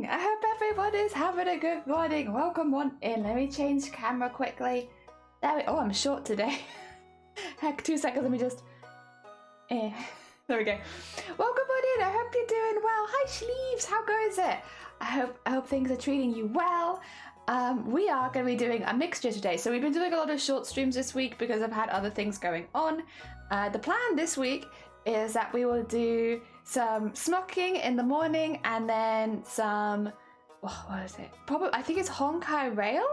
morning! I hope everybody's having a good morning. Welcome on in. Let me change camera quickly. Oh, I'm short today. Heck, 2 seconds, let me just... There we go. Welcome on in. I hope you're doing well. Hi, Sleeves. How goes it? I hope things are treating you well. We are going to be doing a mixture today. So we've been doing a lot of short streams this week because I've had other things going on. The plan this week is that we will do some smocking in the morning and then some, what is it? Probably, I think it's Honkai Rail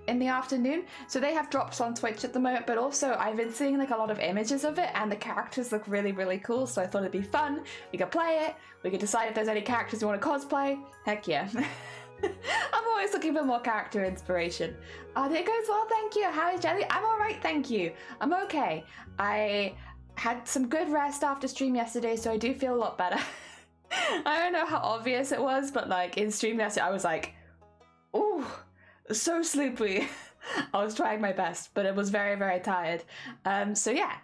in the afternoon. So they have drops on Twitch at the moment, but also I've been seeing like a lot of images of it and the characters look really, really cool. So I thought it'd be fun. We could play it. We could decide if there's any characters we want to cosplay. Heck yeah. I'm always looking for more character inspiration. It goes well, thank you. How is Jelly? I'm all right, thank you. I'm okay. I had some good rest after stream yesterday, so I do feel a lot better. I don't know how obvious it was, but like in stream yesterday, I was like, ooh, so sleepy. I was trying my best, but it was very, very tired. So yeah.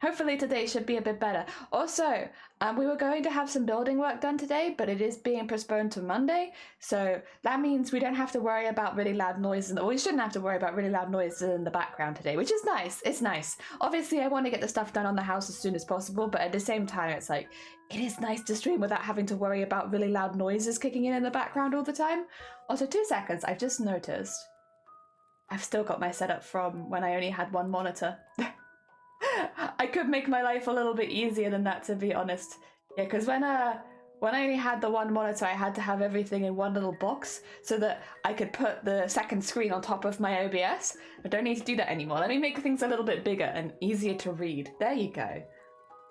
Hopefully today should be a bit better. Also, we were going to have some building work done today, but it is being postponed to Monday. So that means we don't have to worry about really loud noises. We shouldn't have to worry about really loud noises in the background today, which is nice. It's nice. Obviously, I want to get the stuff done on the house as soon as possible, but at the same time, it's like, it is nice to stream without having to worry about really loud noises kicking in the background all the time. Also, 2 seconds, I've just noticed I've still got my setup from when I only had one monitor. I could make my life a little bit easier than that, to be honest. Yeah, because when I only had the one monitor, I had to have everything in one little box so that I could put the second screen on top of my OBS. I don't need to do that anymore. Let me make things a little bit bigger and easier to read. There you go.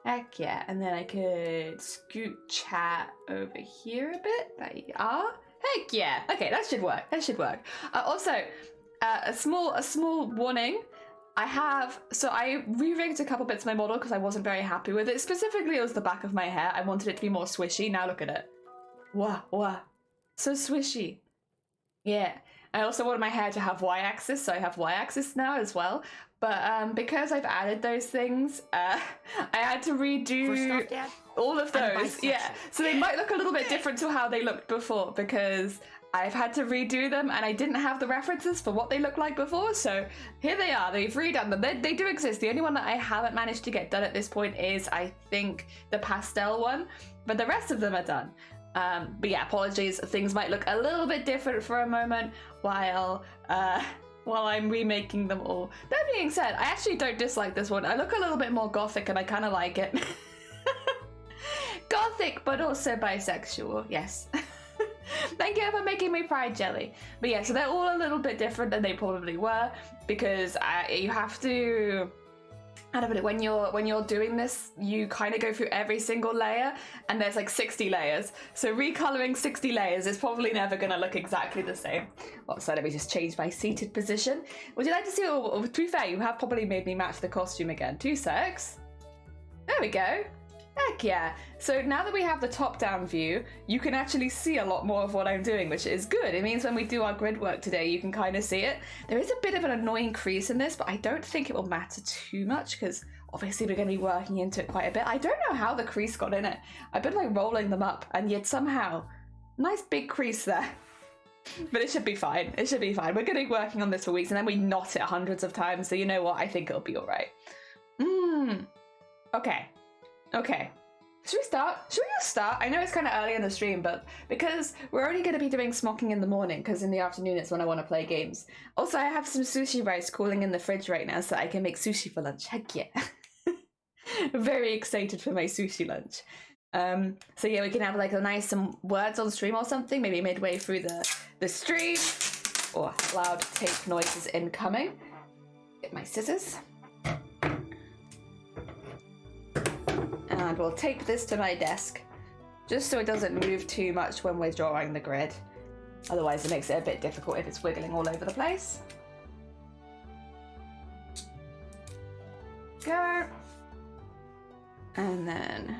Heck yeah. And then I could scoot chat over here a bit. There you are. Heck yeah. Okay, that should work. That should work. Also, a small warning. I re-rigged a couple bits of my model because I wasn't very happy with it. Specifically, it was the back of my hair. I wanted it to be more swishy. Now look at it. Wow. So swishy. Yeah. I also wanted my hair to have Y-axis, so I have Y-axis now as well. But because I've added those things, I had to redo all of those. Yeah. So they might look a little bit different to how they looked before because I've had to redo them and I didn't have the references for what they looked like before, so here they are. They've redone them. They do exist. The only one that I haven't managed to get done at this point is, I think, the pastel one, but the rest of them are done. But yeah, apologies. Things might look a little bit different for a moment while I'm remaking them all. That being said, I actually don't dislike this one. I look a little bit more gothic and I kind of like it. Gothic, but also bisexual, yes. Thank you for making me pride, Jelly. But yeah, so they're all a little bit different than they probably were because you have to, I don't know, when you're doing this, you kind of go through every single layer and there's like 60 layers. So recoloring 60 layers is probably never going to look exactly the same. Well, so let me just change my seated position. Would you like to see, to be fair, you have probably made me match the costume again. 2 secs. There we go. Heck yeah. So now that we have the top-down view, you can actually see a lot more of what I'm doing, which is good. It means when we do our grid work today, you can kind of see it. There is a bit of an annoying crease in this, but I don't think it will matter too much because obviously we're going to be working into it quite a bit. I don't know how the crease got in it. I've been like rolling them up and yet somehow, nice big crease there. But it should be fine. It should be fine. We're going to be working on this for weeks and then we knot it hundreds of times. So you know what? I think it'll be all right. Okay. Should we start? Should we just start? I know it's kind of early in the stream, but because we're only going to be doing smocking in the morning, because in the afternoon it's when I want to play games. Also, I have some sushi rice cooling in the fridge right now so I can make sushi for lunch. Heck yeah. Very excited for my sushi lunch. So yeah, we can have like some words on stream or something, maybe midway through the stream. Oh, loud tape noises incoming. Get my scissors. And we'll tape this to my desk, just so it doesn't move too much when we're drawing the grid. Otherwise it makes it a bit difficult if it's wiggling all over the place. Go. And then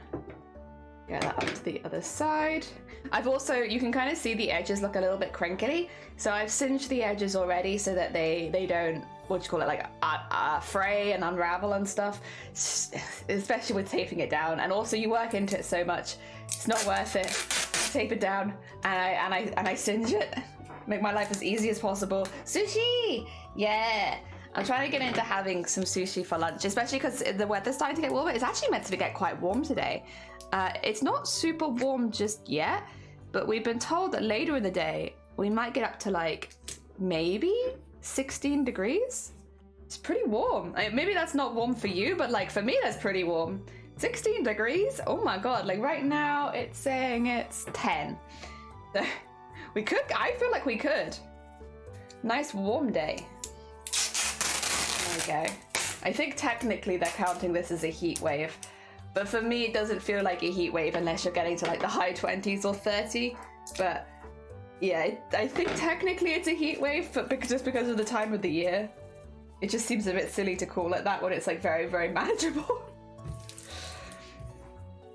go that up to the other side. I've also, you can kind of see the edges look a little bit crinkly, so I've singed the edges already so that they don't, what do you call it, like fray and unravel and stuff, especially with taping it down. And also you work into it so much, it's not worth it tape it down and I singe it. Make my life as easy as possible. Sushi! Yeah! I'm trying to get into having some sushi for lunch, especially because the weather's starting to get warmer. It's actually meant to get quite warm today. It's not super warm just yet, but we've been told that later in the day, we might get up to like maybe 16 degrees. It's pretty warm. Maybe that's not warm for you, but like for me, that's pretty warm. 16 degrees? Oh my God, like right now it's saying it's 10. We could, I feel like we could. Nice warm day. There we go. I think technically they're counting this as a heat wave, but for me it doesn't feel like a heat wave unless you're getting to like the high 20s or 30. But yeah, I think technically it's a heat wave, but just because of the time of the year. It just seems a bit silly to call it that when it's like very, very manageable.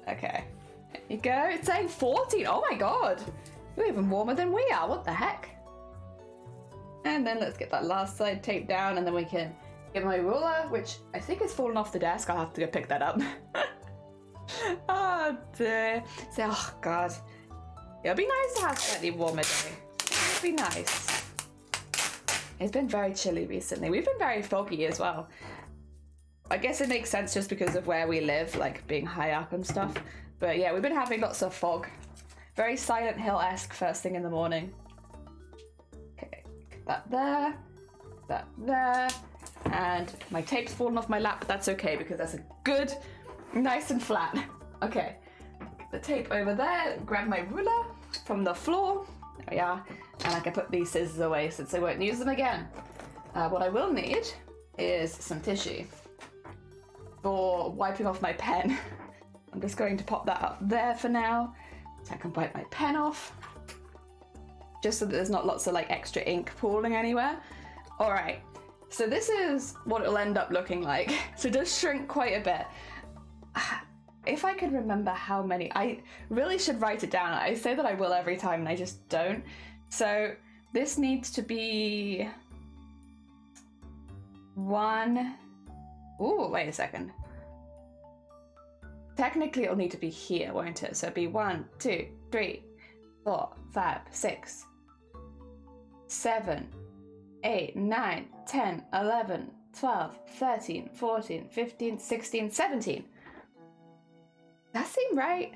Okay, there you go. It's saying 14. Oh my God. You're even warmer than we are. What the heck? And then let's get that last side taped down, and then we can get my ruler, which I think has fallen off the desk. I'll have to go pick that up. Oh dear. So, oh God. It'll be nice to have a slightly warmer day. It'll be nice. It's been very chilly recently. We've been very foggy as well. I guess it makes sense just because of where we live, like being high up and stuff. But yeah, we've been having lots of fog. Very Silent Hill-esque first thing in the morning. Okay, that there. And my tape's fallen off my lap, but that's okay because that's a good, nice and flat. Okay, get the tape over there, grab my ruler from the floor. There we are. And I can put these scissors away since I won't use them again. What I will need is some tissue for wiping off my pen. I'm just going to pop that up there for now so I can wipe my pen off, just so that there's not lots of like extra ink pooling anywhere. All right, so this is what it'll end up looking like. So it does shrink quite a bit. If I could remember how many, I really should write it down. I say that I will every time and I just don't. So this needs to be one. Ooh, wait a second. Technically it'll need to be here, won't it? So it'll be 1, 2, 3, 4, 5, 6, 7, 8, 9, 10, 11, 12, 13, 14, 15, 16, 17. That seem right?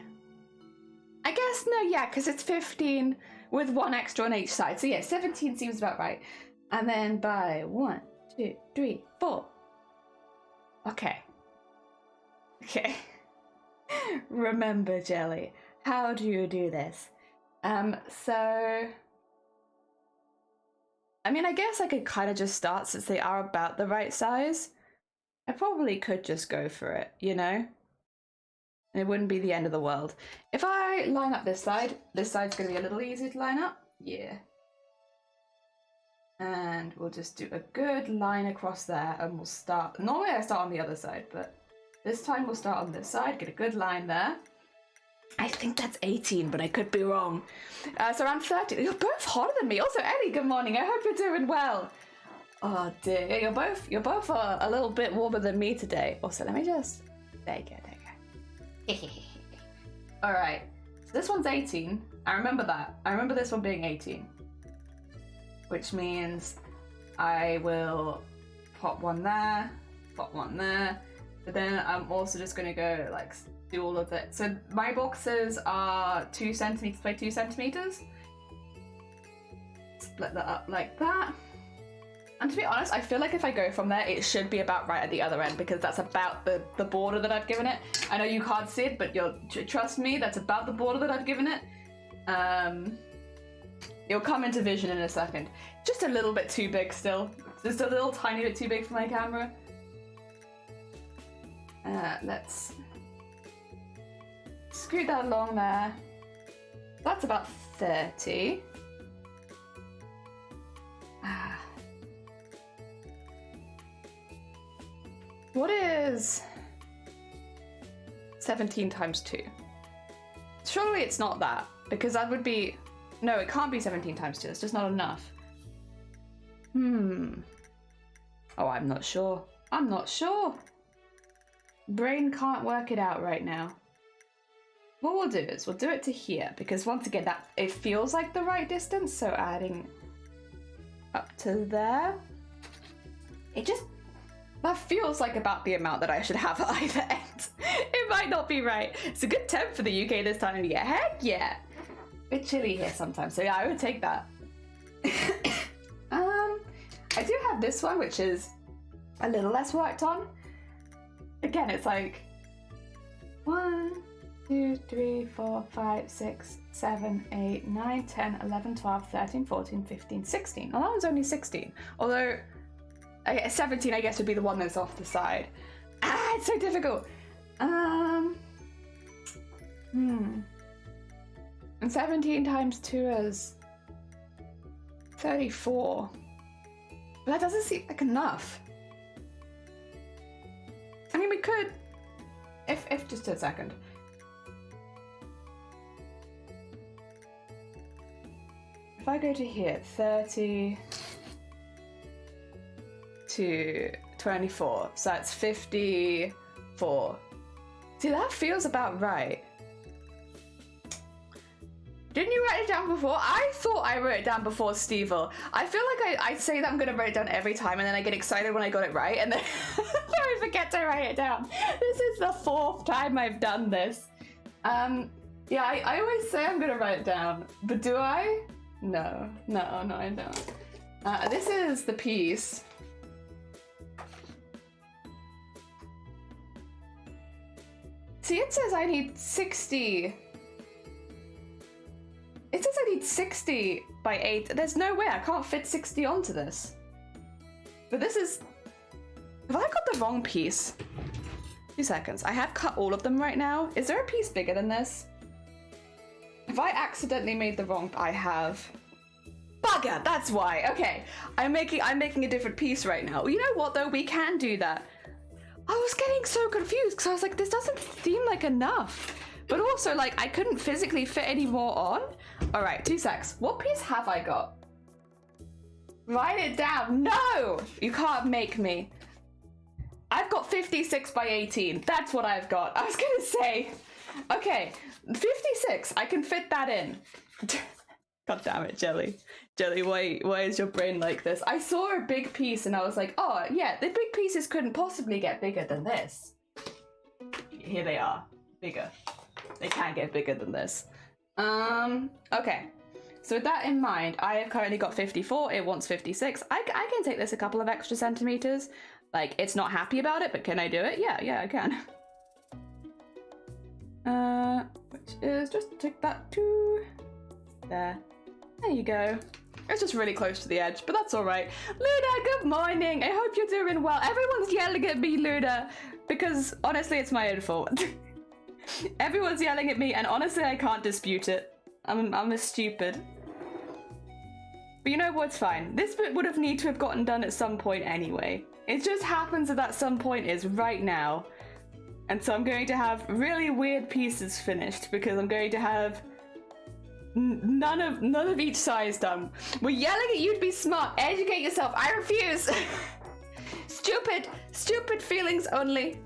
I guess, no, yeah, because it's 15 with one extra on each side. So yeah, 17 seems about right. And then by 1, 2, 3, 4. Okay. Okay. Remember, Jelly, how do you do this? So... I mean, I guess I could kind of just start since they are about the right size. I probably could just go for it, you know? And it wouldn't be the end of the world. If I line up this side's going to be a little easier to line up. Yeah. And we'll just do a good line across there and we'll start. Normally I start on the other side, but this time we'll start on this side, get a good line there. I think that's 18, but I could be wrong. So around 30. You're both hotter than me. Also, Ellie, good morning. I hope you're doing well. Oh dear, you're both a little bit warmer than me today. Also, let me just, there you go. All right, so this one's 18. I remember that. I remember this one being 18, which means I will pop one there, pop one there, but then I'm also just gonna go like do all of it. So my boxes are 2 centimeters by 2 centimeters. Split that up like that. And to be honest, I feel like if I go from there, it should be about right at the other end because that's about the border that I've given it. I know you can't see it, but trust me, that's about the border that I've given it. It'll come into vision in a second. Just a little bit too big still. Just a little tiny bit too big for my camera. Let's scoot that along there. That's about 30. What is 17 times 2? Surely it's not that, because that would be... No, it can't be 17 times 2. It's just not enough. Oh, I'm not sure. I'm not sure. Brain can't work it out right now. what we'll do is we'll do it to here, because once again, that it feels like the right distance, so adding up to there. That feels like about the amount that I should have at either end. It might not be right. It's a good temp for the UK this time of year. Heck yeah. A bit chilly here sometimes, so yeah, I would take that. I do have this one, which is a little less worked on. Again, it's like 1, 2, 3, 4, 5, 6, 7, 8, 9, 10, 11, 12, 13, 14, 15, 16. Oh, that one's only 16. Although, 17, I guess, would be the one that's off the side. Ah, it's so difficult. And 17 times 2 is 34. But that doesn't seem like enough. I mean, we could, if just a second. If I go to here, 30 to 24, so that's 54. See, that feels about right. Didn't you write it down before? I thought I wrote it down before, Stevel. I feel like I say that I'm gonna write it down every time, and then I get excited when I got it right, and then I forget to write it down. This is the 4th time I've done this. Yeah, I always say I'm gonna write it down, but do I? No, I don't. This is the piece. See, it says I need 60. It says I need 60 by 8. There's no way I can't fit 60 onto this. But this is... Have I got the wrong piece? 2 seconds. I have cut all of them right now. Is there a piece bigger than this? If I accidentally made the wrong... I have... Bugger! That's why. Okay. I'm making a different piece right now. You know what, though? We can do that. I was getting so confused because I was like, this doesn't seem like enough. But also, like, I couldn't physically fit any more on. All right, 2 secs. What piece have I got? Write it down. No! You can't make me. I've got 56 by 18. That's what I've got. I was gonna say. Okay, 56. I can fit that in. God damn it, Jelly. Jelly, why is your brain like this? I saw a big piece and I was like, oh, yeah, the big pieces couldn't possibly get bigger than this. Here they are. Bigger. They can't get bigger than this. Okay. So with that in mind, I have currently got 54. It wants 56. I can take this a couple of extra centimeters. Like, it's not happy about it, but can I do it? Yeah, I can. Which is just take that to there. There you go. It's just really close to the edge, but that's all right. Luna, good morning. I hope you're doing well. Everyone's yelling at me, Luna, because honestly, it's my own fault. Everyone's yelling at me, and honestly, I can't dispute it. I'm a stupid. But you know what's fine? This bit would have need to have gotten done at some point anyway. It just happens that some point is right now. And so I'm going to have really weird pieces finished because I'm going to have none of each size done. We're yelling at you to be smart. Educate yourself. I refuse. Stupid feelings only.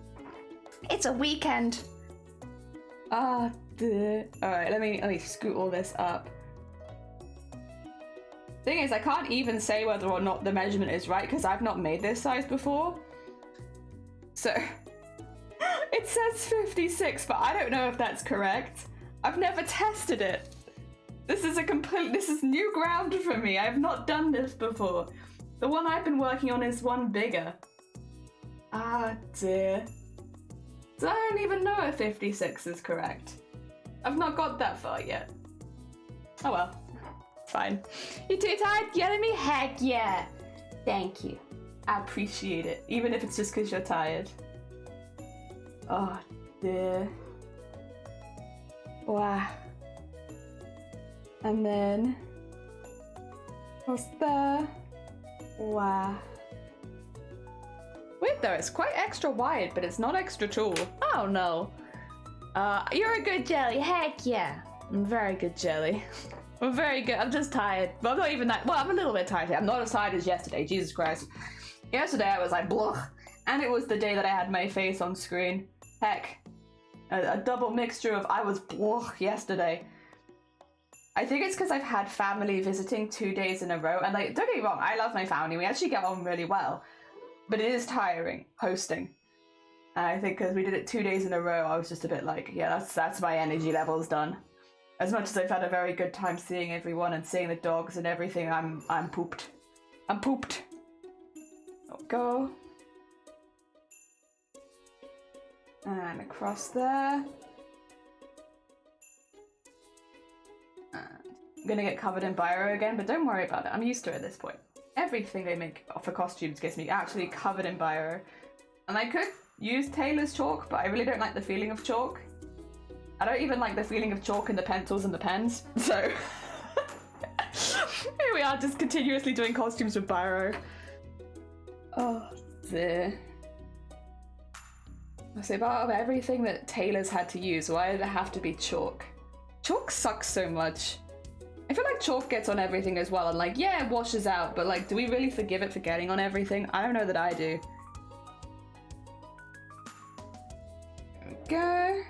It's a weekend. All right, let me scoot all this up. Thing is, I can't even say whether or not the measurement is right because I've not made this size before. So it says 56, but I don't know if that's correct. I've never tested it. This is new ground for me. I've not done this before. The one I've been working on is one bigger. Ah dear. So I don't even know if 56 is correct. I've not got that far yet. Oh well. Fine. You too tired yelling at me? Heck yeah. Thank you. I appreciate it. Even if it's just because you're tired. Oh dear. Wow. And then what's there? Wow. Wait though, it's quite extra wide, but it's not extra tall. Oh no. You're a good jelly. Heck yeah. I'm very good jelly. I'm very good. I'm just tired. But I'm not even that. Well, I'm a little bit tired. I'm not as tired as yesterday. Jesus Christ. Yesterday I was like, blah. And it was the day that I had my face on screen. Heck. A double mixture of I was yesterday. I think it's because I've had family visiting 2 days in a row, and like, don't get me wrong, I love my family. We actually get on really well, but it is tiring hosting. And I think because we did it 2 days in a row, I was just a bit like, yeah, that's my energy levels done. As much as I've had a very good time seeing everyone and seeing the dogs and everything, I'm pooped. I'm pooped. Go. And across there. I'm gonna get covered in biro again, but don't worry about it. I'm used to it at this point. Everything they make for costumes gets me actually covered in biro. And I could use Taylor's chalk, but I really don't like the feeling of chalk. I don't even like the feeling of chalk in the pencils and the pens, so... Here we are, just continuously doing costumes with biro. Oh, dear. I say, about everything that Taylor's had to use, why did it have to be chalk? Chalk sucks so much. I feel like chalk gets on everything as well, and like, yeah, it washes out, but like, do we really forgive it for getting on everything? I don't know that I do. There we go.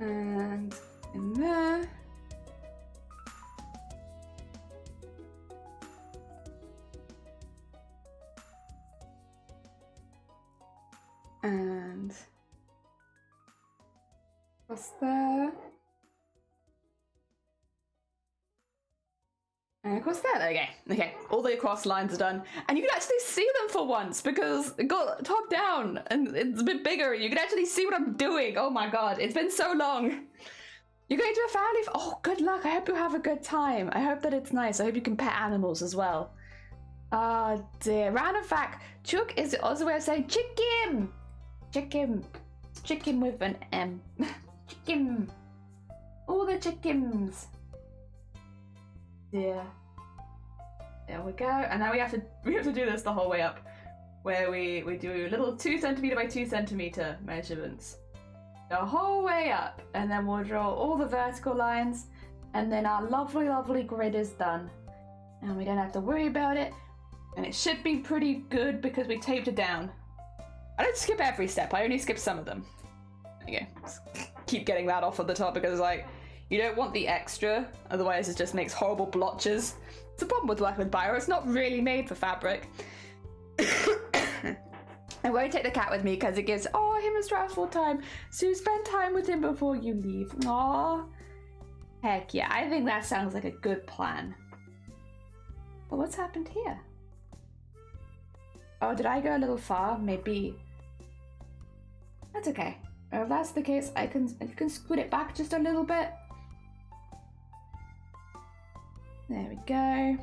And in there. And what's there? And across there, there we go. Okay, all the across lines are done. And you can actually see them for once because it got top down and it's a bit bigger. You can actually see what I'm doing. Oh my god, it's been so long. You're going to a family. Oh, good luck. I hope you have a good time. I hope that it's nice. I hope you can pet animals as well. Oh dear. Random fact, Chook is also a way of saying chicken. Chicken. Chicken with an M. Chicken. All the chickens. Yeah. There we go. And now we have to do this the whole way up, where we do little 2 centimeter by 2 centimeter measurements the whole way up, and then we'll draw all the vertical lines, and then our lovely grid is done, and we don't have to worry about it, and it should be pretty good because we taped it down. I don't skip every step. I only skip some of them. Okay. Keep getting that off at the top because like, you don't want the extra, otherwise it just makes horrible blotches. It's a problem with working with biro, it's not really made for fabric. I won't take the cat with me because it gives him a stressful time, so spend time with him before you leave. Aww. Heck yeah, I think that sounds like a good plan. But what's happened here? Oh, did I go a little far? Maybe. That's okay. If that's the case, I can scoot it back just a little bit. There we go.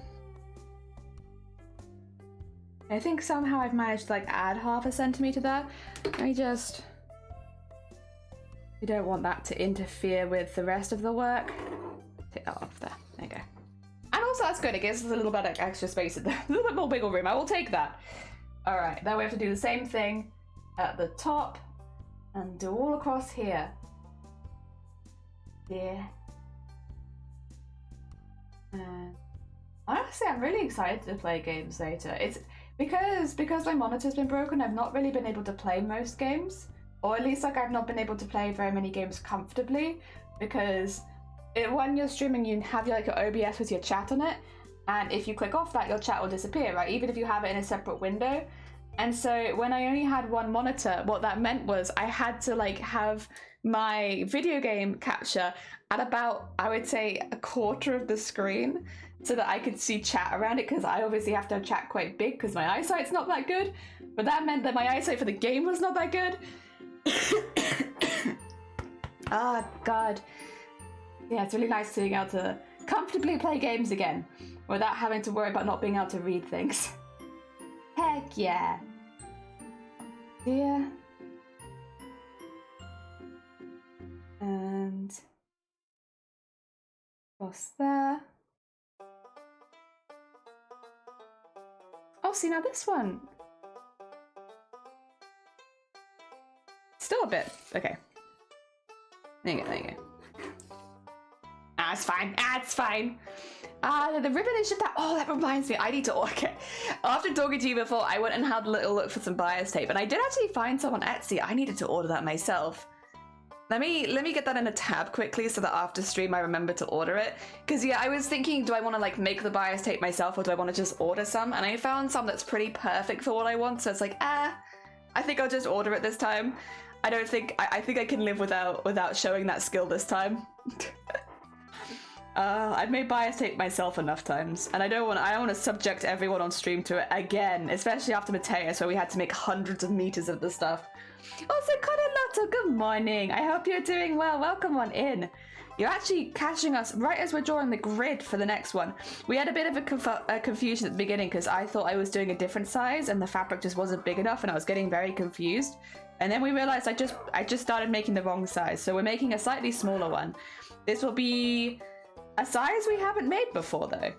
I think somehow I've managed to like add ½ centimeter there. We don't want that to interfere with the rest of the work. Take that off there. There you go. And also that's good. It gives us a little bit of extra space, a little bit more wiggle room. I will take that. All right. Now we have to do the same thing at the top and do all across here. Yeah. Honestly, I'm really excited to play games later. It's because my monitor's been broken, I've not really been able to play most games. Or at least like I've not been able to play very many games comfortably because when you're streaming you have like your OBS with your chat on it, and if you click off that your chat will disappear, right? Even if you have it in a separate window. And so when I only had one monitor, what that meant was I had to like have my video game capture at about, I would say, a quarter of the screen so that I could see chat around it, because I obviously have to have chat quite big because my eyesight's not that good. But that meant that my eyesight for the game was not that good. Ah, God. Yeah, it's really nice being able to comfortably play games again without having to worry about not being able to read things. Heck yeah. Yeah. And across there. Oh, see now this one. Still a bit. Okay. There you go, there you go. it's fine. It's fine. The ribbon is just that. Oh, that reminds me. I need to order it. After talking to you before, I went and had a little look for some bias tape, and I did actually find some on Etsy. I needed to order that myself. Let me get that in a tab quickly so that after stream I remember to order it. Because yeah, I was thinking, do I want to like make the bias tape myself or do I want to just order some? And I found some that's pretty perfect for what I want. So it's like, I think I'll just order it this time. I think I can live without showing that skill this time. I've made bias tape myself enough times, and I don't want to subject everyone on stream to it again, especially after Mateus, where we had to make hundreds of meters of the stuff. Also, Conolotto, good morning. I hope you're doing well. Welcome on in. You're actually catching us right as we're drawing the grid for the next one. We had a bit of a confusion at the beginning because I thought I was doing a different size and the fabric just wasn't big enough, and I was getting very confused. And then we realized I just started making the wrong size, so we're making a slightly smaller one. This will be a size we haven't made before though.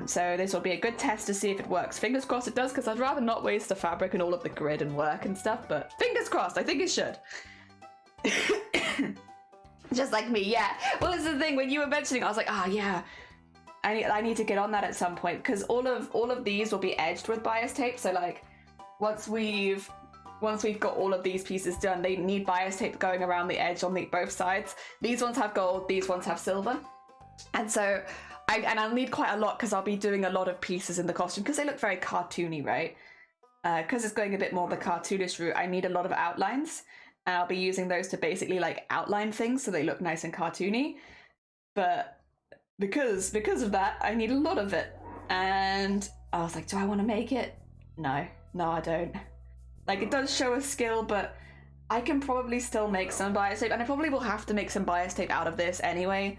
So this will be a good test to see if it works. Fingers crossed it does, because I'd rather not waste the fabric and all of the grid and work and stuff, but fingers crossed, I think it should. Just like me, yeah. Well, this is the thing, when you were mentioning, I was like, yeah, I need to get on that at some point, because all of these will be edged with bias tape. So like, once we've got all of these pieces done, they need bias tape going around the edge on both sides. These ones have gold, these ones have silver. And so, I'll need quite a lot because I'll be doing a lot of pieces in the costume because they look very cartoony, right? Because it's going a bit more the cartoonish route, I need a lot of outlines. And I'll be using those to basically like outline things so they look nice and cartoony. But because of that, I need a lot of it. And I was like, do I want to make it? No, I don't. Like, it does show a skill, but I can probably still make some bias tape, and I probably will have to make some bias tape out of this anyway.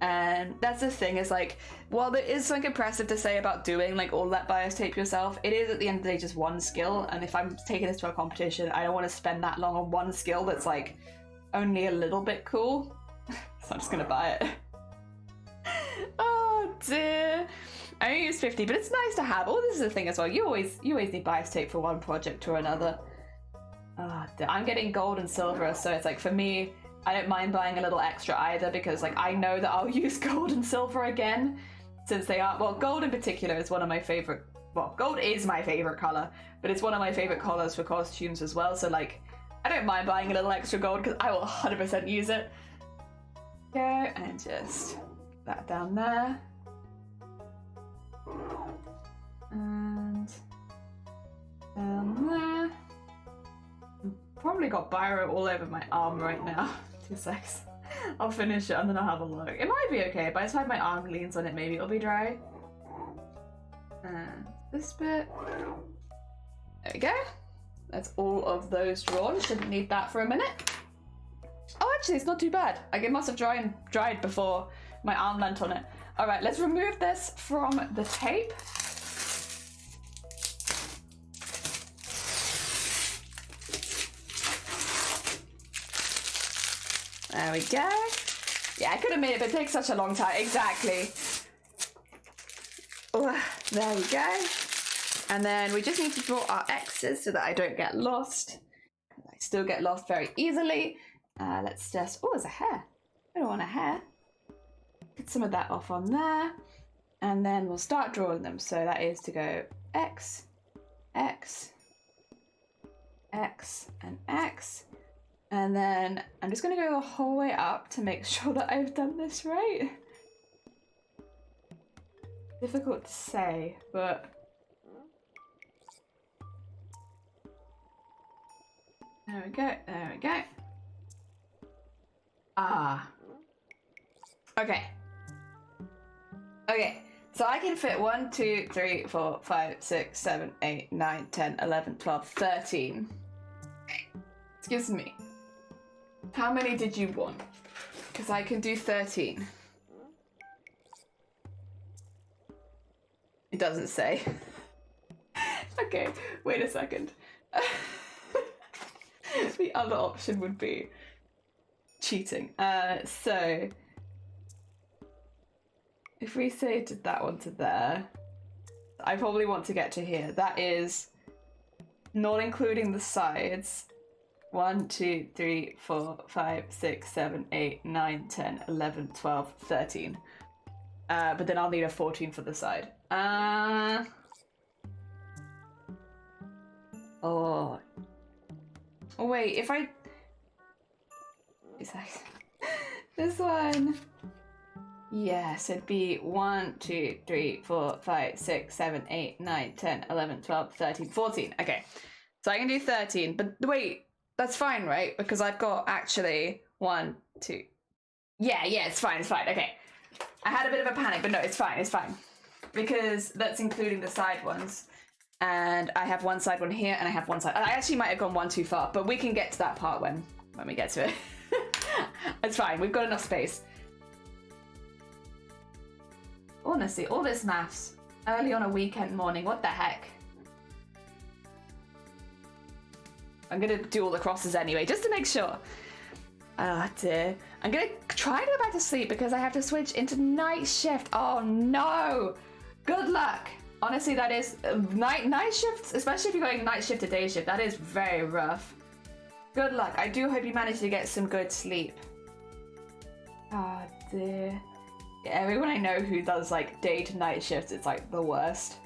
And that's the thing, is like, while there is something impressive to say about doing like all that bias tape yourself, it is at the end of the day just one skill, and if I'm taking this to a competition, I don't want to spend that long on one skill that's like only a little bit cool. So I'm just gonna buy it. Oh dear. I only use 50, but it's nice to have. Oh, this is the thing as well. You always need bias tape for one project or another. Oh, I'm getting gold and silver, so it's like, for me, I don't mind buying a little extra either, because like I know that I'll use gold and silver again, since they are, well, gold in particular is one of my favorite, well, gold is my favorite color, but it's one of my favorite colors for costumes as well, so like I don't mind buying a little extra gold because I will 100% use it. Go and just put that down there. And down there. Probably got biro all over my arm right now. 2 secs. I'll finish it and then I'll have a look. It might be okay. By the time my arm leans on it, maybe it'll be dry. And this bit. There we go. That's all of those drawn. Shouldn't need that for a minute. Oh, actually, it's not too bad. Like, it must have dried before my arm lent on it. All right, let's remove this from the tape. There we go. Yeah, I could have made it, but it takes such a long time. Exactly. Oh, there we go. And then we just need to draw our X's so that I don't get lost. I still get lost very easily. Let's just, oh, there's a hair. I don't want a hair. Get some of that off on there. And then we'll start drawing them. So that is to go X, X, X, and X. And then I'm just going to go the whole way up to make sure that I've done this right. Difficult to say, but... There we go, there we go. Ah. Okay. Okay, so I can fit 1, 2, 3, 4, 5, 6, 7, 8, 9, 10, 11, 12, 13. Excuse me. How many did you want? Because I can do 13. It doesn't say. Okay, wait a second. The other option would be cheating. So if we say to that one to there, I probably want to get to here. That is not including the sides. 1, 2, 3, 4, 5, 6, 7, 8, 9, 10, 11, 12, 13. But then I'll need a 14 for the side. Oh. Wait, if I... This one... Yes, it'd be 1, 2, 3, 4, 5, 6, 7, 8, 9, 10, 11, 12, 13, 14. Okay. So I can do 13, but wait, that's fine, right? Because I've got actually 1, 2. Yeah, it's fine, okay. I had a bit of a panic, but no, it's fine. Because that's including the side ones. And I have one side one here, and I have one side. I actually might have gone one too far, but we can get to that part when we get to it. It's fine, we've got enough space. Honestly, all this maths early on a weekend morning, what the heck? I'm gonna do all the crosses anyway, just to make sure. Oh dear. I'm gonna try to go back to sleep because I have to switch into night shift. Oh no! Good luck! Honestly, that is night shifts, especially if you're going night shift to day shift, that is very rough. Good luck. I do hope you manage to get some good sleep. Oh dear. Yeah, everyone I know who does like day to night shifts, it's like the worst.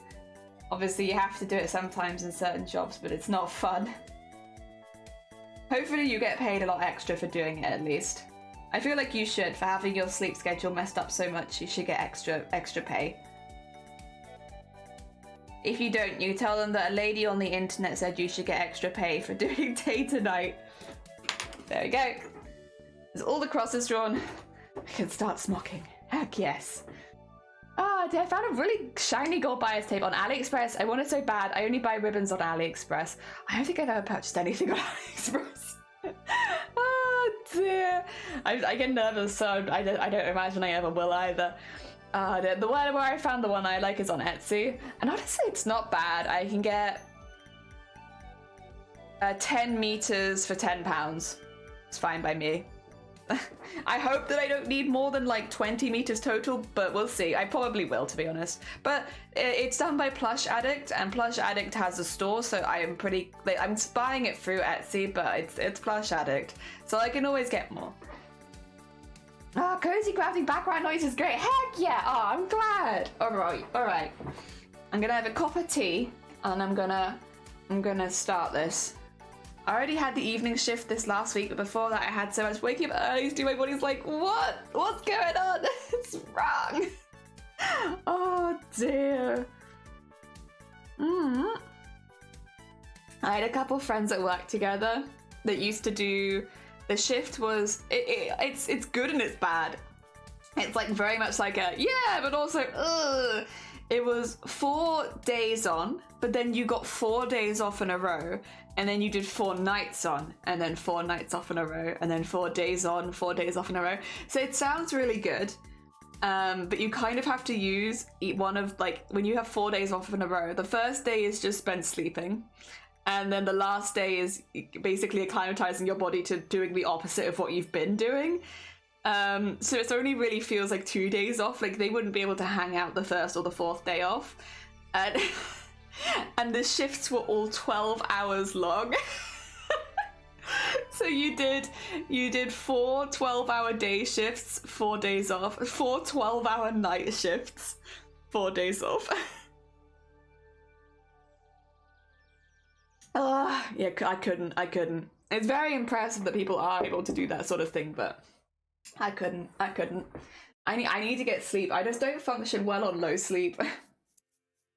Obviously you have to do it sometimes in certain jobs, but it's not fun. Hopefully you get paid a lot extra for doing it at least. I feel like you should, for having your sleep schedule messed up so much, you should get extra pay. If you don't, you tell them that a lady on the internet said you should get extra pay for doing day to night. There we go. There's all the crosses drawn. I can start smocking. Heck yes. Oh, I found a really shiny gold bias tape on AliExpress. I want it so bad. I only buy ribbons on AliExpress. I don't think I've ever purchased anything on AliExpress. Oh dear. I get nervous, so I don't imagine I ever will either. The one where I found the one I like is on Etsy. And honestly, it's not bad. I can get 10 meters for £10. It's fine by me. I hope that I don't need more than like 20 meters total, but we'll see. I probably will, to be honest. But it's done by Plush Addict, and Plush Addict has a store, so I'm buying it through Etsy, but it's Plush Addict, so I can always get more. Oh, cozy crafting background noise is great. Heck yeah! Oh, I'm glad. All right. I'm gonna have a cup of tea, and I'm gonna start this. I already had the evening shift this last week, but before that I had so much waking up early to do. My body's like, what? What's going on? It's wrong. Oh dear. I had a couple friends that worked together that used to do, the shift was, it's good and it's bad. It's like very much like a, yeah, but also, ugh. It was 4 days on, but then you got 4 days off in a row, and then you did 4 nights on, and then 4 nights off in a row, and then 4 days on, 4 days off in a row. So it sounds really good, but you kind of have to use one of, like, when you have 4 days off in a row, the first day is just spent sleeping, and then the last day is basically acclimatizing your body to doing the opposite of what you've been doing. So it only really feels like 2 days off. Like they wouldn't be able to hang out the first or the fourth day off, and the shifts were all 12 hours long. So you did 4 12-hour day shifts, 4 days off, 4 12-hour night shifts, 4 days off. Yeah, I couldn't. It's very impressive that people are able to do that sort of thing, but I couldn't. I need to get sleep. I just don't function well on low sleep.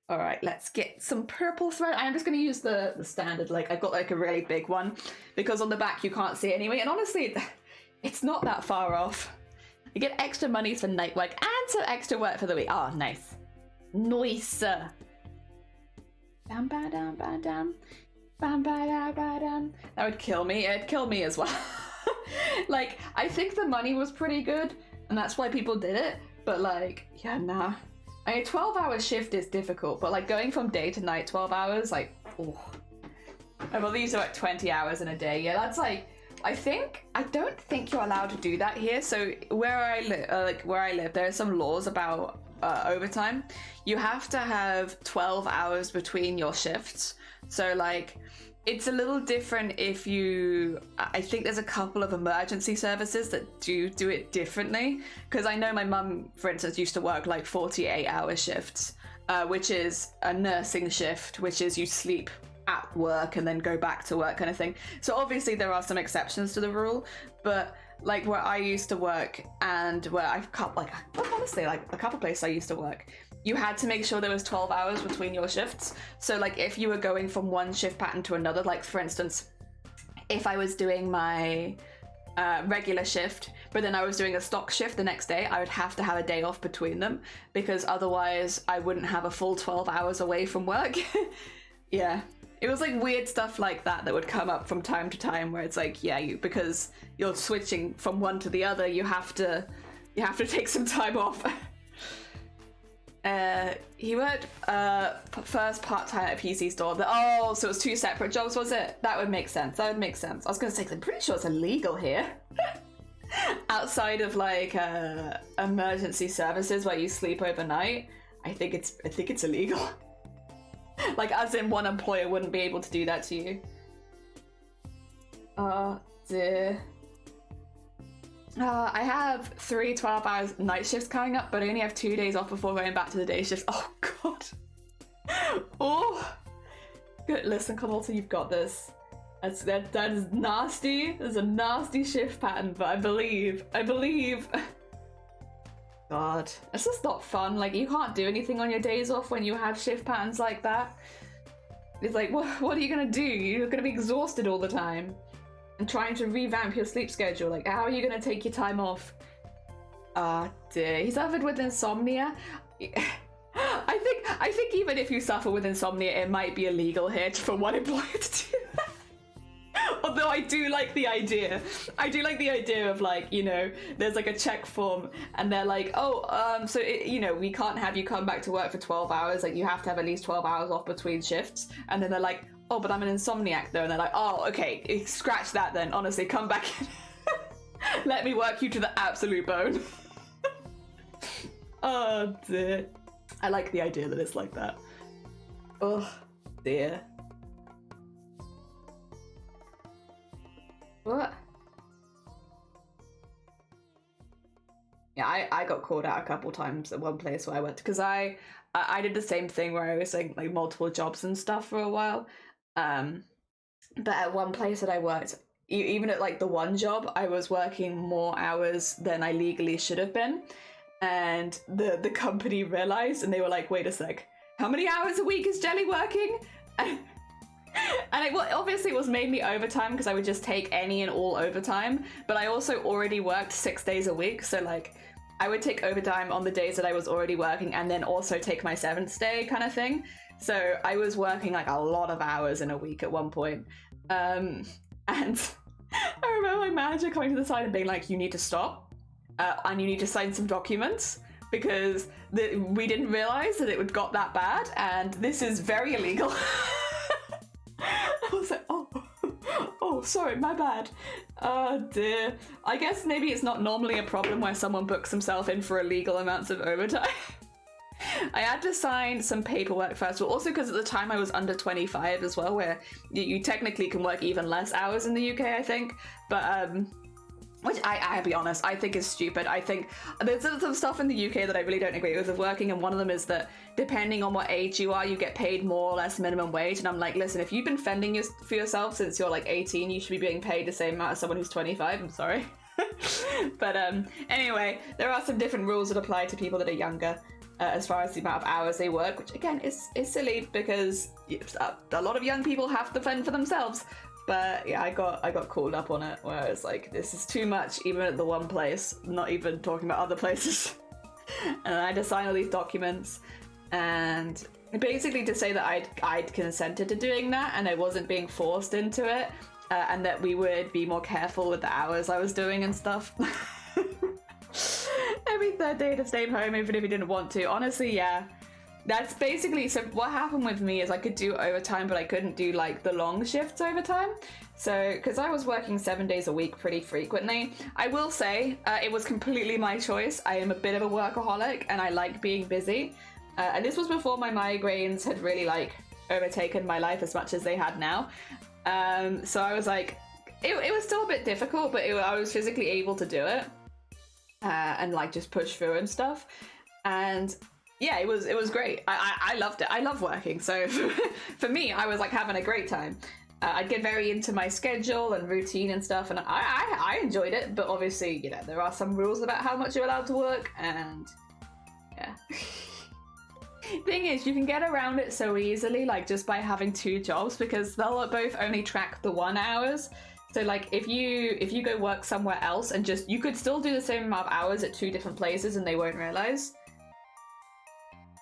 All right, let's get some purple thread. I'm just going to use the standard, like I've got like a really big one because on the back you can't see it anyway. And honestly, it's not that far off. You get extra money for night work and some extra work for the week. Oh, nice. Nice. Bam, ba, dam, ba, dam. Bam, ba, da, ba, dam. That would kill me. It'd kill me as well. Like, I think the money was pretty good, and that's why people did it, but like, yeah, nah. I mean, 12-hour shift is difficult, but like going from day to night, 12 hours, like, oh. I believe these are like 20 hours in a day. Yeah, that's like, I don't think you're allowed to do that here. So where I live, there are some laws about overtime. You have to have 12 hours between your shifts. So like, It's a little different if you... I think there's a couple of emergency services that do it differently. Because I know my mum, for instance, used to work like 48-hour shifts, which is a nursing shift, which is you sleep at work and then go back to work kind of thing. So obviously there are some exceptions to the rule, but like where I used to work and where I've cut like honestly like a couple places I used to work, you had to make sure there was 12 hours between your shifts. So like if you were going from one shift pattern to another, like for instance, if I was doing my regular shift, but then I was doing a stock shift the next day, I would have to have a day off between them because otherwise I wouldn't have a full 12 hours away from work. Yeah. It was like weird stuff like that would come up from time to time where it's like, yeah, because you're switching from one to the other, you have to take some time off. He worked first part-time at a PC store. Oh, so it was two separate jobs, was it? That would make sense. That would make sense. I was gonna say, 'cause I'm pretty sure it's illegal here. Outside of like emergency services where you sleep overnight, I think it's illegal. Like, as in one employer wouldn't be able to do that to you. Oh, dear. I have 3 12-hour night shifts coming up, but I only have 2 days off before going back to the day shifts. Oh, God. Oh. Good. Listen, Connolta, you've got this. That is nasty. There's a nasty shift pattern, but I believe. God, it's just not fun. Like, you can't do anything on your days off when you have shift patterns like that. It's like, what are you gonna do? You're gonna be exhausted all the time and trying to revamp your sleep schedule. Like, how are you gonna take your time off? Ah, dear. He suffered with insomnia. I think even if you suffer with insomnia, it might be illegal here for one employer to do that. Although I do like the idea. I do like the idea of, like, you know, there's like a check form and they're like, oh, so, you know, we can't have you come back to work for 12 hours. Like, you have to have at least 12 hours off between shifts. And then they're like, oh, but I'm an insomniac though. And they're like, oh, okay, scratch that then. Honestly, come back in. Let me work you to the absolute bone. Oh, dear. I like the idea that it's like that. Oh, dear. What? Yeah, I got called out a couple times at one place where I went, because I did the same thing where I was like multiple jobs and stuff for a while. But at one place that I worked, even at like the one job, I was working more hours than I legally should have been. And the company realized, and they were like, wait a sec, how many hours a week is Jelly working? And it obviously was mainly overtime because I would just take any and all overtime, but I also already worked 6 days a week, so like I would take overtime on the days that I was already working and then also take my 7th day kind of thing. So I was working like a lot of hours in a week at one point. And I remember my manager coming to the side and being like, you need to stop and you need to sign some documents because we didn't realize that it got that bad and this is very illegal. I was like, oh, sorry, my bad. Oh dear. I guess maybe it's not normally a problem where someone books themselves in for illegal amounts of overtime. I had to sign some paperwork first of all, also because at the time I was under 25 as well, where you technically can work even less hours in the UK, I think. But which I'll be honest, I think is stupid. I think there's some stuff in the UK that I really don't agree with working, and one of them is that depending on what age you are, you get paid more or less minimum wage. And I'm like, listen, if you've been fending for yourself since you're like 18, you should be being paid the same amount as someone who's 25. I'm sorry. But anyway, there are some different rules that apply to people that are younger as far as the amount of hours they work, which again is silly because a lot of young people have to fend for themselves. But yeah, I got called up on it where it's like, this is too much, even at the one place, not even talking about other places. And I had to sign all these documents and basically to say that I'd consented to doing that and I wasn't being forced into it, and that we would be more careful with the hours I was doing and stuff. Every third day to stay home even if you didn't want to. Honestly, yeah. That's basically, so what happened with me is I could do overtime, but I couldn't do like the long shifts overtime. So, because I was working 7 days a week pretty frequently, I will say it was completely my choice. I am a bit of a workaholic and I like being busy. And this was before my migraines had really like overtaken my life as much as they had now. So I was like, it was still a bit difficult, but I was physically able to do it, and like just push through and stuff. And yeah, it was great. I loved it. I love working. So for me, I was like having a great time. I'd get very into my schedule and routine and stuff, and I enjoyed it. But obviously, you know, there are some rules about how much you're allowed to work, and yeah. Thing is, you can get around it so easily, like just by having 2 jobs, because they'll both only track the 1 hours. So like if you go work somewhere else and just, you could still do the same amount of hours at 2 different places and they won't realize.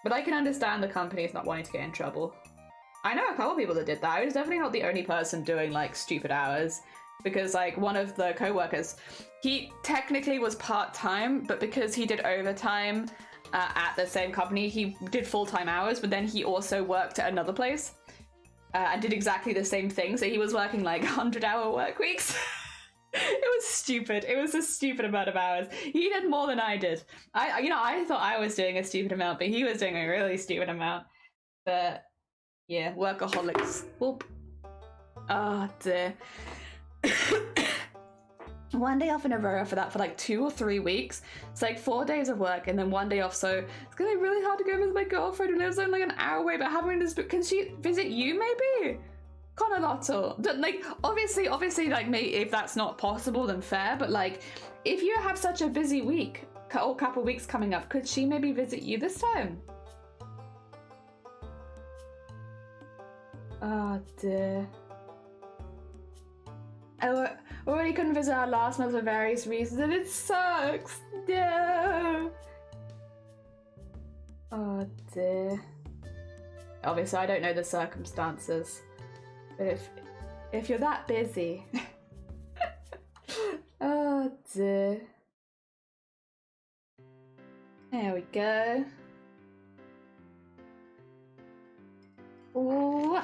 But I can understand the companies not wanting to get in trouble. I know a couple of people that did that. I was definitely not the only person doing like stupid hours, because like one of the co-workers, he technically was part-time, but because he did overtime at the same company, he did full-time hours, but then he also worked at another place and did exactly the same thing. So he was working like 100-hour work weeks. It was stupid. It was a stupid amount of hours. He did more than I did. I thought I was doing a stupid amount, but he was doing a really stupid amount. But yeah, workaholics. Whoop. Oh dear. 1 day off in a row for that for like 2 or 3 weeks. It's like 4 days of work and then 1 day off. So it's gonna be really hard to go visit my girlfriend who lives only like an hour away. But having this, can she visit you maybe? Conalotto. Like obviously, like maybe if that's not possible, then fair. But like, if you have such a busy week or couple weeks coming up, could she maybe visit you this time? Oh dear. I already couldn't visit our last month for various reasons, and it sucks. No. Oh dear. Obviously, I don't know the circumstances, but if you're that busy, oh dear. There we go. Ooh.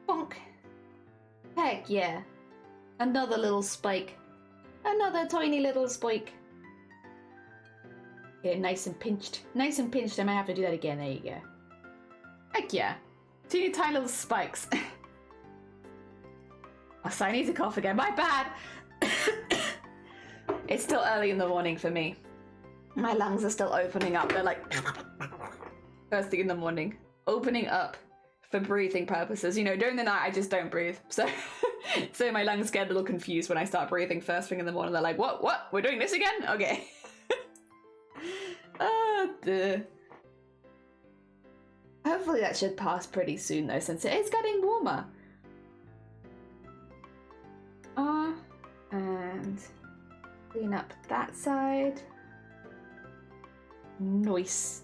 Bonk. Heck yeah. Another little spike. Another tiny little spike. Yeah, nice and pinched. Nice and pinched. I might have to do that again. There you go. Heck yeah. Teeny tiny little spikes. Oh, so I need to cough again. My bad. It's still early in the morning for me. My lungs are still opening up. They're like first thing in the morning. Opening up for breathing purposes. You know, during the night I just don't breathe. So so my lungs get a little confused when I start breathing first thing in the morning. They're like, what? We're doing this again? Okay. Oh, dear. Hopefully that should pass pretty soon though, since it is getting warmer. And clean up that side. Nice.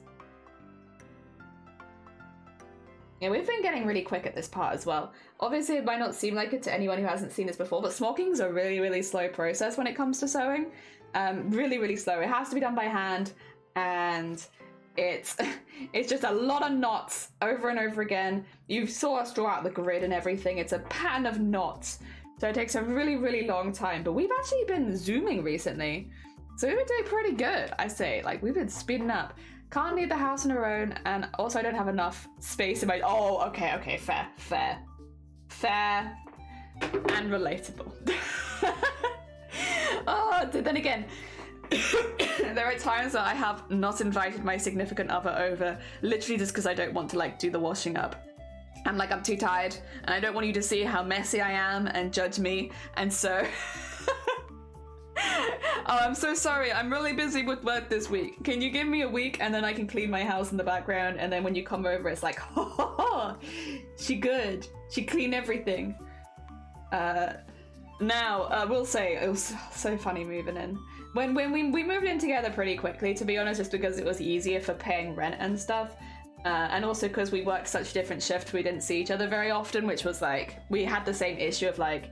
Yeah, we've been getting really quick at this part as well. Obviously, it might not seem like it to anyone who hasn't seen this before, but smocking's a really, really slow process when it comes to sewing. Really, really slow. It has to be done by hand, and it's just a lot of knots over and over again. You saw us draw out the grid and everything. It's a pattern of knots. So it takes a really, really long time. But we've actually been zooming recently. So we've been doing pretty good, I say. Like, we've been speeding up. Can't leave the house on our own, and also I don't have enough space in my... Oh, okay, fair, and relatable. Oh, then again, there are times that I have not invited my significant other over, literally just because I don't want to, like, do the washing up. I'm too tired, and I don't want you to see how messy I am and judge me, and so... Oh, I'm so sorry. I'm really busy with work this week. Can you give me a week and then I can clean my house in the background, and then when you come over, it's like, oh, she good. She clean everything. Now, I will say, it was so funny moving in. When we moved in together pretty quickly, to be honest, just because it was easier for paying rent and stuff. And also because we worked such different shifts, we didn't see each other very often, which was like, we had the same issue of like,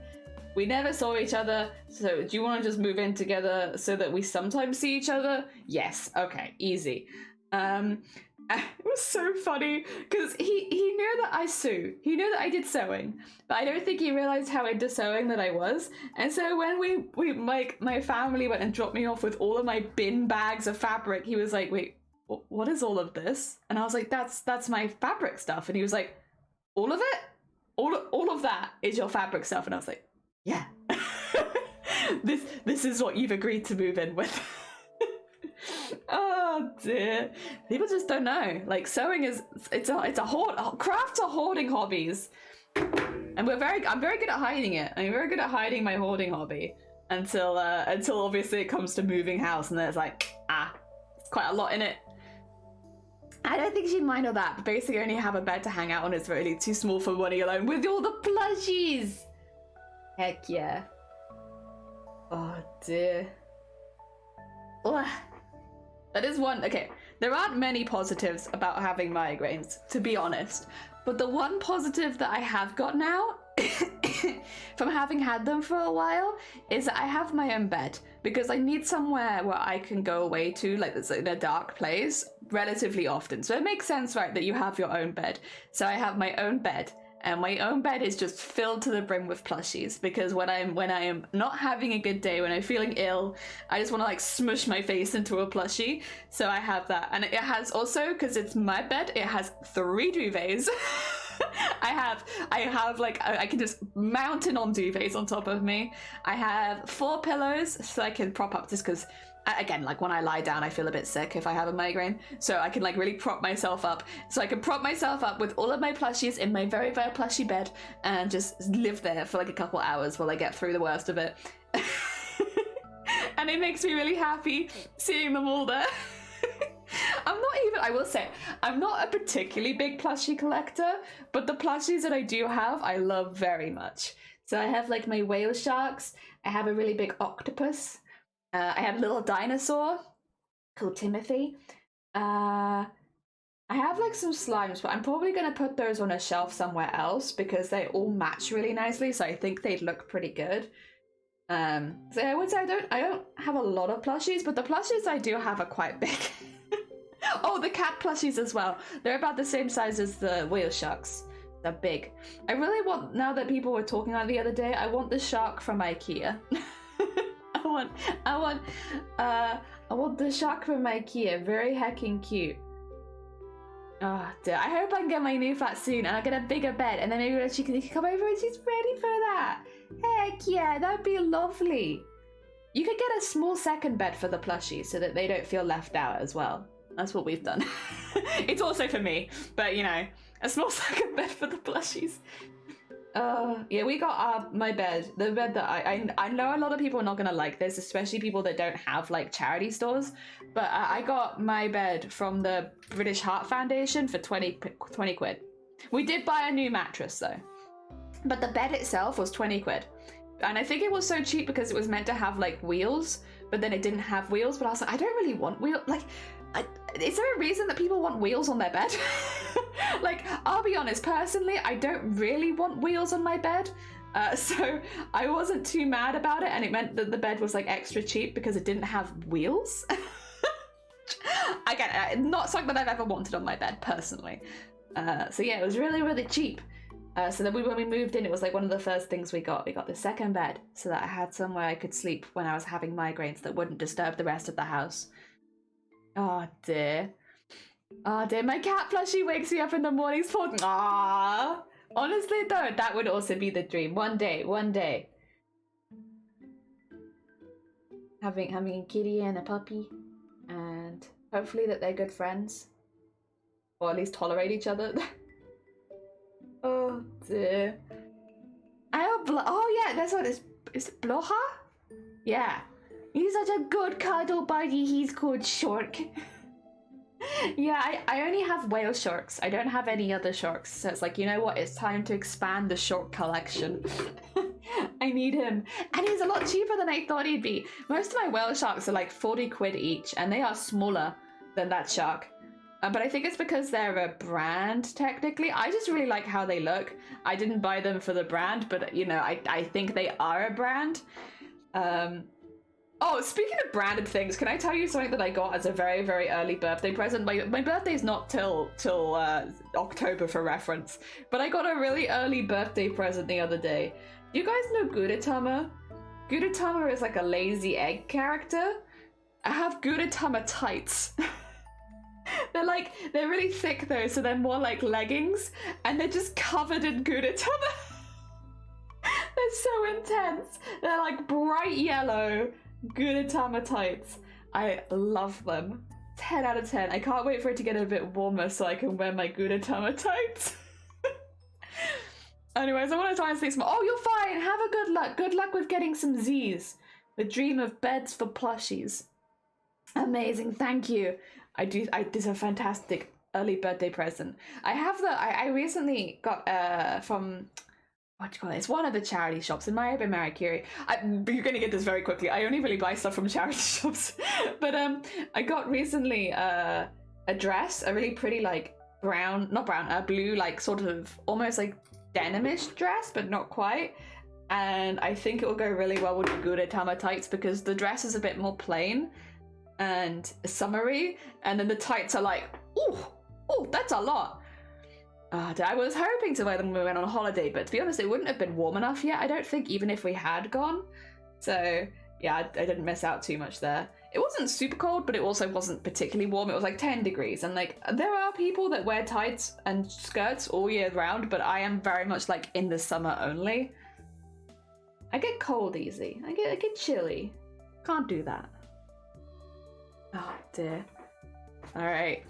we never saw each other, so do you want to just move in together so that we sometimes see each other? Yes, okay, easy. It was so funny, because he knew that I sew. He knew that I did sewing, but I don't think he realized how into sewing that I was. And so when my family went and dropped me off with all of my bin bags of fabric, he was like, wait, what is all of this? And I was like, that's my fabric stuff. And he was like, all of it? All of that is your fabric stuff? And I was like, yeah. This is what you've agreed to move in with. Oh dear. People just don't know. Like, sewing is, crafts are hoarding hobbies. And I'm very good at hiding it. I'm very good at hiding my hoarding hobby until obviously it comes to moving house, and then it's like, it's quite a lot in it. I don't think she'd mind all that, but basically only have a bed to hang out on. It's really too small for money alone with all the plushies. Heck yeah. Oh dear. Ugh. That is one. Okay, there aren't many positives about having migraines, to be honest. But the one positive that I have got now, from having had them for a while, is that I have my own bed. Because I need somewhere where I can go away to, like it's in a dark place, relatively often. So it makes sense, right, that you have your own bed. So I have my own bed. And my own bed is just filled to the brim with plushies, because when I am not having a good day, when I'm feeling ill, I just want to like smush my face into a plushie. So I have that, and it has also, because it's my bed, it has 3 duvets. I have like I can just mountain on duvets on top of me. I have 4 pillows, so I can prop up, just because. Again, like when I lie down, I feel a bit sick if I have a migraine. So I can like really prop myself up. So I can prop myself up with all of my plushies in my very, very plushy bed and just live there for like a couple hours while I get through the worst of it. And it makes me really happy seeing them all there. I will say, I'm not a particularly big plushie collector, but the plushies that I do have, I love very much. So I have like my whale sharks. I have a really big octopus. I have a little dinosaur called Timothy. I have like some slimes, but I'm probably going to put those on a shelf somewhere else because they all match really nicely, so I think they'd look pretty good. So I would say I don't have a lot of plushies, but the plushies I do have are quite big. Oh, the cat plushies as well. They're about the same size as the whale sharks. They're big. I really want, now that people were talking about it the other day, I want the shark from IKEA. I want the shark from IKEA. Very heckin' cute. Oh dear. I hope I can get my new flat soon and I'll get a bigger bed, and then maybe she can come over and she's ready for that. Heck yeah, that'd be lovely. You could get a small second bed for the plushies so that they don't feel left out as well. That's what we've done. It's also for me, but you know, a small second bed for the plushies. Yeah, we got my bed, the bed that I know a lot of people are not gonna like this, especially people that don't have like charity stores, but I got my bed from the British Heart Foundation for 20 quid. We did buy a new mattress though, but the bed itself was 20 quid. And I think it was so cheap because it was meant to have like wheels, but then it didn't have wheels, but I was like, I don't really want wheels. Like, is there a reason that people want wheels on their bed? Like, I'll be honest, personally, I don't really want wheels on my bed. So I wasn't too mad about it, and it meant that the bed was like extra cheap because it didn't have wheels. Again, not something that I've ever wanted on my bed, personally. So yeah, it was really, really cheap. So then when we moved in, it was like one of the first things we got. We got the second bed so that I had somewhere I could sleep when I was having migraines that wouldn't disturb the rest of the house. Oh dear. Oh dear, my cat plushie wakes me up in the mornings for... Aww. Honestly though, that would also be the dream. One day. Having a kitty and a puppy, and hopefully that they're good friends. Or at least tolerate each other. Oh dear. Oh yeah, that's what it is. Is it Bloha? Yeah. He's such a good cuddle buddy. He's called Shark. Yeah, I only have whale sharks. I don't have any other sharks. So it's like, you know what? It's time to expand the shark collection. I need him. And he's a lot cheaper than I thought he'd be. Most of my whale sharks are like 40 quid each, and they are smaller than that shark. But I think it's because they're a brand, technically. I just really like how they look. I didn't buy them for the brand, but, you know, I think they are a brand. Oh, speaking of branded things, can I tell you something that I got as a very, very early birthday present? My birthday's not till October for reference, but I got a really early birthday present the other day. Do you guys know Gudetama? Gudetama is like a lazy egg character. I have Gudetama tights. they're really thick though, so they're more like leggings, and they're just covered in Gudetama. They're so intense. They're like bright yellow Gudetama tights. I love them. 10 out of 10. I can't wait for it to get a bit warmer so I can wear my Gudetama tights. Anyways, I want to try and sleep some. Oh, you're fine. Have a good luck. Good luck with getting some Z's. The dream of beds for plushies. Amazing. Thank you. This is a fantastic early birthday present. I recently got from, what do you call it? It's one of the charity shops. It might have been Marie Curie. You're going to get this very quickly. I only really buy stuff from charity shops. But I got recently a dress, a really pretty like blue, like sort of almost like denimish dress, but not quite. And I think it will go really well with the Gudetama tights because the dress is a bit more plain and summery, and then the tights are like, oh, that's a lot. I was hoping to wear them when we went on holiday, but to be honest, it wouldn't have been warm enough yet, I don't think, even if we had gone. So yeah, I didn't miss out too much there. It wasn't super cold, but it also wasn't particularly warm. It was like 10 degrees, and like there are people that wear tights and skirts all year round, but I am very much like in the summer only. I get cold easy. I get chilly. Can't do that. Oh dear. All right.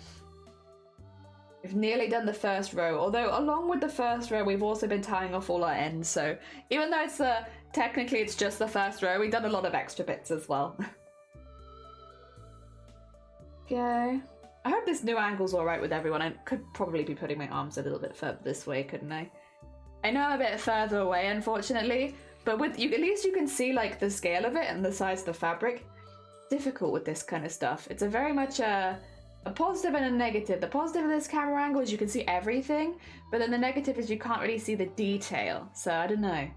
We've nearly done the first row, although along with the first row, we've also been tying off all our ends. So even though it's technically it's just the first row, we've done a lot of extra bits as well. Okay. I hope this new angle's all right with everyone. I could probably be putting my arms a little bit further this way, couldn't I? I know I'm a bit further away, unfortunately, but with you, at least you can see like the scale of it and the size of the fabric. Difficult with this kind of stuff. It's a very much a positive and a negative. The positive of this camera angle is you can see everything, but then the negative is you can't really see the detail. So I don't know.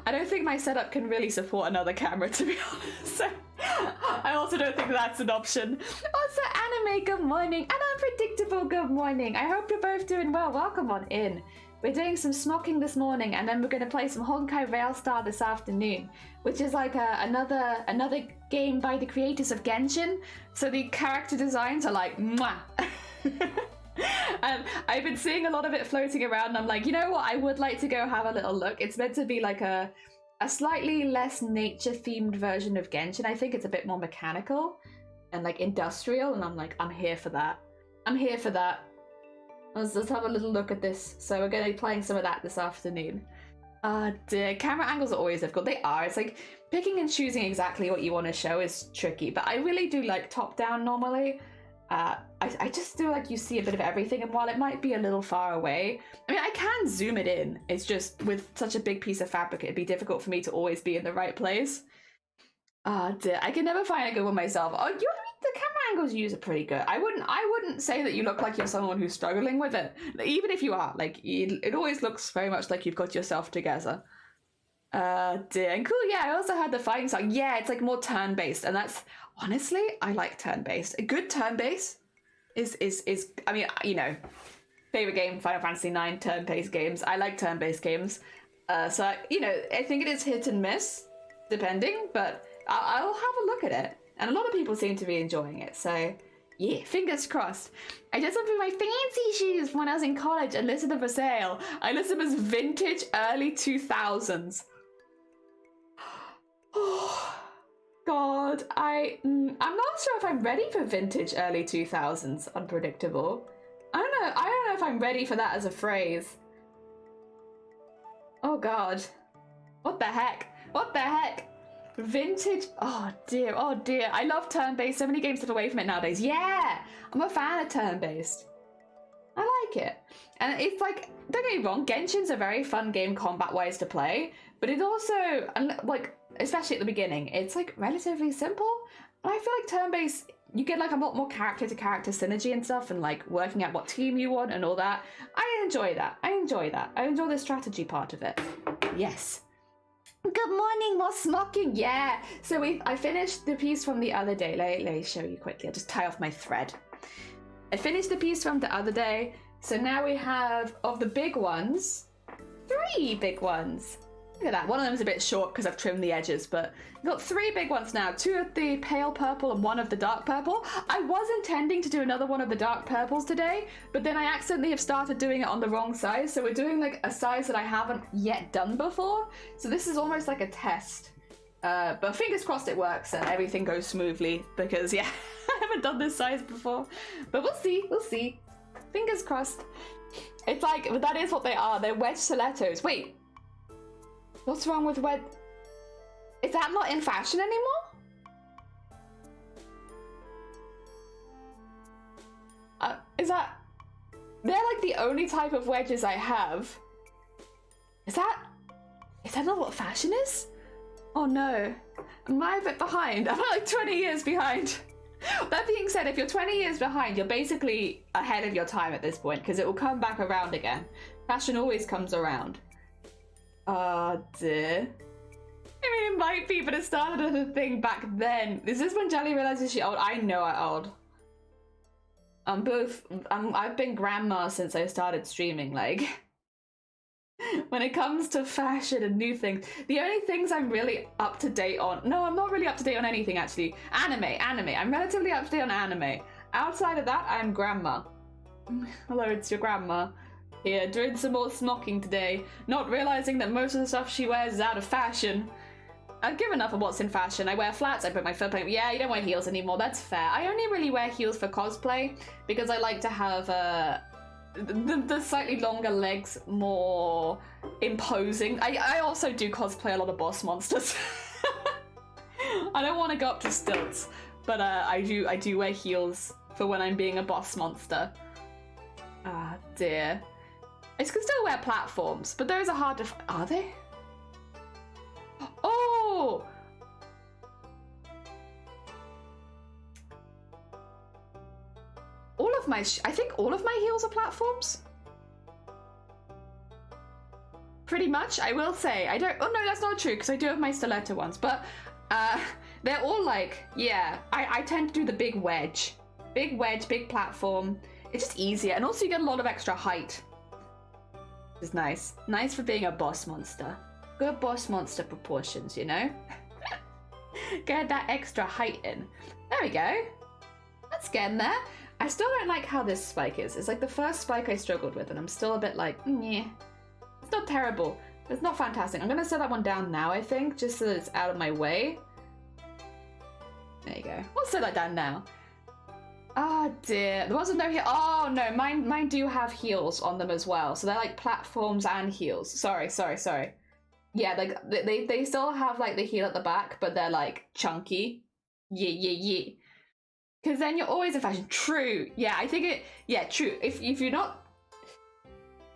I don't think my setup can really support another camera, to be honest. I also don't think that's an option. Also, Anime, good morning, and Unpredictable, good morning. I hope you're both doing well. Welcome on in. We're doing some Smocking this morning, and then we're going to play some Honkai Railstar this afternoon, which is like another game by the creators of Genshin. So the character designs are like, mwah. And I've been seeing a lot of it floating around, and I'm like, you know what? I would like to go have a little look. It's meant to be like a slightly less nature-themed version of Genshin. I think it's a bit more mechanical and like industrial, and I'm like, I'm here for that. I'm here for that. Let's have a little look at this. So we're going to be playing some of that this afternoon. Dear, camera angles are always difficult. They are. It's like picking and choosing exactly what you want to show is tricky, but I really do like top-down normally. I just feel like you see a bit of everything, and while it might be a little far away, I mean, I can zoom it in. It's just with such a big piece of fabric, it'd be difficult for me to always be in the right place. Dear, I can never find a good one myself. Oh, the camera angles you use are pretty good. I wouldn't say that you look like you're someone who's struggling with it. Even if you are, like, it always looks very much like you've got yourself together. Dear, and cool, yeah, I also had the fighting style. Yeah, it's like more turn-based, and that's, honestly, I like turn-based. A good turn-based is I mean, you know, favorite game, Final Fantasy IX, turn-based games. I like turn-based games. So, you know, I think it is hit and miss, depending, but I'll have a look at it. And a lot of people seem to be enjoying it, so yeah, fingers crossed. I did something with my fancy shoes when I was in college and listed them for sale. I listed them as vintage early 2000s. Oh, God, I'm not sure if I'm ready for vintage early 2000s unpredictable. I don't know if I'm ready for that as a phrase. Oh God, what the heck? What the heck? Vintage, oh dear, I love turn-based. So many games live away from it nowadays. Yeah, I'm a fan of turn-based. I like it. And it's like, don't get me wrong, Genshin's a very fun game combat-wise to play, but it also, like, especially at the beginning, it's like relatively simple. And I feel like turn-based, you get like a lot more character-to-character synergy and stuff, and like working out what team you want and all that. I enjoy that. I enjoy the strategy part of it. Yes. Good morning, more Smocking. Yeah. So I finished the piece from the other day. Let me show you quickly. I'll just tie off my thread. I finished the piece from the other day. So now we have, of the big ones, 3 big ones. Look at that. One of them's a bit short because I've trimmed the edges, but I've got 3 big ones now. 2 of the pale purple and 1 of the dark purple. I was intending to do another one of the dark purples today, but then I accidentally have started doing it on the wrong size. So we're doing like a size that I haven't yet done before. So this is almost like a test. But fingers crossed it works and everything goes smoothly because yeah, I haven't done this size before. But we'll see. Fingers crossed. It's like, that is what they are. They're wedge stilettos. Wait. What's wrong with wedge? Is that not in fashion anymore? Is that... They're like the only type of wedges I have. Is that not what fashion is? Oh no. Am I a bit behind? I'm like 20 years behind. That being said, if you're 20 years behind, you're basically ahead of your time at this point because it will come back around again. Fashion always comes around. Oh dear. I mean, it might be, but it started as a thing back then. Is this when Jelly realizes she's old? I know I'm old. I've been grandma since I started streaming, like. When it comes to fashion and new things, the only things I'm really up to date on... No, I'm not really up to date on anything, actually. Anime. I'm relatively up to date on anime. Outside of that, I'm grandma. Hello, it's your grandma. Here, doing some more smocking today, not realizing that most of the stuff she wears is out of fashion. I've given up on what's in fashion. I wear flats, I put my foot plate. Yeah, you don't wear heels anymore, that's fair. I only really wear heels for cosplay because I like to have the slightly longer legs more imposing. I also do cosplay a lot of boss monsters. I don't want to go up to stilts, but I do wear heels for when I'm being a boss monster. Ah, dear. I can still wear platforms, but those are hard to are they? Oh! I think all of my heels are platforms. Pretty much, I will say. Oh no, that's not true, because I do have my stiletto ones, but they're all like, yeah, I tend to do the big wedge. Big wedge, big platform. It's just easier, and also you get a lot of extra height. Which is nice. Nice for being a boss monster. Good boss monster proportions, you know? Get that extra height in. There we go. That's getting there. I still don't like how this spike is. It's like the first spike I struggled with, and I'm still a bit like, yeah. It's not terrible, but it's not fantastic. I'm gonna set that one down now, I think, just so that it's out of my way. There you go. We'll set that down now. Oh dear, there wasn't no heel. Oh no, mine do have heels on them as well. So they're like platforms and heels. Sorry. Yeah, like they still have like the heel at the back, but they're like chunky. Yeah. Because then you're always in fashion. True. Yeah, I think it. Yeah, true. If you're not,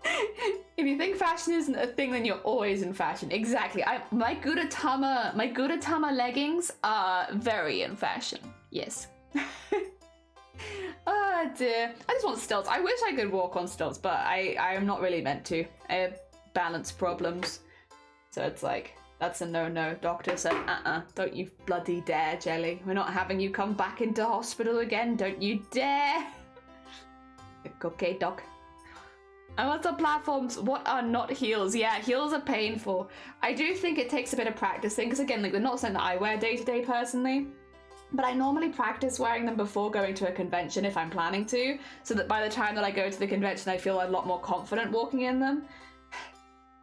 if you think fashion isn't a thing, then you're always in fashion. Exactly. My Gudetama leggings are very in fashion. Yes. Oh dear. I just want stilts. I wish I could walk on stilts, but I am not really meant to. I have balance problems. So it's like, that's a no-no. Doctor said, don't you bloody dare, Jelly. We're not having you come back into hospital again. Don't you dare. Okay, Doc. And what's on platforms? What are not heels? Yeah, heels are painful. I do think it takes a bit of practicing, because again, like, they're not something that I wear day-to-day personally. But I normally practice wearing them before going to a convention if I'm planning to, so that by the time that I go to the convention, I feel a lot more confident walking in them.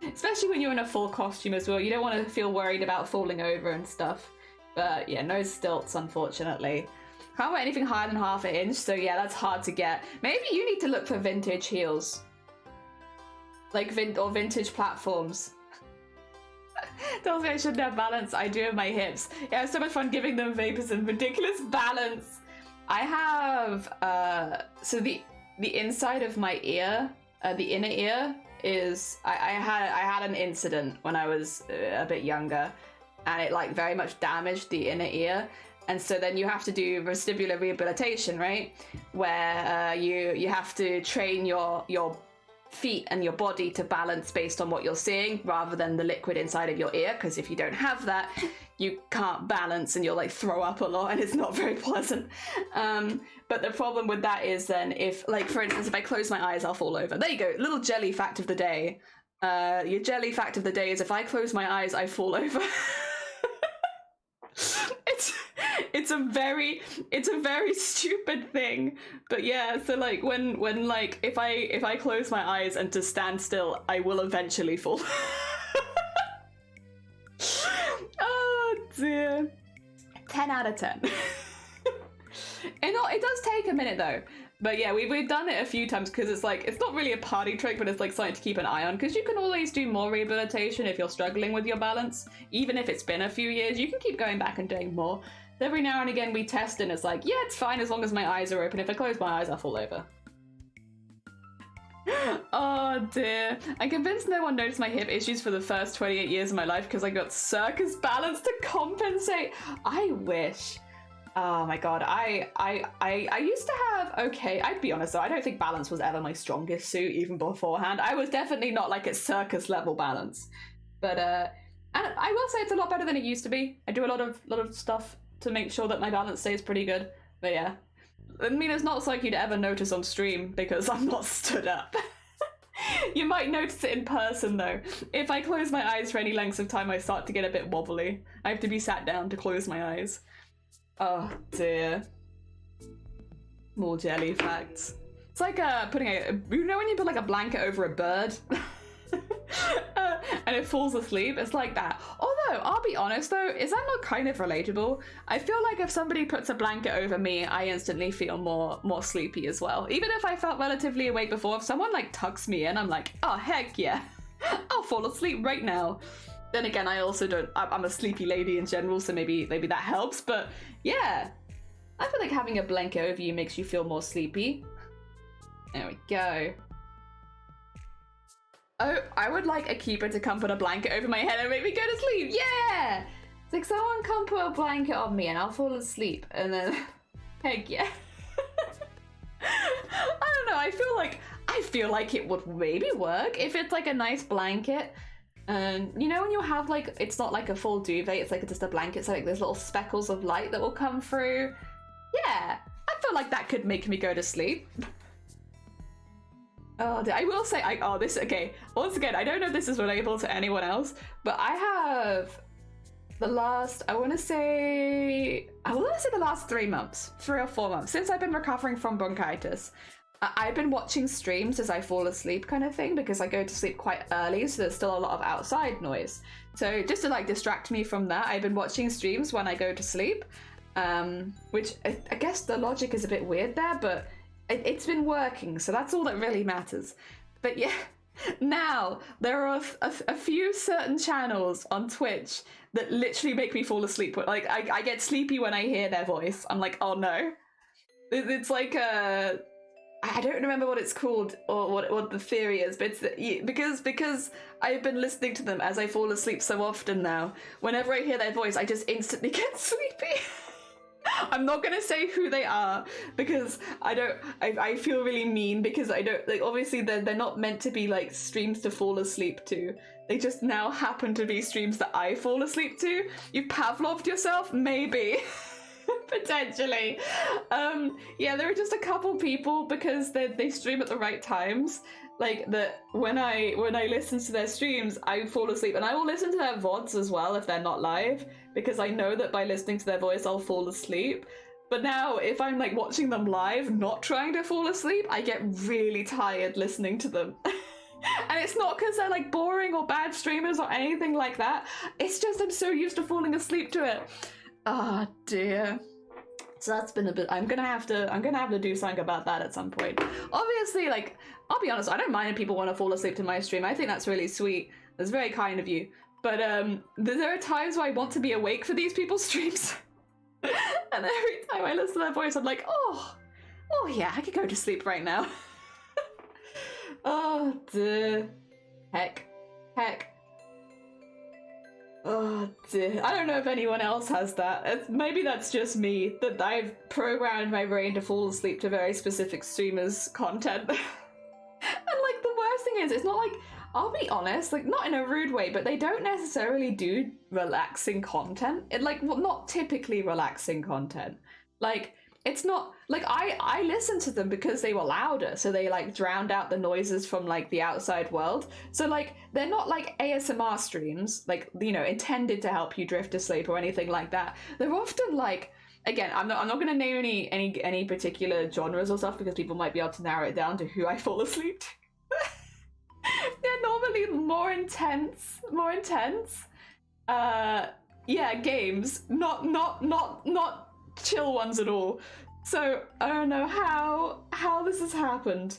Especially when you're in a full costume as well. You don't want to feel worried about falling over and stuff. But yeah, no stilts, unfortunately. Can't wear anything higher than ½ inch, so yeah, that's hard to get. Maybe you need to look for vintage heels. Like vintage platforms. Tells me I shouldn't have balance. I do have my hips. Yeah, I have so much fun giving them vapors and ridiculous balance. I have so the inside of my ear, the inner ear, is I had an incident when I was a bit younger, and it like very much damaged the inner ear, and so then you have to do vestibular rehabilitation, right? Where you have to train your feet and your body to balance based on what you're seeing rather than the liquid inside of your ear, because if you don't have that, you can't balance and you'll like throw up a lot and it's not very pleasant. But the problem with that is then if, like, for instance, if I close my eyes, I'll fall over. There you go, little Jelly fact of the day. Your jelly fact of the day is if I close my eyes, I fall over. it's a very stupid thing, but yeah. So like when like if I close my eyes and to stand still, I will eventually fall. Oh dear. 10 out of 10. It does take a minute though. But yeah, we've done it a few times because it's like, it's not really a party trick, but it's like something to keep an eye on, because you can always do more rehabilitation if you're struggling with your balance. Even if it's been a few years, you can keep going back and doing more. Every now and again we test and it's like, yeah, it's fine as long as my eyes are open. If I close my eyes, I'll fall over. Oh dear. I'm convinced no one noticed my hip issues for the first 28 years of my life because I got circus balance to compensate. I wish. Oh my god, I used to have, okay, I'd be honest though, I don't think balance was ever my strongest suit even beforehand. I was definitely not like at circus level balance. But and I will say it's a lot better than it used to be. I do a lot of stuff to make sure that my balance stays pretty good. But yeah. I mean, it's not like you'd ever notice on stream because I'm not stood up. You might notice it in person though. If I close my eyes for any lengths of time, I start to get a bit wobbly. I have to be sat down to close my eyes. Oh dear. More jelly facts. It's like putting you know when you put like a blanket over a bird? And it falls asleep? It's like that. Although, I'll be honest though, is that not kind of relatable? I feel like if somebody puts a blanket over me, I instantly feel more sleepy as well. Even if I felt relatively awake before, if someone like tucks me in, I'm like, oh heck yeah. I'll fall asleep right now. Then again, I also don't, I'm a sleepy lady in general, so maybe that helps, but yeah. I feel like having a blanket over you makes you feel more sleepy. There we go. Oh, I would like a keeper to come put a blanket over my head and make me go to sleep. Yeah! It's like someone come put a blanket on me and I'll fall asleep and then, heck yeah. I don't know, I feel like it would maybe work if it's like a nice blanket. And you know when you have like, it's not like a full duvet, it's like just a blanket, so like there's little speckles of light that will come through. Yeah, I feel like that could make me go to sleep. Oh, I will say, okay, once again, I don't know if this is relatable to anyone else, but I have the last, I want to say the last 3 months, 3 or 4 months, since I've been recovering from bronchitis. I've been watching streams as I fall asleep kind of thing, because I go to sleep quite early, so there's still a lot of outside noise. So just to like distract me from that, I've been watching streams when I go to sleep, which I guess the logic is a bit weird there, but it's been working, so that's all that really matters. But yeah, now there are a few certain channels on Twitch that literally make me fall asleep. Like I get sleepy when I hear their voice. I'm like, oh no. It's like I don't remember what it's called or what the theory is, but it's because I've been listening to them as I fall asleep so often now. Whenever I hear their voice, I just instantly get sleepy. I'm not gonna say who they are because I feel really mean, because I don't, like, obviously they're not meant to be like streams to fall asleep to. They just now happen to be streams that I fall asleep to. You've Pavloved yourself? Maybe. Potentially. Yeah, there are just a couple people, because they stream at the right times, like that when I listen to their streams I fall asleep, and I will listen to their VODs as well if they're not live, because I know that by listening to their voice I'll fall asleep. But now if I'm like watching them live not trying to fall asleep, I get really tired listening to them. And it's not because they're like boring or bad streamers or anything like that, it's just I'm so used to falling asleep to it. Ah, oh, dear. So that's been a bit, I'm gonna have to do something about that at some point. Obviously, like, I'll be honest, I don't mind if people want to fall asleep to my stream. I think that's really sweet. That's very kind of you. But there are times where I want to be awake for these people's streams. And every time I listen to their voice, I'm like, oh yeah, I could go to sleep right now. Oh, dear. Heck. Oh dear. I don't know if anyone else has that. Maybe that's just me, that I've programmed my brain to fall asleep to very specific streamers' content. And like the worst thing is, it's not like, I'll be honest, like not in a rude way, but they don't necessarily do relaxing content. It like, well, not typically relaxing content. Like it's not like I listened to them because they were louder, so they like drowned out the noises from like the outside world. So like they're not like ASMR streams, like, you know, intended to help you drift to sleep or anything like that. They're often like, again, I'm not going to name any particular genres or stuff because people might be able to narrow it down to who I fall asleep to. They're normally more intense. Yeah, games, not chill ones at all. So I don't know how this has happened.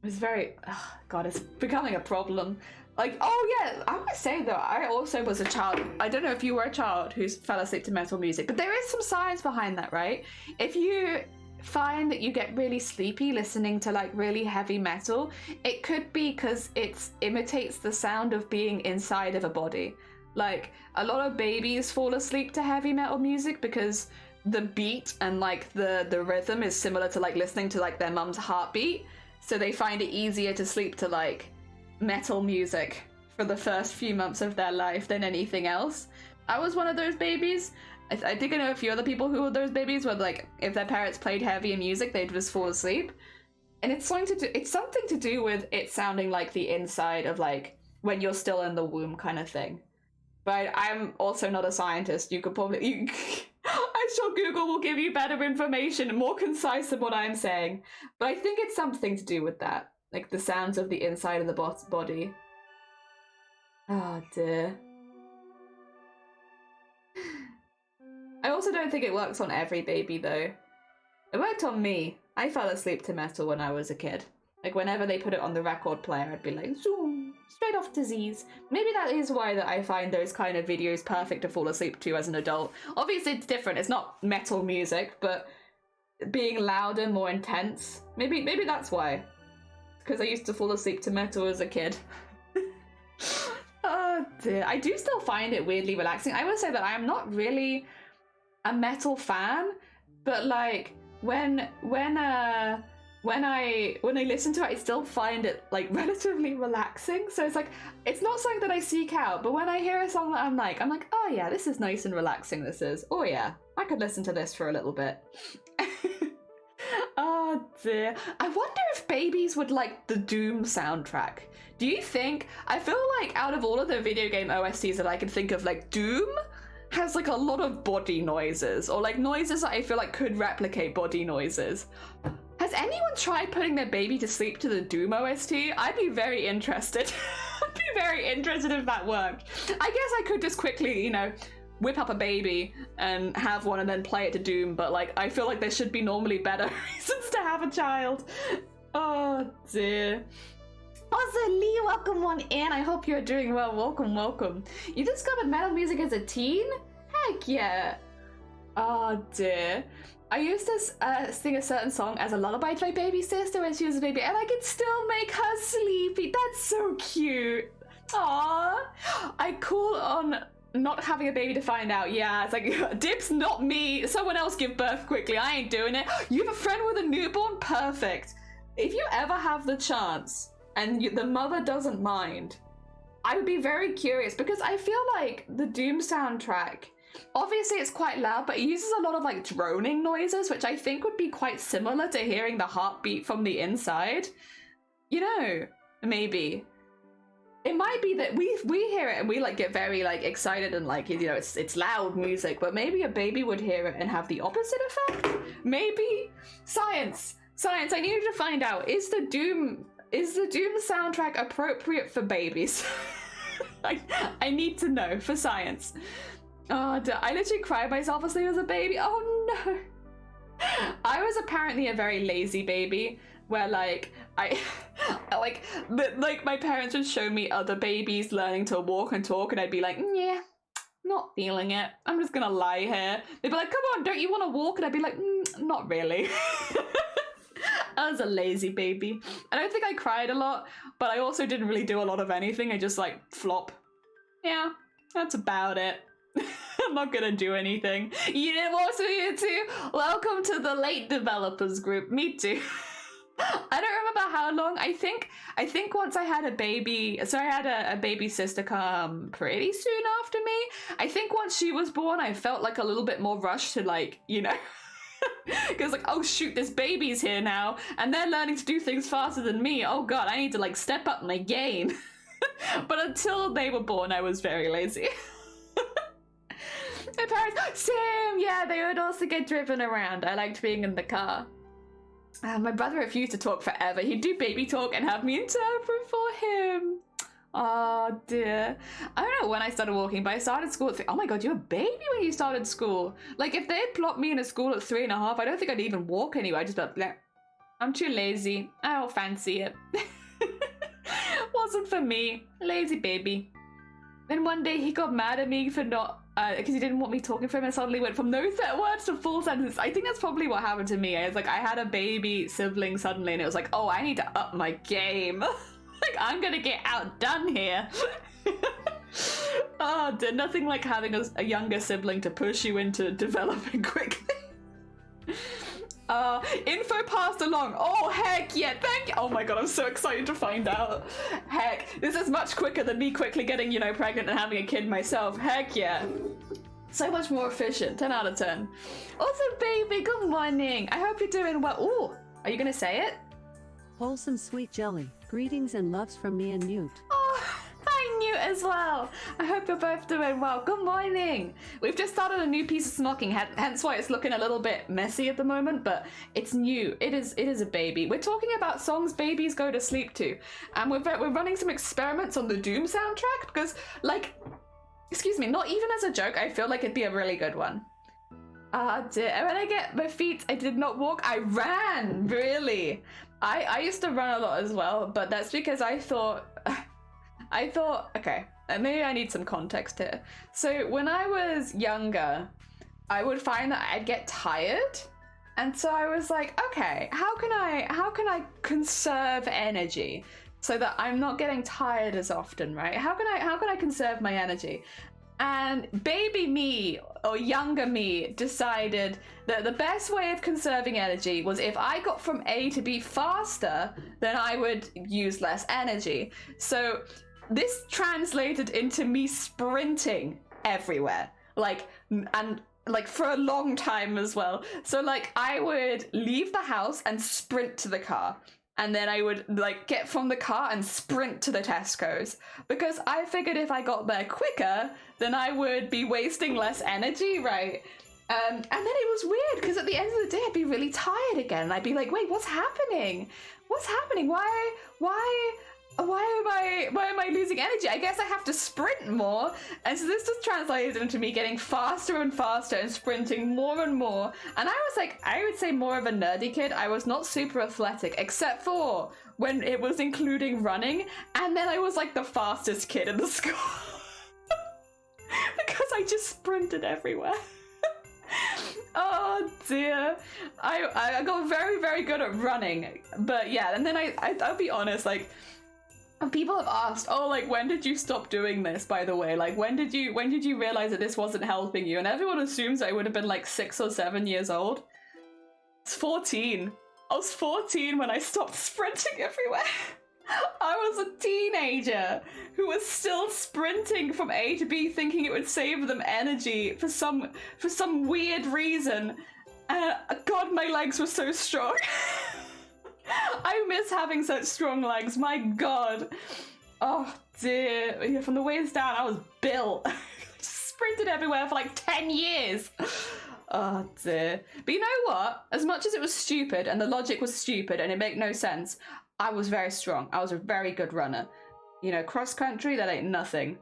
It's very, oh God, it's becoming a problem. Like, oh yeah, I would say though, I also was a child. I don't know if you were a child who fell asleep to metal music, but there is some science behind that, right? If you find that you get really sleepy listening to like really heavy metal, it could be because it imitates the sound of being inside of a body. Like, a lot of babies fall asleep to heavy metal music because the beat and like the rhythm is similar to like listening to like their mum's heartbeat, so they find it easier to sleep to like metal music for the first few months of their life than anything else. I was one of those babies. I think I know a few other people who were those babies where like if their parents played heavy music they'd just fall asleep, and it's something to do with it sounding like the inside of like when you're still in the womb kind of thing. But I'm also not a scientist. You could probably I'm sure Google will give you better information, more concise than what I'm saying, but I think it's something to do with that, like the sounds of the inside of the body. Oh dear. I also don't think it works on every baby though. It worked on me. I fell asleep to metal when I was a kid. Like whenever they put it on the record player, I'd be like, zoom, straight off to Z's. Maybe that is why that I find those kind of videos perfect to fall asleep to as an adult. Obviously it's different, it's not metal music, but being louder, more intense. Maybe that's why. Because I used to fall asleep to metal as a kid. Oh dear. I do still find it weirdly relaxing. I would say that I am not really a metal fan, but like when I listen to it, I still find it like relatively relaxing. So it's like it's not something that I seek out, but when I hear a song that I'm like, oh yeah, this is nice and relaxing. This is, oh yeah, I could listen to this for a little bit. Oh dear. I wonder if babies would like the Doom soundtrack. Do you think? I feel like out of all of the video game OSTs that I can think of, like Doom has like a lot of body noises, or like noises that I feel like could replicate body noises. Has anyone tried putting their baby to sleep to the Doom OST? I'd be very interested. I'd be very interested if that worked. I guess I could just quickly, you know, whip up a baby and have one and then play it to Doom, but like I feel like there should be normally better reasons to have a child. Oh dear. Also, Lee, welcome on in. I hope you're doing well. Welcome. You discovered metal music as a teen? Heck yeah. Oh dear. I used to sing a certain song as a lullaby to my baby sister when she was a baby, and I could still make her sleepy. That's so cute. Aww. I call on not having a baby to find out. Yeah, it's like, dibs, not me. Someone else give birth quickly. I ain't doing it. You have a friend with a newborn? Perfect. If you ever have the chance and the mother doesn't mind, I would be very curious, because I feel like the Doom soundtrack, obviously it's quite loud, but it uses a lot of like droning noises, which I think would be quite similar to hearing the heartbeat from the inside. You know, maybe. It might be that we hear it and we like get very like excited and like, you know, it's loud music, but maybe a baby would hear it and have the opposite effect? Maybe? Science, I need you to find out, is the Doom soundtrack appropriate for babies? I need to know for science. Oh, I literally cried myself asleep as a baby. Oh no. I was apparently a very lazy baby, where like my parents would show me other babies learning to walk and talk, and I'd be like, yeah, not feeling it. I'm just gonna lie here. They'd be like, come on, don't you want to walk? And I'd be like, not really. I was a lazy baby. I don't think I cried a lot, but I also didn't really do a lot of anything. I just like flop. Yeah, that's about it. I'm not gonna do anything. You didn't watch you too? Welcome to the late developers group. Me too. I don't remember how long. I think once I had a baby, so I had a baby sister come pretty soon after me. I think once she was born, I felt like a little bit more rushed to like, you know, Because like, oh shoot, this baby's here now, and they're learning to do things faster than me. Oh god, I need to like step up my game. But until they were born, I was very lazy. My parents, same, yeah, they would also get driven around. I liked being in the car. My brother refused to talk forever. He'd do baby talk and have me interpret for him. Oh dear. I don't know when I started walking, but I started school at 3. Oh my god, you're a baby when you started school. Like, if they had plopped me in a school at 3.5, I don't think I'd even walk anywhere. I'd just be like, I'm too lazy. I don't fancy it. Wasn't for me. Lazy baby. Then one day he got mad at me for not, because he didn't want me talking for him, and suddenly went from no words to full sentences. I think that's probably what happened to me. I was like, I had a baby sibling suddenly, and it was like, oh, I need to up my game. Like, I'm gonna get outdone here. Oh, nothing like having a younger sibling to push you into developing quickly. Info passed along. Oh, heck yeah, thank you. Oh my god, I'm so excited to find out. Heck, this is much quicker than me quickly getting, you know, pregnant and having a kid myself. Heck yeah. So much more efficient. 10 out of 10. Also, baby, good morning. I hope you're doing well. Ooh, are you gonna say it? Wholesome sweet jelly. Greetings and loves from me and Newt. Oh, hi Newt as well. I hope you're both doing well. Good morning. We've just started a new piece of smocking, hence why it's looking a little bit messy at the moment, but it's new. It is a baby. We're talking about songs babies go to sleep to, and we're running some experiments on the Doom soundtrack because, like, excuse me, not even as a joke, I feel like it'd be a really good one. When I get my feet, I did not walk, I ran, really. I used to run a lot as well, but that's because I thought, okay, maybe I need some context here. So when I was younger, I would find that I'd get tired. And so I was like, okay, how can I conserve energy so that I'm not getting tired as often, right? How can I conserve my energy? And baby me, or younger me, decided that the best way of conserving energy was if I got from A to B faster, then I would use less energy. So this translated into me sprinting everywhere, and for a long time as well. So like I would leave the house and sprint to the car. And then I would like get from the car and sprint to the Tesco's, because I figured if I got there quicker, then I would be wasting less energy, right? And then it was weird because at the end of the day, I'd be really tired again. And I'd be like, wait, what's happening? What's happening? Why am I losing energy? I guess I have to sprint more. And so this just translated into me getting faster and faster and sprinting more and more. And I was like, I would say more of a nerdy kid. I was not super athletic, except for when it was including running. And then I was like the fastest kid in the school. Because I just sprinted everywhere. Oh dear. I got very, very good at running. But yeah, and then I'll be honest, like, people have asked, oh, like, when did you stop doing this, by the way? Like, when did you realize that this wasn't helping you? And everyone assumes I would have been like 6 or 7 years old. It's 14. I was 14 when I stopped sprinting everywhere. I was a teenager who was still sprinting from A to B, thinking it would save them energy for some weird reason. God, my legs were so strong. I miss having such strong legs, my god. Oh dear. Yeah, from the waist down, I was built. Just sprinted everywhere for like 10 years. Oh dear. But you know what? As much as it was stupid and the logic was stupid and it made no sense, I was very strong. I was a very good runner. You know, cross country, that ain't nothing.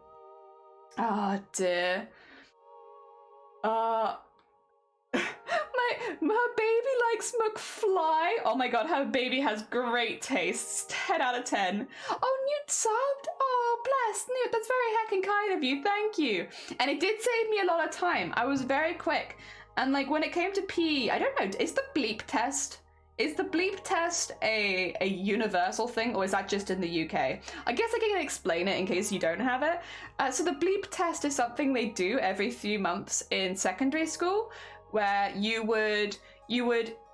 Oh dear. Her baby likes McFly. Oh my god, her baby has great tastes. 10 out of 10. Oh, Newt subbed. Oh, bless. Newt, that's very heckin' kind of you. Thank you. And it did save me a lot of time. I was very quick. And like when it came to PE, I don't know, is the bleep test a universal thing, or is that just in the UK? I guess I can explain it in case you don't have it. So the bleep test is something they do every few months in secondary school, where you would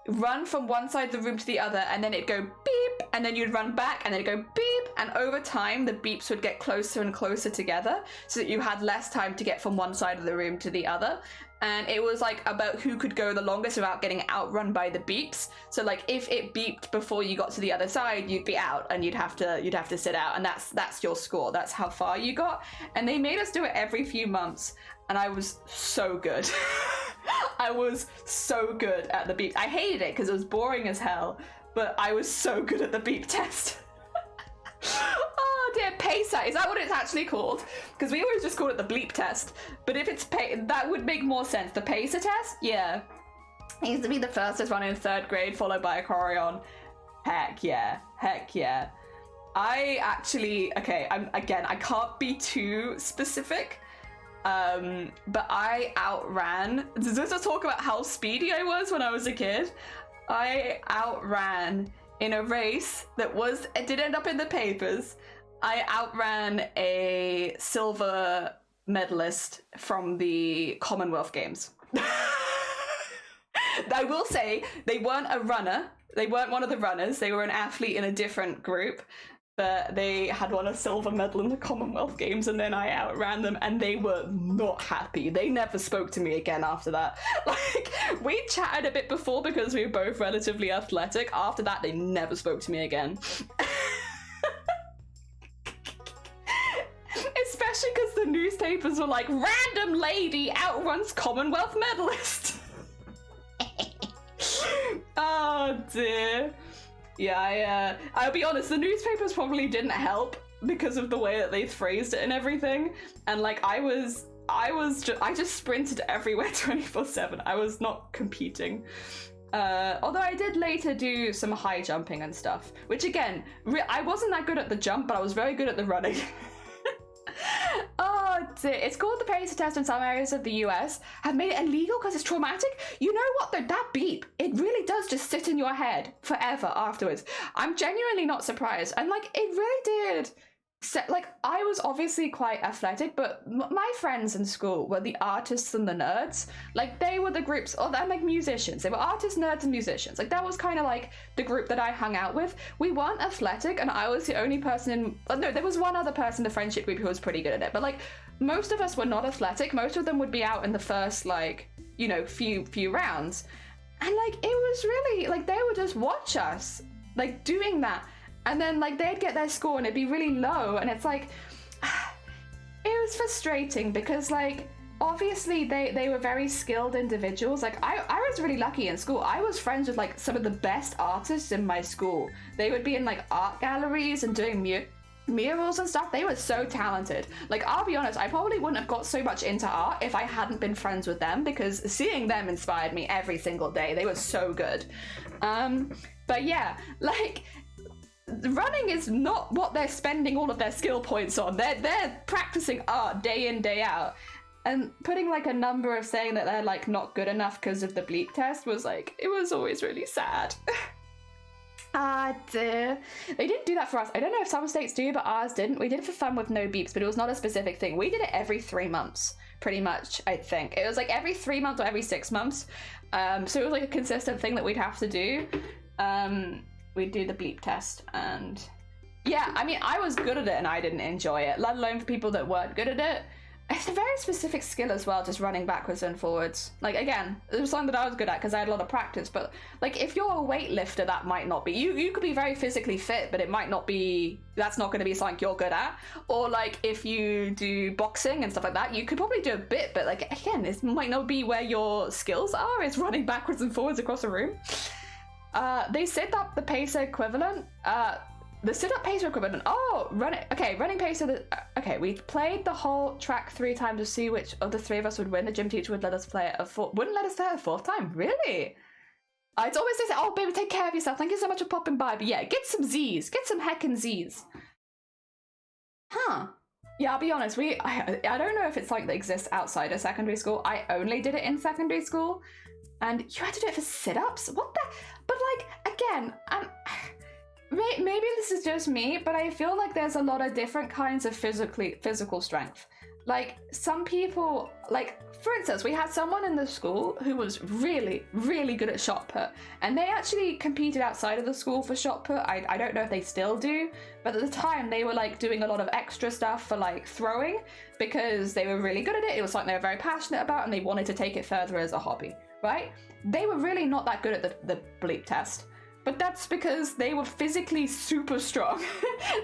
run from one side of the room to the other, and then it'd go beep, and then you'd run back, and then it'd go beep, and over time the beeps would get closer and closer together, so that you had less time to get from one side of the room to the other. and it was like about who could go the longest without getting outrun by the beeps. So like if it beeped before you got to the other side, you'd be out and you'd have to sit out, and that's your score. That's how far you got. And they made us do it every few months, and I was so good. I was so good at the beep. I hated it because it was boring as hell, but I was so good at the beep test. Oh dear, PACER, is that what it's actually called? Because we always just call it the bleep test, but if it's that would make more sense. The PACER test? Yeah. It used to be the fastest one in 3rd grade, followed by a chorion. Heck yeah, heck yeah. I actually, okay, I can't be too specific, but I outran, does this talk about how speedy I was when I was a kid? I outran in a race that it did end up in the papers. I outran a silver medalist from the Commonwealth Games. I will say they weren't a runner. They weren't one of the runners. They were an athlete in a different group, but they had won a silver medal in the Commonwealth Games, and then I outran them, and they were not happy. They never spoke to me again after that. Like, we chatted a bit before because we were both relatively athletic. After that, they never spoke to me again. Especially because the newspapers were like, random lady outruns Commonwealth medalist. Oh dear. Yeah, I'll be honest, the newspapers probably didn't help because of the way that they phrased it and everything. And like I just sprinted everywhere 24/7. I was not competing. Although I did later do some high jumping and stuff, which again, I wasn't that good at the jump, but I was very good at the running. Oh dear. It's called the PACER test in some areas of the US. Have made it illegal because it's traumatic. You know what though, that beep, it really does just sit in your head forever afterwards. I'm genuinely not surprised. And like, it really did. Like, I was obviously quite athletic, but my friends in school were the artists and the nerds. Like, they were the groups, and like musicians. They were artists, nerds, and musicians. Like, that was kind of like the group that I hung out with. We weren't athletic, and I was the only person no, there was one other person in the friendship group who was pretty good at it. But like, most of us were not athletic. Most of them would be out in the first, like, you know, few rounds. And like, it was really, like, they would just watch us, like, doing that. And then, like, they'd get their score and it'd be really low. And it's like, it was frustrating because, like, obviously they were very skilled individuals. Like, I was really lucky in school. I was friends with, like, some of the best artists in my school. They would be in, like, art galleries and doing murals and stuff. They were so talented. Like, I'll be honest, I probably wouldn't have got so much into art if I hadn't been friends with them, because seeing them inspired me every single day. They were so good. But yeah, like, running is not what they're spending all of their skill points on. They're practicing art day in, day out. And putting like a number of saying that they're like not good enough because of the bleep test was like, it was always really sad. Ah dear. They didn't do that for us. I don't know if some states do, but ours didn't. We did it for fun with no beeps, but it was not a specific thing. We did it every 3 months, pretty much, I think. It was like every 3 months or every 6 months. So it was like a consistent thing that we'd have to do. We'd do the bleep test, and yeah, I mean, I was good at it and I didn't enjoy it, let alone for people that weren't good at it. It's a very specific skill as well, just running backwards and forwards. Like, again, it was something that I was good at because I had a lot of practice, but like, if you're a weightlifter, that might not be. You could be very physically fit, but it might not be, that's not going to be something you're good at. Or like, if you do boxing and stuff like that, you could probably do a bit, but like, again, this might not be where your skills are, is running backwards and forwards across a room. They set up the PACER equivalent. The sit-up PACER equivalent. Oh, running PACER. Okay, we played the whole track 3 times to see which of the 3 of us would win. The gym teacher would let us play it wouldn't let us play it a 4th time. Really? It's always this. Oh, baby, take care of yourself. Thank you so much for popping by. But yeah, get some Z's. Get some heckin' Z's. Huh. Yeah, I'll be honest. I don't know if it's like that exists outside of secondary school. I only did it in secondary school. And you had to do it for sit-ups? What the? But like, again, maybe this is just me, but I feel like there's a lot of different kinds of physical strength. Like, some people, like, for instance, we had someone in the school who was really, really good at shot put, and they actually competed outside of the school for shot put. I don't know if they still do, but at the time they were like doing a lot of extra stuff for like throwing because they were really good at it. It was something they were very passionate about and they wanted to take it further as a hobby, right? They were really not that good at the bleep test. But that's because they were physically super strong.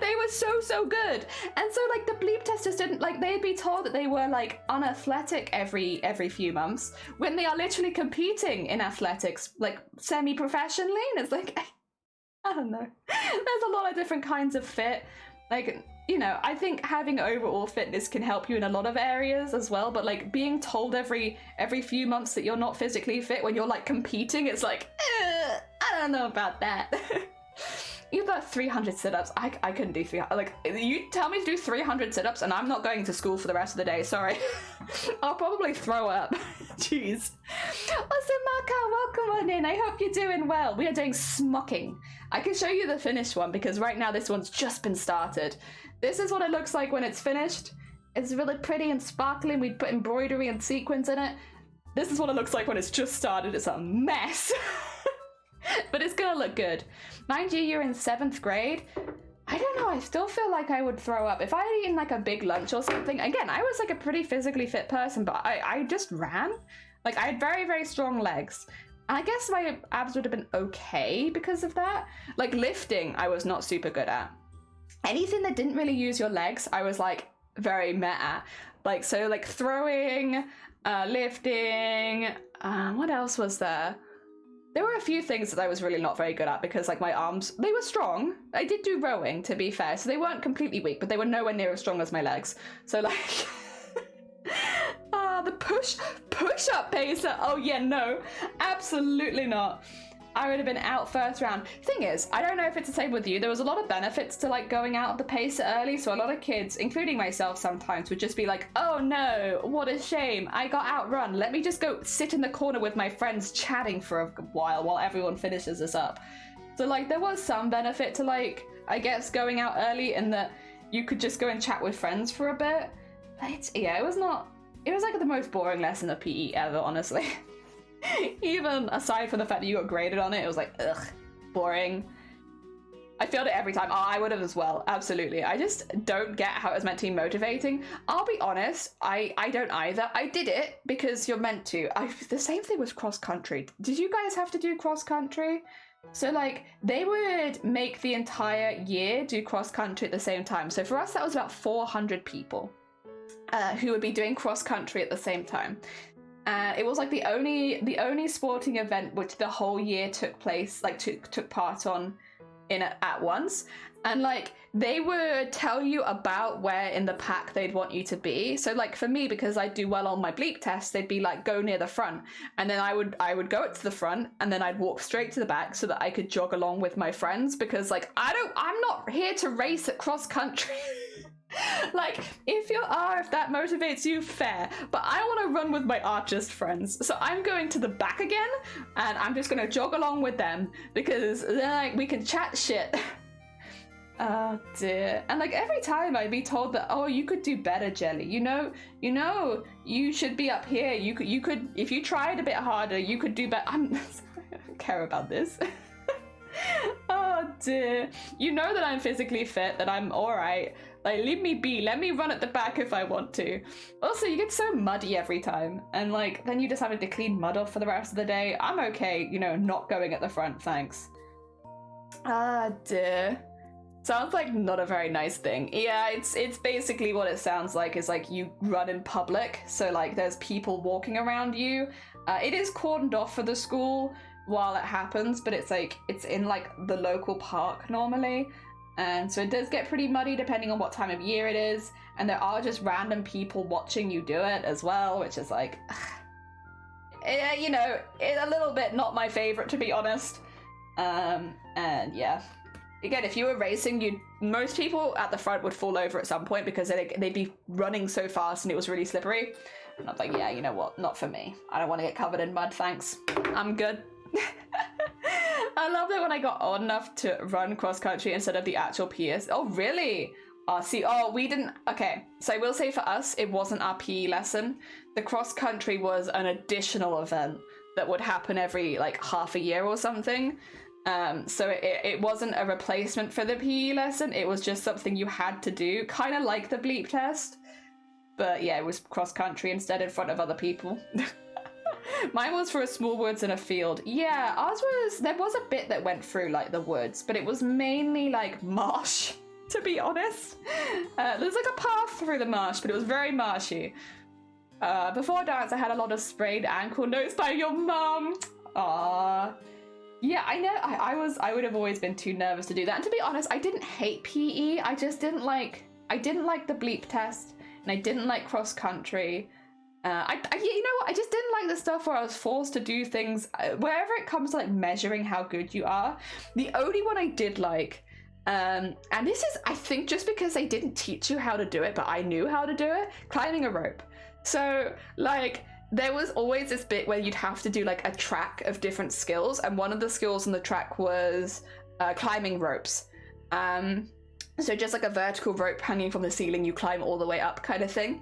They were so good. And so like the bleep testers didn't, like, they'd be told that they were like unathletic every few months when they are literally competing in athletics like semi-professionally. And it's like, I don't know. There's a lot of different kinds of fit. Like, you know, I think having overall fitness can help you in a lot of areas as well, but like being told every few months that you're not physically fit when you're like competing, it's like, I don't know about that. You've got 300 sit-ups. I couldn't do 300. Like, you tell me to do 300 sit-ups and I'm not going to school for the rest of the day, sorry. I'll probably throw up. Jeez. Osumaka, welcome on in. I hope you're doing well. We are doing smocking. I can show you the finished one because right now this one's just been started. This is what it looks like when it's finished. It's really pretty and sparkling. We put embroidery and sequins in it. This is what it looks like when it's just started. It's a mess. But it's gonna look good. Mind you, you're in 7th grade. I don't know, I still feel like I would throw up. If I had eaten like a big lunch or something, again, I was like a pretty physically fit person, but I just ran. Like, I had very, very strong legs. And I guess my abs would have been okay because of that. Like, lifting, I was not super good at. Anything that didn't really use your legs, I was like very meh at. Like, so like throwing, lifting, what else was there? There were a few things that I was really not very good at because like my arms, they were strong. I did do rowing, to be fair, so they weren't completely weak, but they were nowhere near as strong as my legs. So like, the push-up pacer. Oh yeah, no, absolutely not. I would have been out first round. Thing is, I don't know if it's the same with you. There was a lot of benefits to like going out of the pacer early. So a lot of kids, including myself sometimes, would just be like, oh no, what a shame. I got outrun. Let me just go sit in the corner with my friends chatting for a while everyone finishes this up. So like there was some benefit to like, I guess, going out early in that you could just go and chat with friends for a bit. But yeah, it was like the most boring lesson of PE ever, honestly. Even aside from the fact that you got graded on it, it was like, ugh, boring. I failed it every time. Oh, I would have as well, absolutely. I just don't get how it was meant to be motivating. I'll be honest, I don't either. I did it because you're meant to. The same thing was cross country. Did you guys have to do cross country? So like, they would make the entire year do cross country at the same time. So for us, that was about 400 people who would be doing cross country at the same time. And it was like the only sporting event which the whole year took place, like took part on in it at once. And like they would tell you about where in the pack they'd want you to be. So like for me, because I do well on my bleep test, they'd be like, go near the front. And then I would go to the front and then I'd walk straight to the back so that I could jog along with my friends, because like I'm not here to race at cross country. Like, if that motivates you, fair, but I want to run with my archist friends, so I'm going to the back again and I'm just going to jog along with them because then like we can chat shit. Oh dear. And like every time I'd be told that, oh, you could do better, Jelly, you know you should be up here, you could if you tried a bit harder you could do better. I don't care about this. Oh dear. You know that I'm physically fit, that I'm alright. Like, leave me be. Let me run at the back if I want to. Also, you get so muddy every time. And, like, then you just having to clean mud off for the rest of the day. I'm okay, you know, not going at the front, thanks. Ah, dear. Sounds like not a very nice thing. Yeah, it's basically what it sounds like, is, like, you run in public. So, like, there's people walking around you. It is cordoned off for the school while it happens, but it's, like, it's in, like, the local park normally. And so it does get pretty muddy depending on what time of year it is. And there are just random people watching you do it as well, which is like, you know, it's a little bit not my favorite, to be honest. And yeah. Again, if you were racing, most people at the front would fall over at some point because they'd be running so fast and it was really slippery. And I was like, yeah, you know what? Not for me. I don't want to get covered in mud, thanks. I'm good. I love that when I got old enough to run cross country instead of the actual PS. Oh, really? We didn't. Okay, so I will say for us, it wasn't our PE lesson. The cross country was an additional event that would happen every like half a year or something. So it wasn't a replacement for the PE lesson. It was just something you had to do, kind of like the bleep test. But yeah, it was cross country instead in front of other people. Mine was for a small woods in a field. Yeah, ours was, there was a bit that went through like the woods, but it was mainly like marsh, to be honest. There's like a path through the marsh, but it was very marshy. Before dance, I had a lot of sprained ankle notes by your mum. Aww. Yeah, I know. I would have always been too nervous to do that. And to be honest, I didn't hate PE. I just didn't like. I didn't like the bleep test, and I didn't like cross country. You know what? I just didn't like the stuff where I was forced to do things. Wherever it comes to like measuring how good you are, the only one I did like, and this is, I think, just because they didn't teach you how to do it, but I knew how to do it. Climbing a rope. So like. There was always this bit where you'd have to do like a track of different skills, and one of the skills on the track was climbing ropes. So just like a vertical rope hanging from the ceiling, you climb all the way up kind of thing.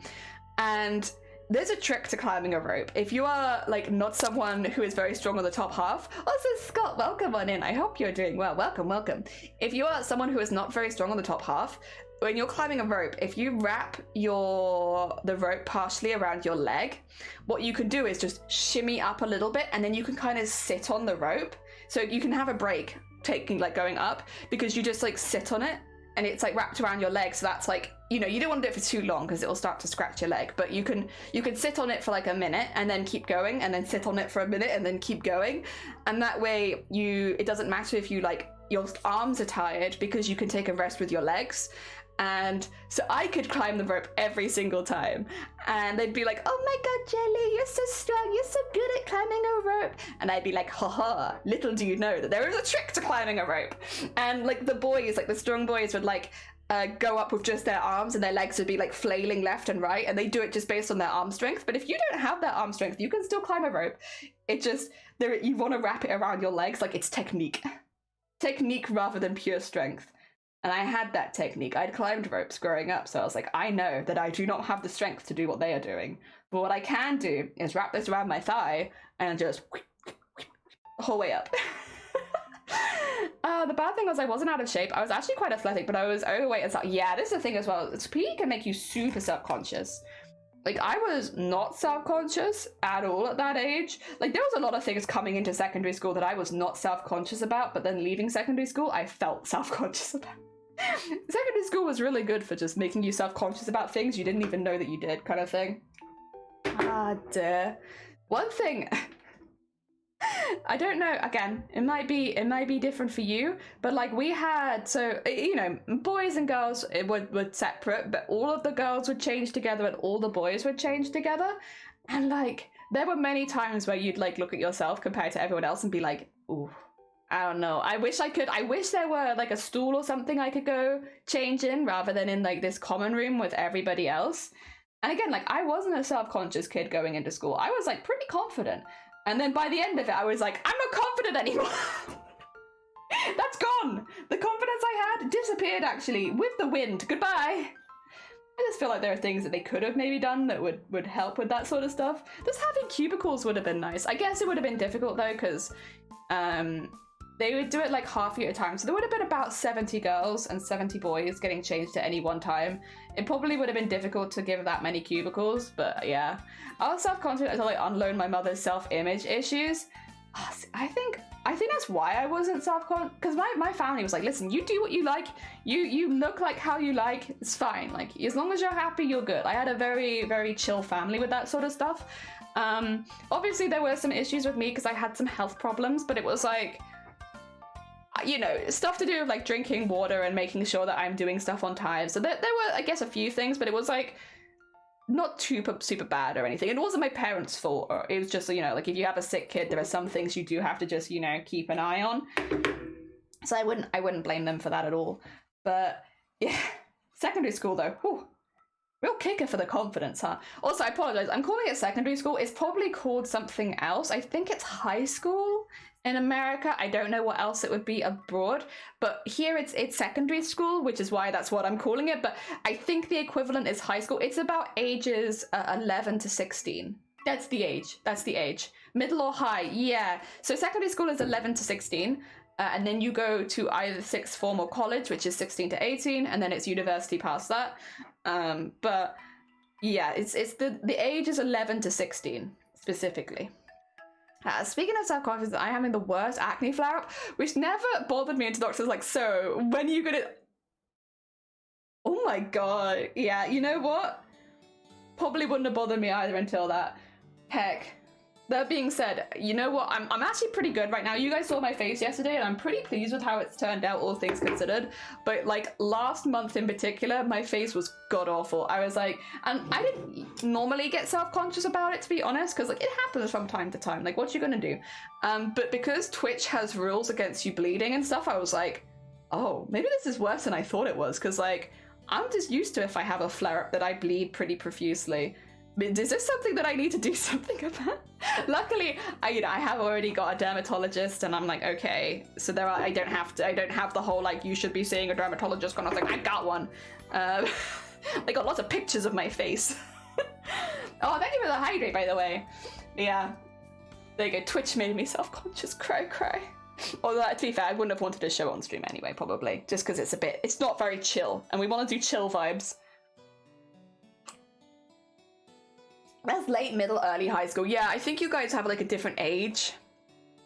And there's a trick to climbing a rope. If you are like not someone who is very strong on the top half, also Scott, welcome on in. I hope you're doing well. Welcome. If you are someone who is not very strong on the top half, when you're climbing a rope, if you wrap the rope partially around your leg, what you can do is just shimmy up a little bit, and then you can kind of sit on the rope. So you can have a break going up, because you just like sit on it and it's like wrapped around your leg. So that's like, you know, you don't want to do it for too long because it'll start to scratch your leg, but you can sit on it for like a minute and then keep going, and then sit on it for a minute and then keep going. And that way it doesn't matter if you like your arms are tired, because you can take a rest with your legs. And so I could climb the rope every single time, and they'd be like, oh my god, Jelly, you're so strong, you're so good at climbing a rope. And I'd be like, haha, little do you know that there is a trick to climbing a rope. And like the boys, like the strong boys would like go up with just their arms, and their legs would be like flailing left and right, and they do it just based on their arm strength. But if you don't have that arm strength, you can still climb a rope. It just, you want to wrap it around your legs. Like, it's technique rather than pure strength. And I had that technique. I'd climbed ropes growing up, so I was like, I know that I do not have the strength to do what they are doing. But what I can do is wrap this around my thigh and just the whole way up. The bad thing was I wasn't out of shape. I was actually quite athletic, but I was overweight and stuff. Yeah, this is the thing as well. PE can make you super self-conscious. Like, I was not self-conscious at all at that age. Like, there was a lot of things coming into secondary school that I was not self-conscious about, but then leaving secondary school, I felt self-conscious about. Secondary school was really good for just making you self-conscious about things you didn't even know that you did, kind of thing. Dear. One thing, I don't know, again, it might be different for you, but like we had, so, you know, boys and girls were separate, but all of the girls would change together and all the boys would change together. And like, there were many times where you'd like look at yourself compared to everyone else and be like, ooh, I don't know. I wish there were like a stool or something I could go change in, rather than in like this common room with everybody else. And again, like, I wasn't a self-conscious kid going into school. I was like pretty confident. And then by the end of it, I was like, I'm not confident anymore. That's gone. The confidence I had disappeared, actually, with the wind. Goodbye. I just feel like there are things that they could have maybe done that would help with that sort of stuff. Just having cubicles would have been nice. I guess it would have been difficult though, because they would do it like half year at a time. So there would have been about 70 girls and 70 boys getting changed at any one time. It probably would have been difficult to give that many cubicles, but yeah. I was self-conscious until I unlearned my mother's self-image issues. I think that's why I wasn't self-conscious, because my family was like, listen, you do what you like, you look like how you like, it's fine. Like, as long as you're happy, you're good. I had a very, very chill family with that sort of stuff. Obviously there were some issues with me because I had some health problems, but it was like, you know, stuff to do with like drinking water and making sure that I'm doing stuff on time. So there were, I guess, a few things, but it was like not super bad or anything. It wasn't my parents' fault. Or it was just, you know, like if you have a sick kid, there are some things you do have to just, you know, keep an eye on. So I wouldn't blame them for that at all. But yeah, secondary school though, whew, Real kicker for the confidence, huh? Also, I apologize. I'm calling it secondary school. It's probably called something else. I think it's high school in America. I don't know what else it would be abroad, but here it's secondary school, which is why that's what I'm calling it. But I think the equivalent is high school. It's about ages 11 to 16. That's the age. That's the age. Middle or high, yeah. So secondary school is 11 to 16. And then you go to either sixth form or college, which is 16 to 18, and then it's university past that. But yeah, it's the age is 11 to 16 specifically. Speaking of self-confidence, I'm having the worst acne flare-up, which never bothered me. And doctors like, so when are you gonna? Oh my god, yeah. You know what? Probably wouldn't have bothered me either until that. Heck. That being said, you know what? I'm actually pretty good right now. You guys saw my face yesterday, and I'm pretty pleased with how it's turned out, all things considered. But like last month in particular, my face was god awful. I was like, and I didn't normally get self-conscious about it, to be honest, because like it happens from time to time. Like, what you gonna do? But because Twitch has rules against you bleeding and stuff, I was like, oh, maybe this is worse than I thought it was. Because like I'm just used to if I have a flare-up that I bleed pretty profusely. Is this something that I need to do something about? Luckily, I have already got a dermatologist, and I'm like, okay, so I don't have the whole like you should be seeing a dermatologist kind of thing. I got one. I got lots of pictures of my face. Oh, thank you for the hydrate, by the way. Yeah, there you go. Twitch made me self-conscious. Cry. Although, to be fair, I wouldn't have wanted to show on stream anyway, probably, just because it's not very chill, and we want to do chill vibes. That's late, middle, early high school. Yeah, I think you guys have like a different age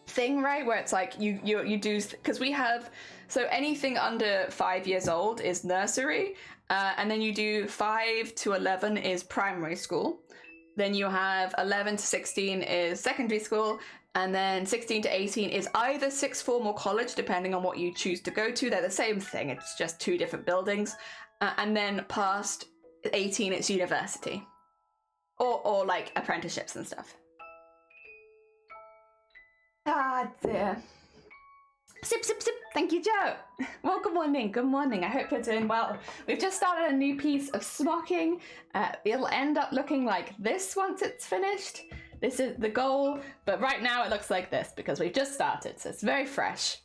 thing, right? Where it's like you do, because we have, so anything under 5 years old is nursery, and then you do 5 to 11 is primary school. Then you have 11 to 16 is secondary school, and then 16 to 18 is either sixth form or college, depending on what you choose to go to. They're the same thing, it's just two different buildings. And then past 18, it's university. Or like apprenticeships and stuff. Ah dear. Sip. Thank you, Joe. Well, good morning. I hope you're doing well. We've just started a new piece of smocking. It'll end up looking like this once it's finished. This is the goal, but right now it looks like this because we've just started, so it's very fresh.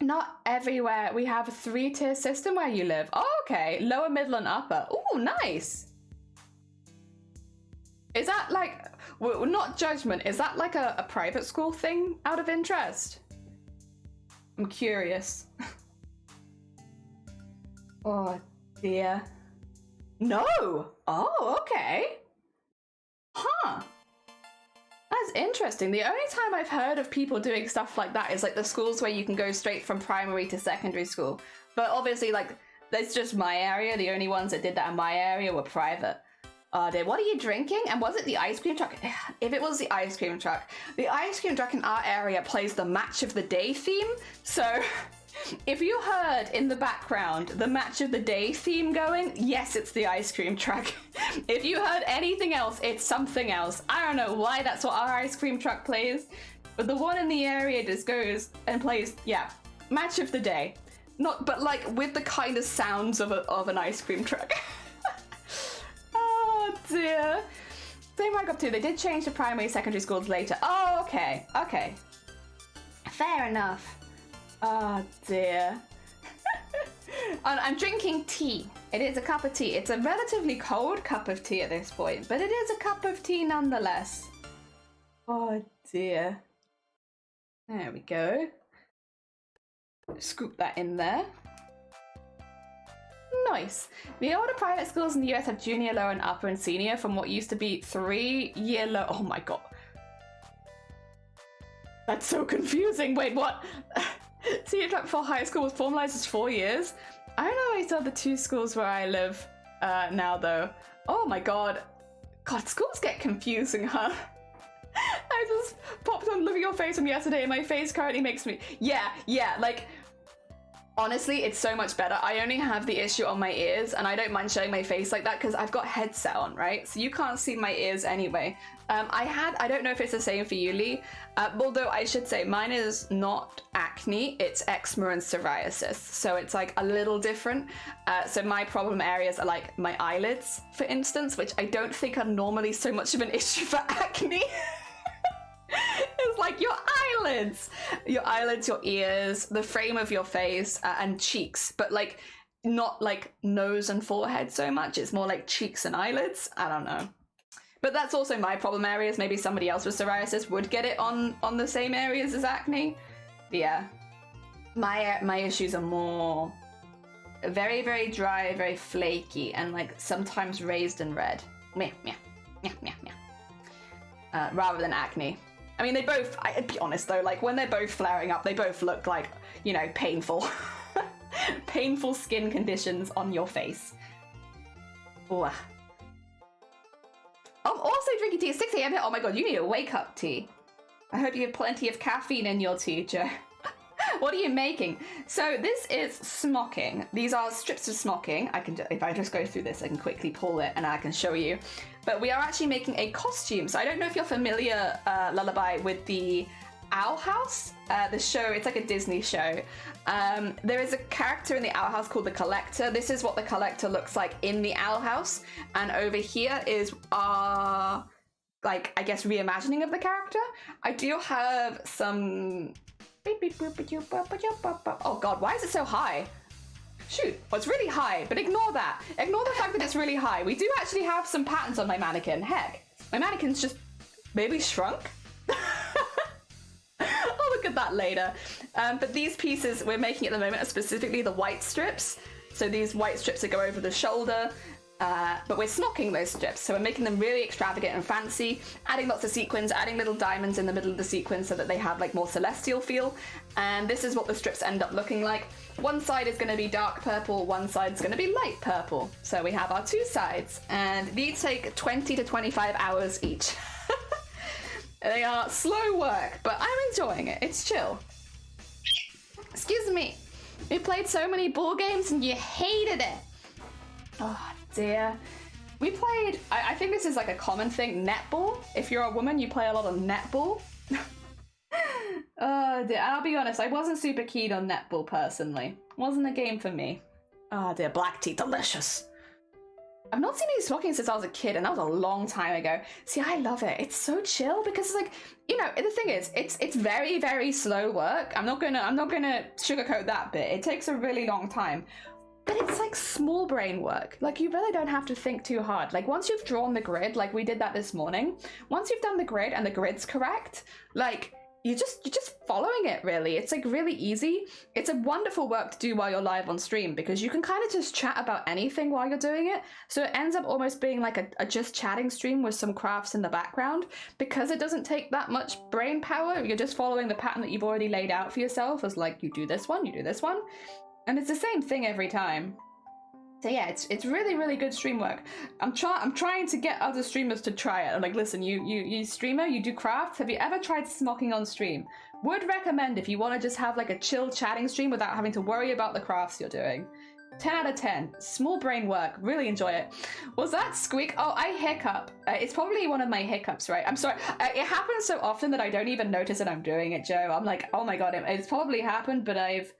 Not everywhere we have a 3-tier system where you live. Oh, okay. Lower, middle, and upper. Oh, nice. Is that like, well, not judgment, is that like a private school thing out of interest? I'm curious. Oh dear. No! Oh, okay. Huh. That's interesting. The only time I've heard of people doing stuff like that is like the schools where you can go straight from primary to secondary school. But obviously like, that's just my area. The only ones that did that in my area were private. Oh dear, what are you drinking? And was it the ice cream truck? If it was the ice cream truck in our area plays the match of the day theme. So if you heard in the background the match of the day theme going, yes, it's the ice cream truck. If you heard anything else, it's something else. I don't know why that's what our ice cream truck plays, but the one in the area just goes and plays, yeah, match of the day. Not, but like with the kind of sounds of an ice cream truck. Oh dear. Same I got to. They did change the primary secondary schools later. Oh, okay. Fair enough. Oh dear. And I'm drinking tea. It is a cup of tea. It's a relatively cold cup of tea at this point, but it is a cup of tea nonetheless. Oh dear. There we go. Scoop that in there. Nice. The older private schools in the US have junior, lower, and upper and senior from what used to be 3-year low. Oh my god. That's so confusing. Wait, what? Senior track before high school was formalized as 4 years? I don't know these are the two schools where I live now though. Oh my god. God, schools get confusing, huh? I just popped on look at your face from yesterday and my face currently makes me... Yeah, like... Honestly, it's so much better. I only have the issue on my ears, and I don't mind showing my face like that because I've got headset on, right? So you can't see my ears anyway. I don't know if it's the same for you, Lee, although I should say mine is not acne, it's eczema and psoriasis. So it's like a little different. So my problem areas are like my eyelids, for instance, which I don't think are normally so much of an issue for acne. It's like your eyelids, your ears, the frame of your face, and cheeks, but like not like nose and forehead so much. It's more like cheeks and eyelids. I don't know. But that's also my problem areas. Maybe somebody else with psoriasis would get it on the same areas as acne. But yeah, my issues are more very, very dry, very flaky, and like sometimes raised and red. Meh, meh, meh, meh, meh. Rather than acne. I mean, they both, I'd be honest though, like when they're both flaring up, they both look like, you know, painful. Painful skin conditions on your face. Ooh. I'm also drinking tea at 6 a.m. Oh my god, you need a wake-up tea. I hope you have plenty of caffeine in your tea, Joe. What are you making? So this is Smocking. These are strips of Smocking. If I just go through this, I can quickly pull it and I can show you. But we are actually making a costume. So I don't know if you're familiar, Lullaby, with the Owl House. The show, it's like a Disney show. There is a character in the Owl House called the Collector. This is what the Collector looks like in the Owl House. And over here is our, like, I guess, reimagining of the character. I do have some... Oh god, why is it so high? Shoot, well, it's really high, but ignore that. Ignore the fact that it's really high. We do actually have some patterns on my mannequin. Heck, my mannequin's just maybe shrunk. I'll look at that later. But these pieces we're making at the moment are specifically the white strips. So these white strips that go over the shoulder. But we're smocking those strips, so we're making them really extravagant and fancy, adding lots of sequins, adding little diamonds in the middle of the sequins so that they have like more celestial feel. And this is what the strips end up looking like. One side is going to be dark purple, one side's going to be light purple. So we have our two sides, and these take 20 to 25 hours each. They are slow work, but I'm enjoying it. It's chill. Excuse me. We played so many board games and you hated it. Oh dear. We played, I think this is like a common thing, netball. If you're a woman, you play a lot of netball. Oh dear, I'll be honest, I wasn't super keen on netball personally. Wasn't a game for me. Oh dear, black tea, delicious. I've not seen any smoking since I was a kid, and that was a long time ago. See, I love it. It's so chill because it's like, you know, the thing is, it's very, very slow work. I'm not gonna sugarcoat that bit. It takes a really long time. But it's like small brain work. Like you really don't have to think too hard. Like once you've drawn the grid, like we did that this morning, once you've done the grid and the grid's correct, like you're just following it really. It's like really easy. It's a wonderful work to do while you're live on stream because you can kind of just chat about anything while you're doing it. So it ends up almost being like a just chatting stream with some crafts in the background because it doesn't take that much brain power. You're just following the pattern that you've already laid out for yourself as like you do this one, you do this one. And it's the same thing every time. So yeah, it's really, really good stream work. I'm trying to get other streamers to try it. I'm like, listen, you streamer, you do crafts. Have you ever tried smocking on stream? Would recommend if you want to just have like a chill chatting stream without having to worry about the crafts you're doing. 10 out of 10. Small brain work. Really enjoy it. Was that squeak? Oh, I hiccup. It's probably one of my hiccups, right? I'm sorry. It happens so often that I don't even notice that I'm doing it, Joe. I'm like, oh my god, it's probably happened, but I've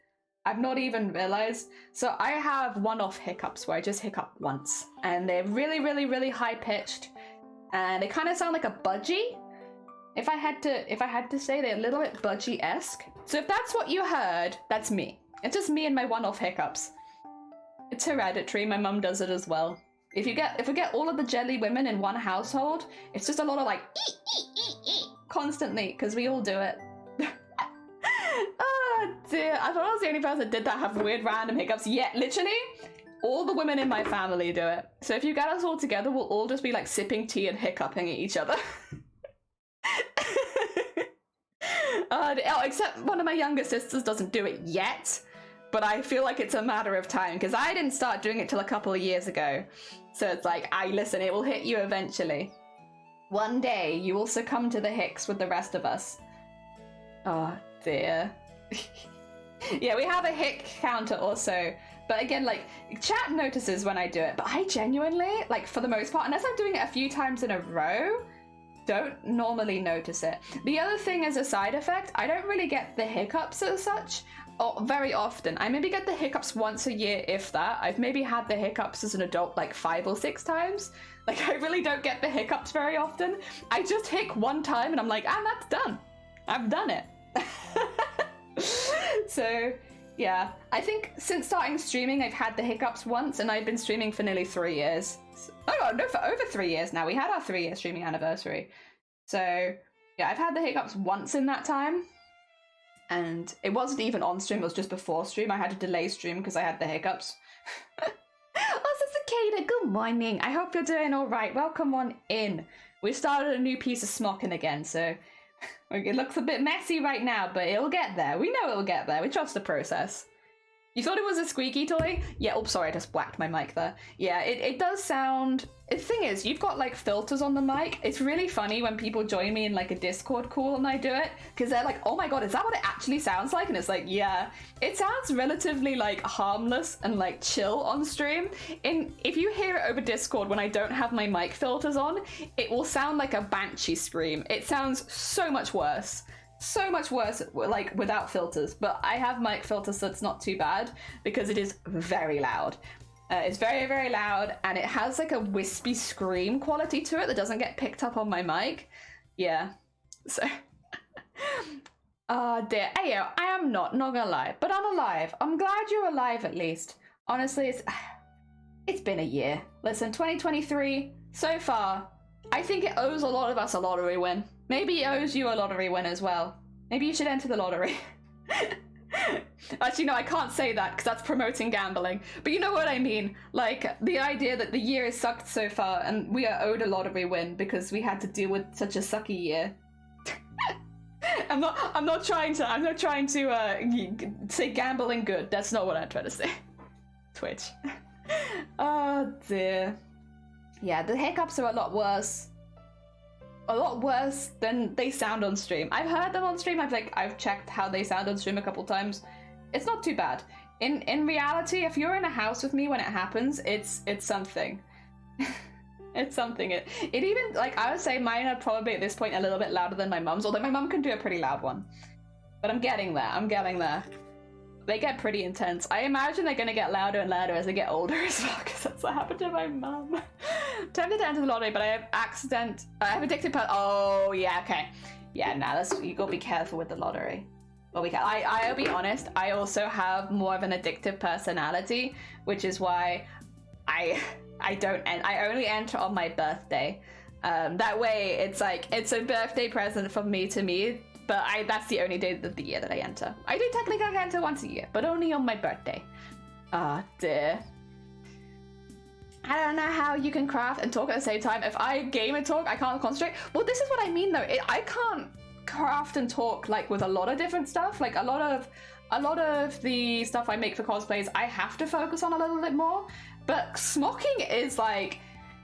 not even realized. So I have one-off hiccups where I just hiccup once, and they're really, really, really high-pitched, and they kind of sound like a budgie. If I had to say, they're a little bit budgie-esque. So if that's what you heard, that's me. It's just me and my one-off hiccups. It's hereditary. My mum does it as well. If we get all of the jelly women in one household, it's just a lot of like constantly, because we all do it. Oh dear, I thought I was the only person that did that, have weird random hiccups. Yeah, literally, all the women in my family do it. So if you get us all together, we'll all just be like sipping tea and hiccuping at each other. Oh, except one of my younger sisters doesn't do it yet, but I feel like it's a matter of time because I didn't start doing it till a couple of years ago. So it's like, listen, it will hit you eventually. One day you will succumb to the hicks with the rest of us. Oh dear. Yeah, we have a hic counter also. But again, like, chat notices when I do it, but I genuinely, like, for the most part, unless I'm doing it a few times in a row, don't normally notice it. The other thing as a side effect, I don't really get the hiccups as such, or very often. I maybe get the hiccups once a year, if that. I've maybe had the hiccups as an adult like 5 or 6 times. Like, I really don't get the hiccups very often. I just hic one time and I'm like, ah, that's done. I've done it. So, yeah. I think since starting streaming, I've had the hiccups once, and I've been streaming for nearly 3 years. Oh, no, for over 3 years now. We had our 3-year streaming anniversary. So, yeah, I've had the hiccups once in that time. And it wasn't even on stream, it was just before stream. I had to delay stream because I had the hiccups. Oh, Cicada, good morning. I hope you're doing all right. Welcome on in. We started a new piece of Smocking again, so it looks a bit messy right now, but it'll get there. We know it'll get there. We trust the process. You thought it was a squeaky toy? Yeah, oh, sorry, I just whacked my mic there. Yeah, it does sound... The thing is, you've got, like, filters on the mic. It's really funny when people join me in, like, a Discord call and I do it, because they're like, oh my god, is that what it actually sounds like? And it's like, yeah. It sounds relatively, like, harmless and, like, chill on stream. If you hear it over Discord when I don't have my mic filters on, it will sound like a banshee scream. It sounds so much worse. So much worse, like, without filters, but I have mic filters, so it's not too bad because it is very loud. It's very, very loud, and it has like a wispy scream quality to it that doesn't get picked up on my mic. Yeah, so oh dear. Ayo, I am not gonna lie, but I'm alive. I'm glad you're alive at least. Honestly, it's been a year. Listen, 2023 so far, I think it owes a lot of us a lottery win. Maybe it owes you a lottery win as well. Maybe you should enter the lottery. Actually, no, I can't say that because that's promoting gambling. But you know what I mean. Like, the idea that the year has sucked so far and we are owed a lottery win because we had to deal with such a sucky year. I'm not trying to say gambling good. That's not what I'm trying to say. Twitch. Oh dear. Yeah, the hiccups are a lot worse. A lot worse than they sound on stream. I've heard them on stream. I've checked how they sound on stream a couple times. It's not too bad. In reality, if you're in a house with me when it happens, it's something. It's something. It even, like, I would say mine are probably at this point a little bit louder than my mum's, although my mum can do a pretty loud one. But I'm getting there. I'm getting there. They get pretty intense. I imagine they're gonna get louder and louder as they get older as well, because that's what happened to my mum. Tempted to enter the lottery, but I have addicted oh yeah, okay. Yeah, nah, you gotta be careful with the lottery. But I'll be honest, I also have more of an addictive personality, which is why I only enter on my birthday. That way it's like, it's a birthday present from me to me. But that's the only day of the year that I enter. I do technically enter once a year, but only on my birthday. Ah, dear. I don't know how you can craft and talk at the same time. If I game and talk, I can't concentrate. Well, this is what I mean, though. I can't craft and talk, like, with a lot of different stuff. Like, a lot of the stuff I make for cosplays, I have to focus on a little bit more. But smocking is, like...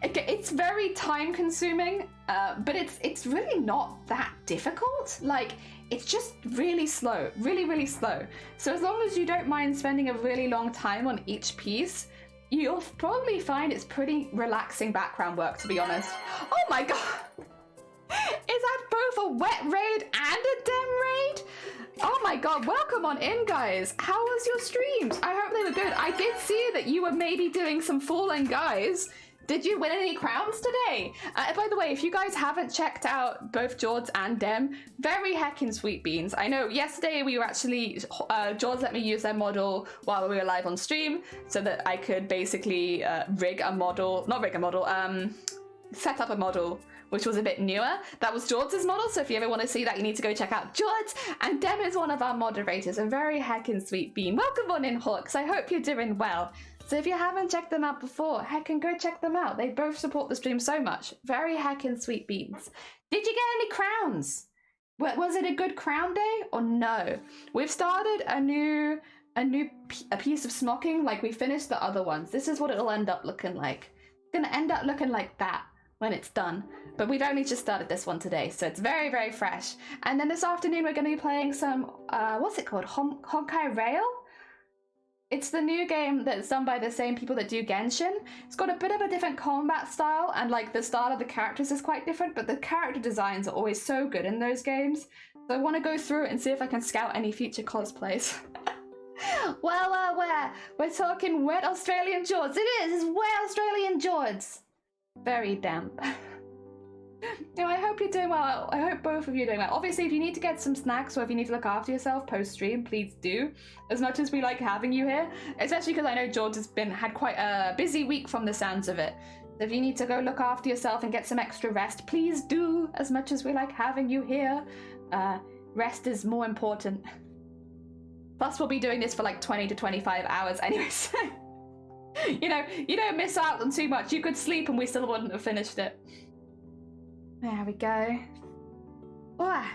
It's very time consuming, but it's really not that difficult. Like, it's just really slow, really, really slow. So as long as you don't mind spending a really long time on each piece, you'll probably find it's pretty relaxing background work, to be honest. Oh my god! Is that both a wet raid and a dem raid? Oh my god, welcome on in, guys. How was your streams? I hope they were good. I did see that you were maybe doing some Fallen Guys. Did you win any crowns today? By the way, if you guys haven't checked out both George and Dem, very heckin' sweet beans. I know yesterday we were actually, George let me use their model while we were live on stream so that I could basically set up a model which was a bit newer. That was George's model, so if you ever want to see that, you need to go check out George. And Dem is one of our moderators, a very heckin' sweet bean. Welcome on in, Hawks. I hope you're doing well. So if you haven't checked them out before, heckin' go check them out. They both support the stream so much. Very heckin' sweet beans. Did you get any crowns? Was it a good crown day or no? We've started a piece of smocking, like we finished the other ones. This is what it'll end up looking like. It's gonna end up looking like that when it's done. But we've only just started this one today, so it's very, very fresh. And then this afternoon we're going to be playing some, what's it called? Honkai Rail? It's the new game that's done by the same people that do Genshin. It's got a bit of a different combat style, and like the style of the characters is quite different, but the character designs are always so good in those games. So I want to go through it and see if I can scout any future cosplays. Well, we're talking wet Australian Jords. It's wet Australian Jords. Very damp. No, I hope you're doing well. I hope both of you are doing well. Obviously, if you need to get some snacks or if you need to look after yourself post-stream, please do. As much as we like having you here. Especially because I know George has had quite a busy week from the sounds of it. So if you need to go look after yourself and get some extra rest, please do. As much as we like having you here. Rest is more important. Plus, we'll be doing this for like 20 to 25 hours anyways. You know, you don't miss out on too much. You could sleep and we still wouldn't have finished it. There we go. Oh.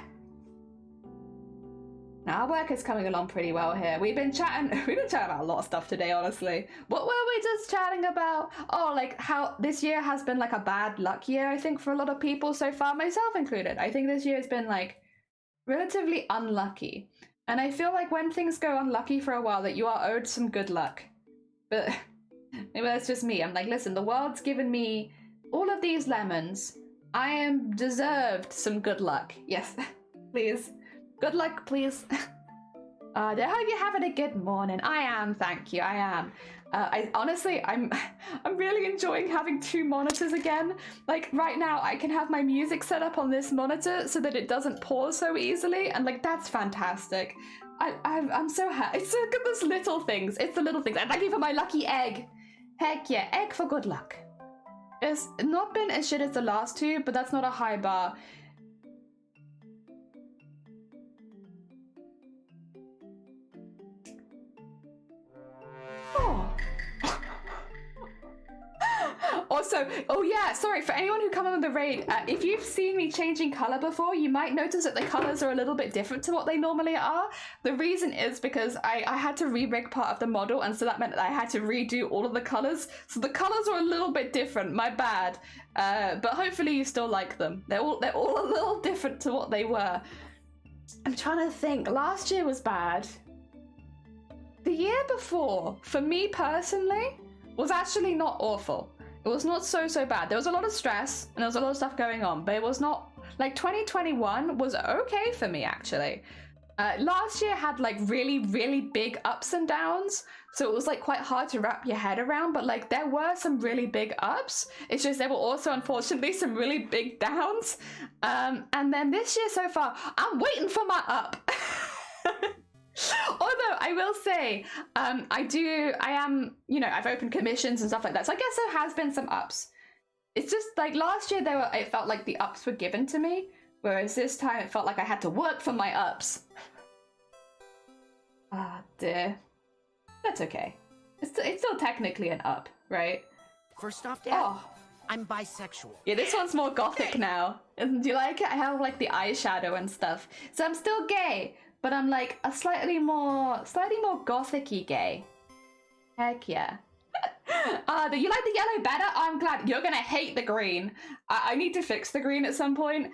Now, our work is coming along pretty well here. We've been chatting about a lot of stuff today, honestly. What were we just chatting about? Oh, like how this year has been like a bad luck year, I think, for a lot of people so far, myself included. I think this year has been like relatively unlucky. And I feel like when things go unlucky for a while that you are owed some good luck. But maybe that's just me. I'm like, listen, the world's given me all of these lemons. I am deserved some good luck. Yes, please. Good luck, please. I hope you're having a good morning. I am, thank you, I am. Honestly, I'm really enjoying having two monitors again. Like right now, I can have my music set up on this monitor so that it doesn't pause so easily, and like that's fantastic. I'm so happy. It's look at those little things. It's the little things. And thank you for my lucky egg. Heck yeah, egg for good luck. It's not been as shit as the last two, but that's not a high bar. Oh. Also, oh yeah, sorry, for anyone who come on the raid, if you've seen me changing color before, you might notice that the colors are a little bit different to what they normally are. The reason is because I had to re-rig part of the model, and so that meant that I had to redo all of the colors. So the colors are a little bit different, my bad. But hopefully you still like them. They're all a little different to what they were. I'm trying to think, last year was bad. The year before, for me personally, was actually not awful. It was not so bad. There was a lot of stress and there was a lot of stuff going on, but it was not, like 2021 was okay for me actually. Last year had like really big ups and downs, so it was like quite hard to wrap your head around, but like there were some really big ups. It's just there were also unfortunately some really big downs. And then this year so far, I'm waiting for my up. Although I will say, I am, you know, I've opened commissions and stuff like that, so I guess there has been some ups. It's just like last year it felt like the ups were given to me, whereas this time it felt like I had to work for my ups. Ah, dear. That's okay. It's still technically an up, right? First off, Dad, I'm bisexual. Yeah, this one's more gothic now. Do you like it? I have like the eyeshadow and stuff. So I'm still gay, but I'm like a slightly more gothic-y gay. Heck yeah. You like the yellow better? I'm glad. You're gonna hate the green. I need to fix the green at some point.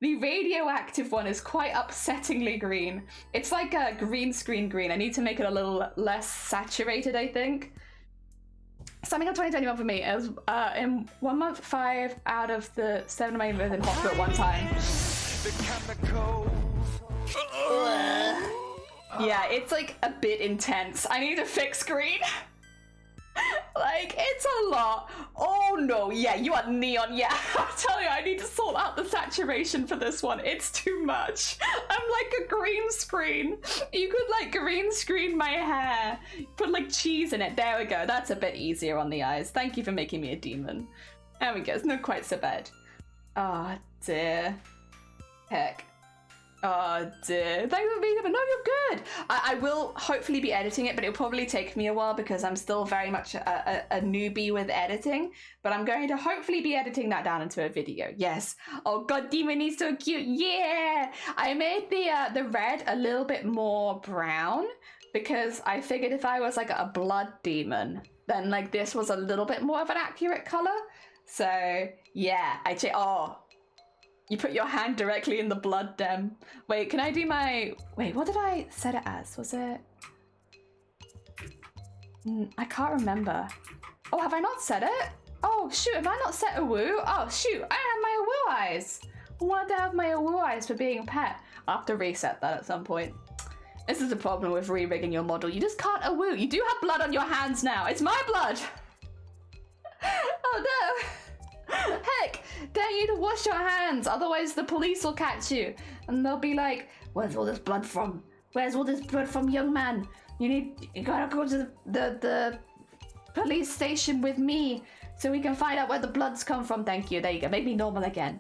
The radioactive one is quite upsettingly green. It's like a green screen green. I need to make it a little less saturated, I think. Summing up 2021 for me is in 1 month, 5 out of the 7 of my years in hospital at one time. Yeah, it's like a bit intense. I need to fix green. Like, it's a lot. Oh no, yeah, you are neon. Yeah, I'm telling you, I need to sort out the saturation for this one. It's too much. I'm like a green screen. You could like green screen my hair. Put like cheese in it. There we go. That's a bit easier on the eyes. Thank you for making me a demon. There we go. It's not quite so bad. Oh dear. Heck. Oh dear. Thanks for being here. No, you're good. I will hopefully be editing it, but it'll probably take me a while because I'm still very much a newbie with editing. But I'm going to hopefully be editing that down into a video. Yes. Oh god, demon is so cute. Yeah. I made the red a little bit more brown because I figured if I was like a blood demon, then like this was a little bit more of an accurate color. So yeah, oh, you put your hand directly in the blood, Dem. Wait, can I do my... Wait, what did I set it as? Was it... I can't remember. Oh, have I not set it? Oh, shoot, have I not set Awu? Oh, shoot, I don't have my Awu eyes. I wanted to have my Awu eyes for being a pet. I'll have to reset that at some point. This is the problem with re-rigging your model. You just can't Awu. You do have blood on your hands now. It's my blood. Oh, no. Heck, dare you to wash your hands, otherwise the police will catch you. And they'll be like, where's all this blood from? Where's all this blood from, young man? You gotta go to the police station with me so we can find out where the blood's come from. Thank you. There you go. Make me normal again.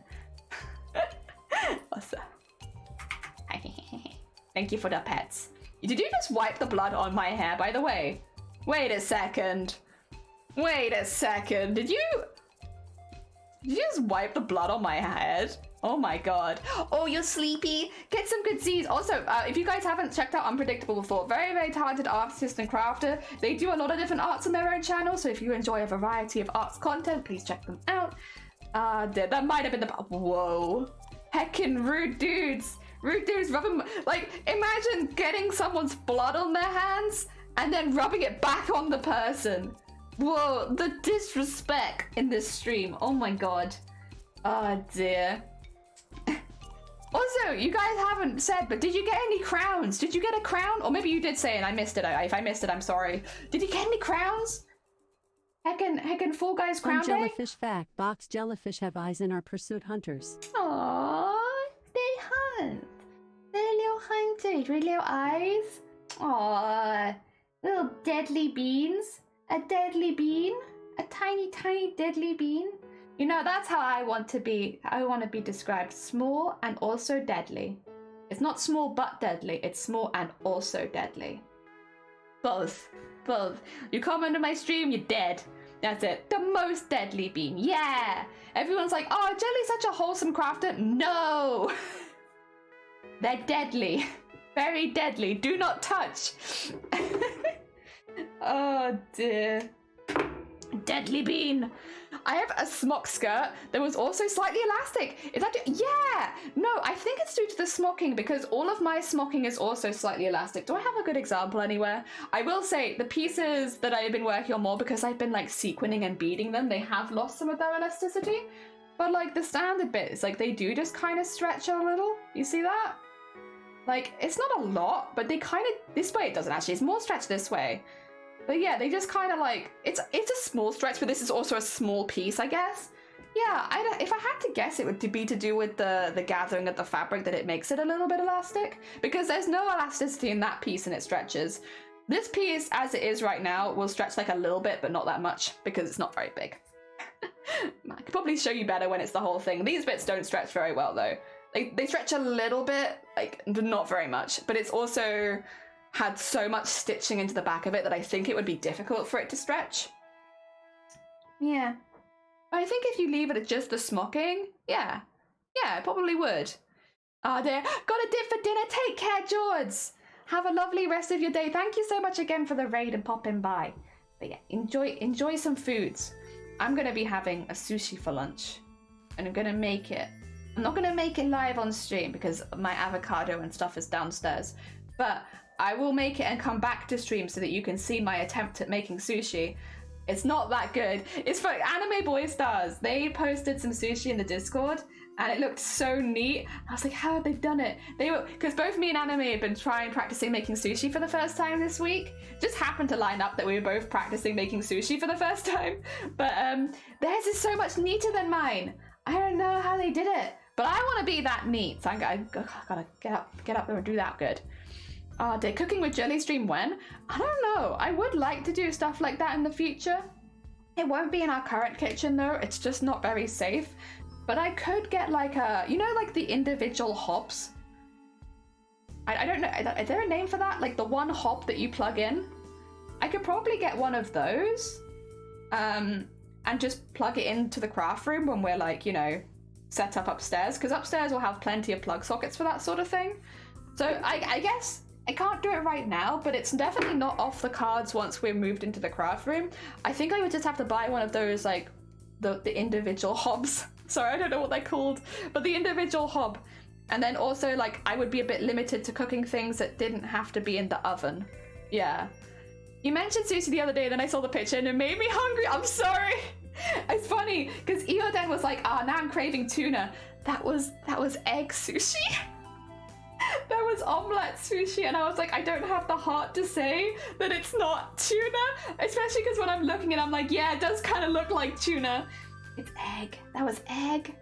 Awesome. Thank you for the pets. Did you just wipe the blood on my hair, by the way? Wait a second. Wait a second. Did you just wipe the blood on my head? Oh my god. Oh, you're sleepy? Get some good Z's. Also, if you guys haven't checked out Unpredictable before, very, very talented artist and crafter. They do a lot of different arts on their own channel, so if you enjoy a variety of arts content, please check them out. That might have been the... Whoa. Heckin' rude dudes. Rude dudes rubbing... Like, imagine getting someone's blood on their hands and then rubbing it back on the person. Whoa, the disrespect in this stream. Oh my god. Oh dear. Also, you guys haven't said, but did you get any crowns? Did you get a crown? Or maybe you did say and I missed it. If I missed it, I'm sorry. Did you get any crowns? Heckin' Fall Guys crown day? Jellyfish fact, box jellyfish have eyes and are pursuit hunters. Aww, they hunt. They're little hunters with little eyes. Aww, little deadly beans. A deadly bean? A tiny, tiny deadly bean? You know, that's how I want to be. I want to be described. Small and also deadly. It's not small but deadly. It's small and also deadly. Both. Both. You come into my stream, you're dead. That's it. The most deadly bean. Yeah. Everyone's like, oh, Jelly's such a wholesome crafter. No. They're deadly. Very deadly. Do not touch. Oh dear. Deadly bean. I have a smock skirt that was also slightly elastic. Is that yeah. No, I think it's due to the smocking because all of my smocking is also slightly elastic. Do I have a good example anywhere? I will say the pieces that I've been working on more because I've been like sequining and beading them, they have lost some of their elasticity. But like the standard bits, like they do just kind of stretch a little. You see that? Like it's not a lot, but they kind of, this way it doesn't actually. It's more stretched this way. But yeah, they just kind of like, it's a small stretch, but this is also a small piece, I guess. Yeah, if I had to guess, it would be to do with the gathering of the fabric that it makes it a little bit elastic. Because there's no elasticity in that piece and it stretches. This piece, as it is right now, will stretch like a little bit, but not that much, because it's not very big. I could probably show you better when it's the whole thing. These bits don't stretch very well, though. They stretch a little bit, like, not very much, but it's also had so much stitching into the back of it that I think it would be difficult for it to stretch. Yeah. I think if you leave it at just the smocking, yeah, it probably would. Oh dear, got a dip for dinner. Take care, George. Have a lovely rest of your day. Thank you so much again for the raid and popping by. But yeah, enjoy some foods. I'm gonna be having a sushi for lunch, and I'm gonna make it. I'm not gonna make it live on stream because my avocado and stuff is downstairs, but I will make it and come back to stream so that you can see my attempt at making sushi. It's not that good. It's for Anime Boy Stars. They posted some sushi in the Discord and it looked so neat. I was like, how have they done it? They were, because both me and Anime have been practicing making sushi for the first time this week. Just happened to line up that we were both practicing making sushi for the first time. But theirs is so much neater than mine. I don't know how they did it, but I want to be that neat. So I gotta get up there and do that good. Oh dear, cooking with jelly stream when? I don't know. I would like to do stuff like that in the future. It won't be in our current kitchen though. It's just not very safe. But I could get like a, you know, like the individual hobs. I don't know. Is there a name for that? Like the one hob that you plug in? I could probably get one of those. And just plug it into the craft room when we're like, you know, set up upstairs. Because upstairs we'll have plenty of plug sockets for that sort of thing. So I guess I can't do it right now, but it's definitely not off the cards once we're moved into the craft room. I think I would just have to buy one of those, like, the individual hobs. Sorry, I don't know what they're called, but the individual hob. And then also, like, I would be a bit limited to cooking things that didn't have to be in the oven. Yeah. You mentioned sushi the other day, then I saw the picture and it made me hungry. I'm sorry. It's funny, because Ioden was like, now I'm craving tuna. That was egg sushi. That was omelette sushi, and I was like, I don't have the heart to say that it's not tuna, especially because when I'm looking at it, I'm like, yeah, it does kind of look like tuna. It's egg. That was egg.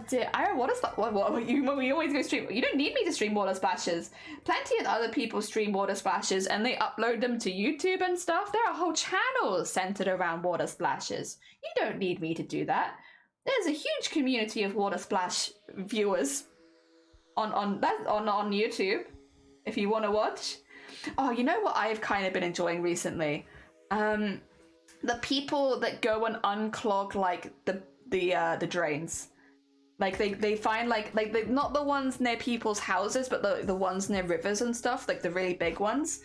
Dear. I don't know, what you always go stream. You don't need me to stream water splashes. Plenty of other people stream water splashes and they upload them to YouTube and stuff. There are whole channels centered around water splashes. You don't need me to do that. There's a huge community of water splash viewers on YouTube if you want to watch. Oh, you know what I've kind of been enjoying recently? The people that go and unclog like the drains. Like they find like not the ones near people's houses, but the ones near rivers and stuff, like the really big ones.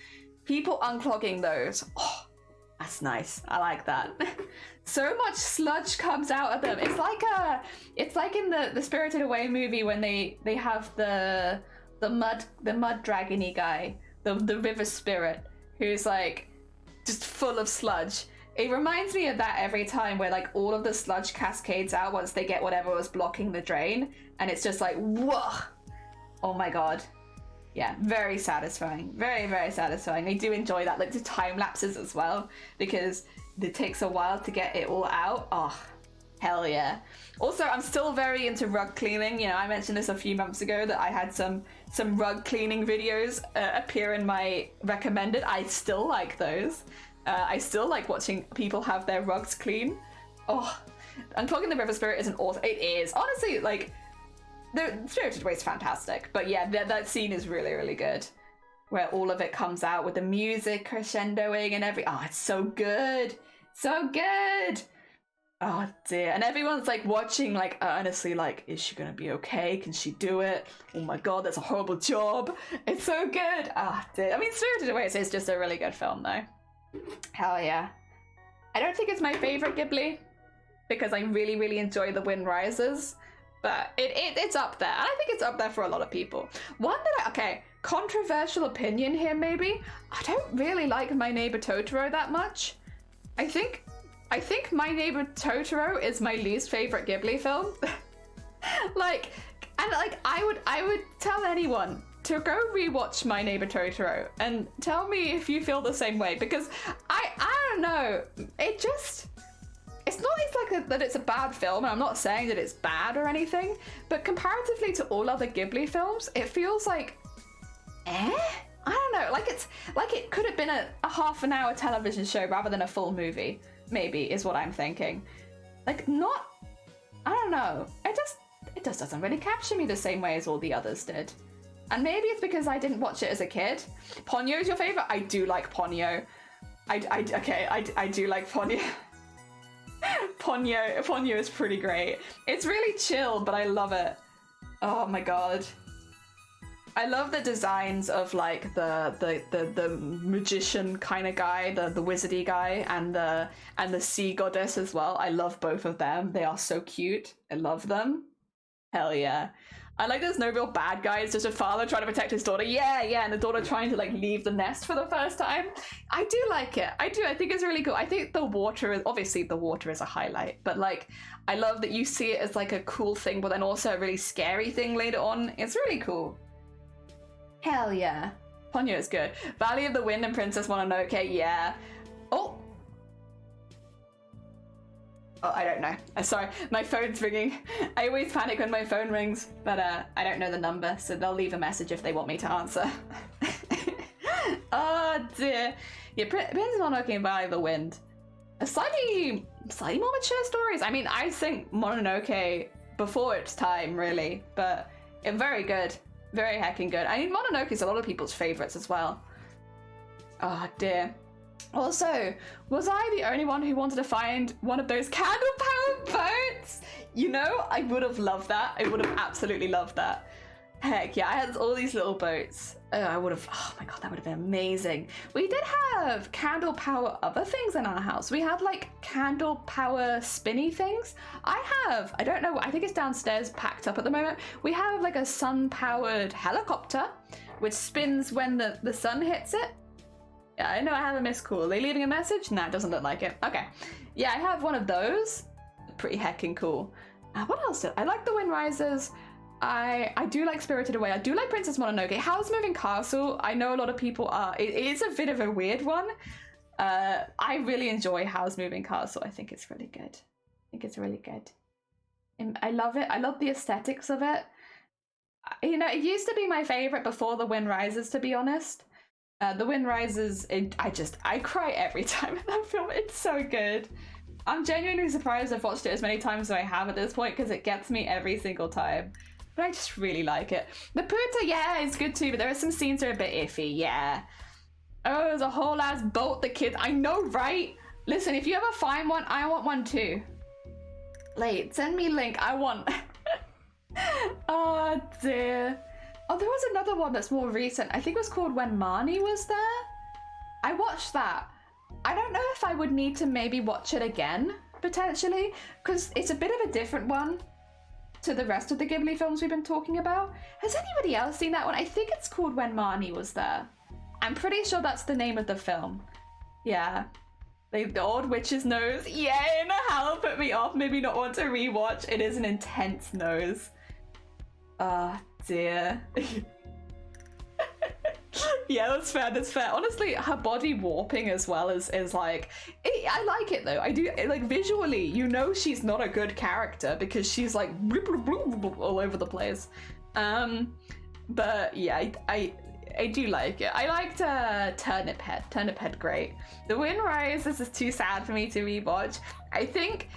People unclogging those. Oh, that's nice. I like that. So much sludge comes out of them. It's like in the Spirited Away movie when they have the mud dragony guy, the river spirit, who's like just full of sludge. It reminds me of that every time, where like all of the sludge cascades out once they get whatever was blocking the drain, and it's just like, whoa, oh my god. Yeah, very satisfying. Very, very satisfying. I do enjoy that, like the time lapses as well, because it takes a while to get it all out. Oh, hell yeah. Also, I'm still very into rug cleaning. You know, I mentioned this a few months ago that I had some rug cleaning videos appear in my recommended. I still like those. I still like watching people have their rugs clean. Oh, unclogging the river spirit is an awesome. It is honestly like the Spirited Away is fantastic, but yeah, that scene is really, really good, where all of it comes out with the music crescendoing and it's so good, so good. Oh dear, and everyone's like watching, like earnestly, like, is she gonna be okay? Can she do it? Oh my god, that's a horrible job. It's so good. Dear. I mean, Spirited Away is just a really good film, though. Hell yeah. I don't think it's my favorite Ghibli, because I really, really enjoy The Wind Rises, but it's up there, and I think it's up there for a lot of people. One that controversial opinion here maybe, I don't really like My Neighbor Totoro that much. I think My Neighbor Totoro is my least favorite Ghibli film. I would tell anyone to go rewatch My Neighbor Totoro and tell me if you feel the same way, because I don't know, it's not like that it's a bad film, and I'm not saying that it's bad or anything, but comparatively to all other Ghibli films, it feels like I don't know, like it could have been a half an hour television show rather than a full movie, maybe, is what I'm thinking. Like, not, I don't know, it just doesn't really capture me the same way as all the others did. And maybe it's because I didn't watch it as a kid. Ponyo's your favorite? I do like Ponyo. I do like Ponyo. Ponyo is pretty great. It's really chill, but I love it. Oh my god. I love the designs of like the magician kind of guy, the wizardy guy, and the sea goddess as well. I love both of them. They are so cute. I love them. Hell yeah. I like there's no real bad guy. It's just a father trying to protect his daughter. Yeah, and the daughter trying to like leave the nest for the first time. I do like it. I think it's really cool. I think the water is a highlight, but like I love that you see it as like a cool thing, but then also a really scary thing later on. It's really cool. Hell yeah. Ponyo is good. Valley of the Wind and Princess Mononoke, yeah. Oh, I don't know. Sorry, my phone's ringing. I always panic when my phone rings, but I don't know the number, so they'll leave a message if they want me to answer. Oh dear. Yeah, Princess Mononoke and Valley of the Wind. Slightly more mature stories. I mean, I think Mononoke before its time, really, but very good. Very heckin' good. I mean, Mononoke is a lot of people's favorites as well. Oh dear. Also, was I the only one who wanted to find one of those candle-powered boats? You know, I would have loved that. I would have absolutely loved that. Heck yeah, I had all these little boats. Oh my god, that would have been amazing. We did have candle power other things in our house. We had like candle power spinny things. I don't know, I think it's downstairs packed up at the moment. We have like a sun powered helicopter which spins when the sun hits it. Yeah, I know I have a missed call. Are they leaving a message? Nah, it doesn't look like it. Okay. Yeah, I have one of those. Pretty heckin' cool. What else? I like the Wind Risers. I do like Spirited Away. I do like Princess Mononoke. Howl's Moving Castle, I know a lot of people are. It is a bit of a weird one. I really enjoy Howl's Moving Castle. I think it's really good. I think it's really good. And I love it. I love the aesthetics of it. You know, it used to be my favorite before the Wind Rises, to be honest. The Wind Rises, I cry every time in that film. It's so good. I'm genuinely surprised I've watched it as many times as I have at this point because it gets me every single time. But I just really like it. The Puta, yeah, is good too, but there are some scenes that are a bit iffy, yeah. Oh, there's a whole ass boat the kids, I know, right? Listen, if you ever find one, I want one too. Wait, send me a link, I want. Oh dear. Oh, there was another one that's more recent. I think it was called When Marnie Was There. I watched that. I don't know if I would need to maybe watch it again, potentially, because it's a bit of a different one to the rest of the Ghibli films we've been talking about. Has anybody else seen that one? I think it's called When Marnie Was There. I'm pretty sure that's the name of the film. Yeah. The Old Witch's Nose. Yeah, Hal put me off, maybe not want to rewatch. It is an intense nose. Ah, dear. Yeah, that's fair, that's fair. Honestly, her body warping as well is like... I like it though. I do, like, visually, you know she's not a good character because she's like all over the place. But yeah, I do like it. I liked Turnip Head. Turnip Head, great. The Wind Rises is too sad for me to rewatch. I think...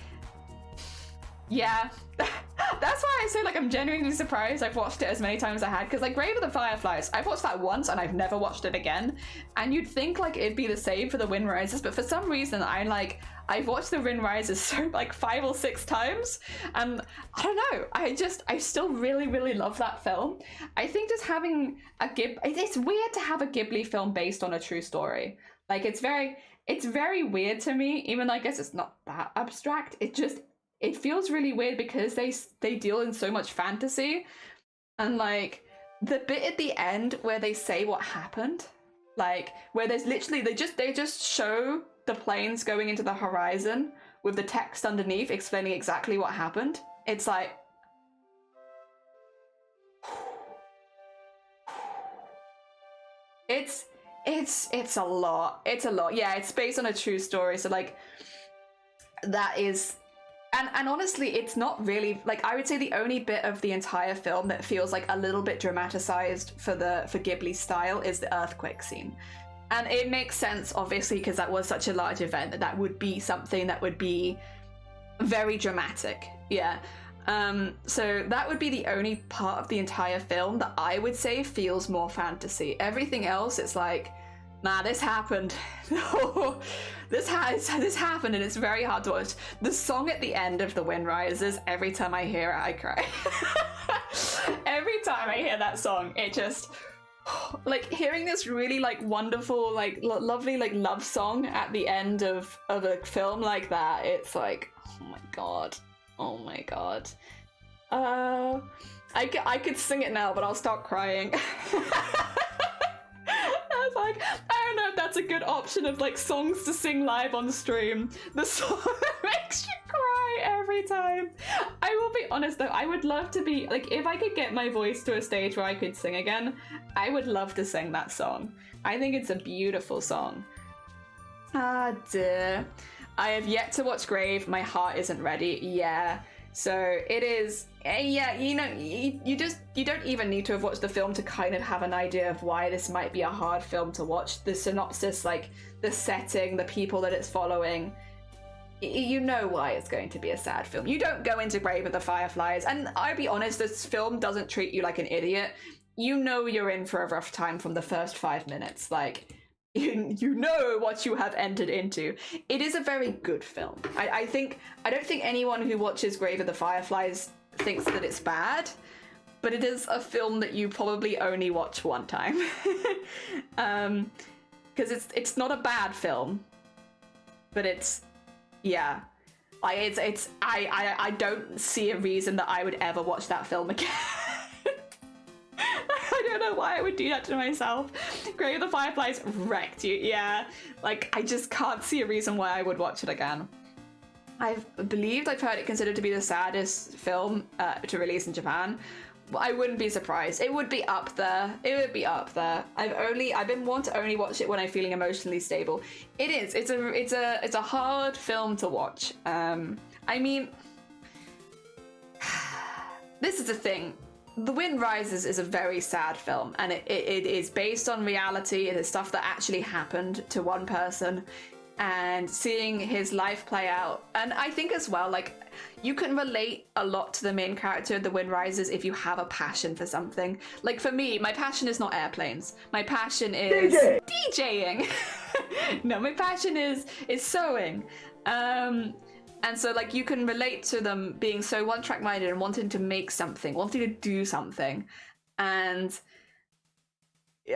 Yeah. That's why I say, like, I'm genuinely surprised I've watched it as many times as I had, because, like, Grave of the Fireflies, I've watched that once and I've never watched it again, and you'd think, like, it'd be the same for the Wind Rises, but for some reason, I've watched the Wind Rises so, like, 5 or 6 times, and I don't know, I still really, really love that film. I think just having it's weird to have a Ghibli film based on a true story. Like, it's very weird to me, even though I guess it's not that abstract, it feels really weird because they deal in so much fantasy, and like the bit at the end where they say what happened, like where there's literally they just show the planes going into the horizon with the text underneath explaining exactly what happened. It's like it's a lot. It's a lot. Yeah, it's based on a true story, so like that is. And honestly, it's not really, like, I would say the only bit of the entire film that feels like a little bit dramatized for Ghibli style is the earthquake scene. And it makes sense, obviously, because that was such a large event that would be something that would be very dramatic. Yeah. So that would be the only part of the entire film that I would say feels more fantasy. Everything else, it's like, nah, this happened. This happened, and it's very hard to watch. The song at the end of The Wind Rises, every time I hear it, I cry. Every time I hear that song, it just... Like, hearing this really, like, wonderful, like, lovely, like, love song at the end of a film like that, it's like, oh my god. Oh my god. I could sing it now, but I'll start crying. I was like, I don't know if that's a good option of like songs to sing live on stream. The song makes you cry every time. I will be honest though, I would love to be, like, if I could get my voice to a stage where I could sing again, I would love to sing that song. I think it's a beautiful song. Ah, dear. I have yet to watch Grave. My heart isn't ready. Yeah. So it is, yeah, you know, you don't even need to have watched the film to kind of have an idea of why this might be a hard film to watch. The synopsis, like the setting, the people that it's following, you know why it's going to be a sad film. You don't go into Grave of the Fireflies, and I'll be honest, this film doesn't treat you like an idiot. You know you're in for a rough time from the first 5 minutes, like... You know what you have entered into. It is a very good film. I don't think anyone who watches Grave of the Fireflies thinks that it's bad. but it is a film that you probably only watch one time. Because it's not a bad film, but it's, yeah. I don't see a reason that I would ever watch that film again. I don't know why I would do that to myself. Grave of the Fireflies wrecked you, yeah. Like, I just can't see a reason why I would watch it again. I've heard it considered to be the saddest film to release in Japan. I wouldn't be surprised. It would be up there. It would be up there. I've been one to only watch it when I'm feeling emotionally stable. It is. It's a hard film to watch. I mean, this is the thing. The Wind Rises is a very sad film, and it is based on reality. It is stuff that actually happened to one person, and seeing his life play out. And I think as well, like, you can relate a lot to the main character of The Wind Rises if you have a passion for something. Like, for me, my passion is not airplanes. My passion is DJing. No, my passion is sewing. And so, like, you can relate to them being so one-track minded and wanting to make something, wanting to do something. And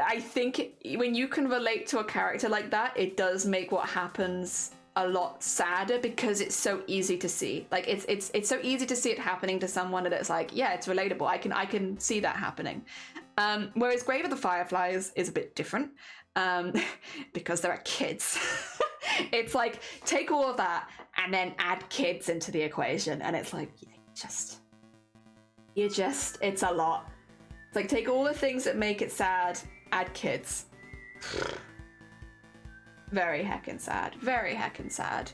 I think when you can relate to a character like that, it does make what happens a lot sadder, because it's so easy to see. Like, it's so easy to see it happening to someone that it's like, yeah, it's relatable. I can see that happening. Whereas Grave of the Fireflies is a bit different, because there are kids. It's like, take all of that and then add kids into the equation, and it's like, it's a lot. It's like, take all the things that make it sad, add kids. Very heckin' sad. Very heckin' sad.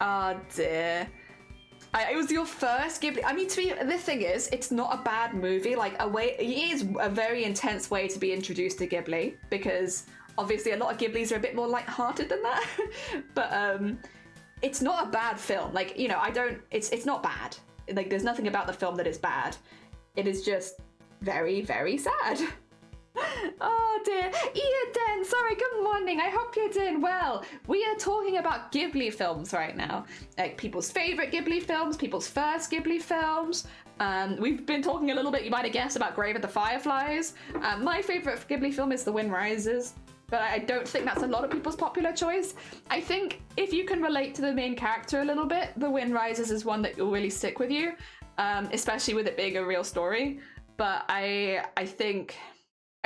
Oh dear. It was your first Ghibli. I mean, the thing is, it's not a bad movie. Like, it is a very intense way to be introduced to Ghibli, because obviously a lot of Ghiblis are a bit more light-hearted than that. But it's not a bad film. Like, you know, it's not bad. Like, there's nothing about the film that is bad. It is just very, very sad. Oh dear. Eden, sorry, good morning. I hope you're doing well. We are talking about Ghibli films right now. Like, people's favorite Ghibli films, people's first Ghibli films. We've been talking a little bit, you might have guessed, about Grave of the Fireflies. My favorite Ghibli film is The Wind Rises, but I don't think that's a lot of people's popular choice. I think if you can relate to the main character a little bit, The Wind Rises is one that will really stick with you, especially with it being a real story. But I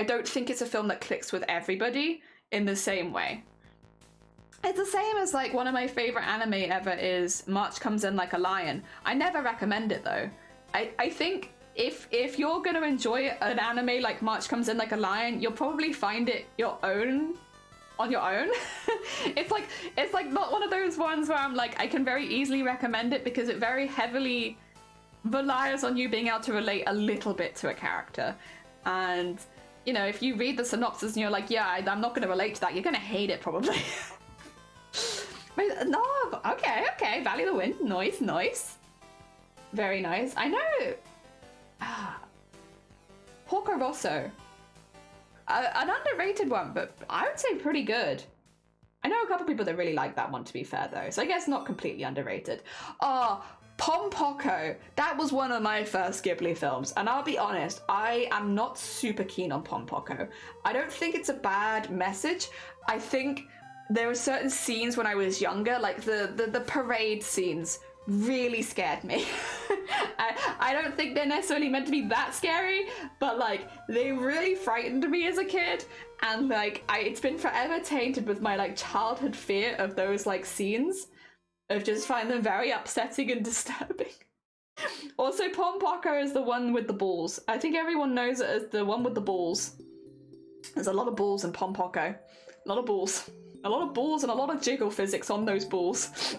don't think it's a film that clicks with everybody in the same way. It's the same as, like, one of my favorite anime ever is March Comes In Like a Lion. I never recommend it though. I think if you're gonna enjoy an anime like March Comes In Like a Lion, you'll probably find it on your own. It's like not one of those ones where I'm like, I can very easily recommend it, because it very heavily relies on you being able to relate a little bit to a character. And you know, if you read the synopsis and you're like, yeah, I'm not going to relate to that, you're going to hate it probably. No, okay, Valley of the Wind, nice. Very nice. I know. Porco Rosso. An underrated one, but I would say pretty good. I know a couple people that really like that one, to be fair, though, so I guess not completely underrated. Pom Poko, that was one of my first Ghibli films, and I'll be honest, I am not super keen on Pom Poko. I don't think it's a bad message. I think there were certain scenes when I was younger, like the parade scenes really scared me. I don't think they're necessarily meant to be that scary, but like, they really frightened me as a kid, and like, it's been forever tainted with my like childhood fear of those like scenes. I just find them very upsetting and disturbing. Also, Pom Poko is the one with the balls. I think everyone knows it as the one with the balls. There's a lot of balls in Pom Poko. A lot of balls. A lot of balls and a lot of jiggle physics on those balls.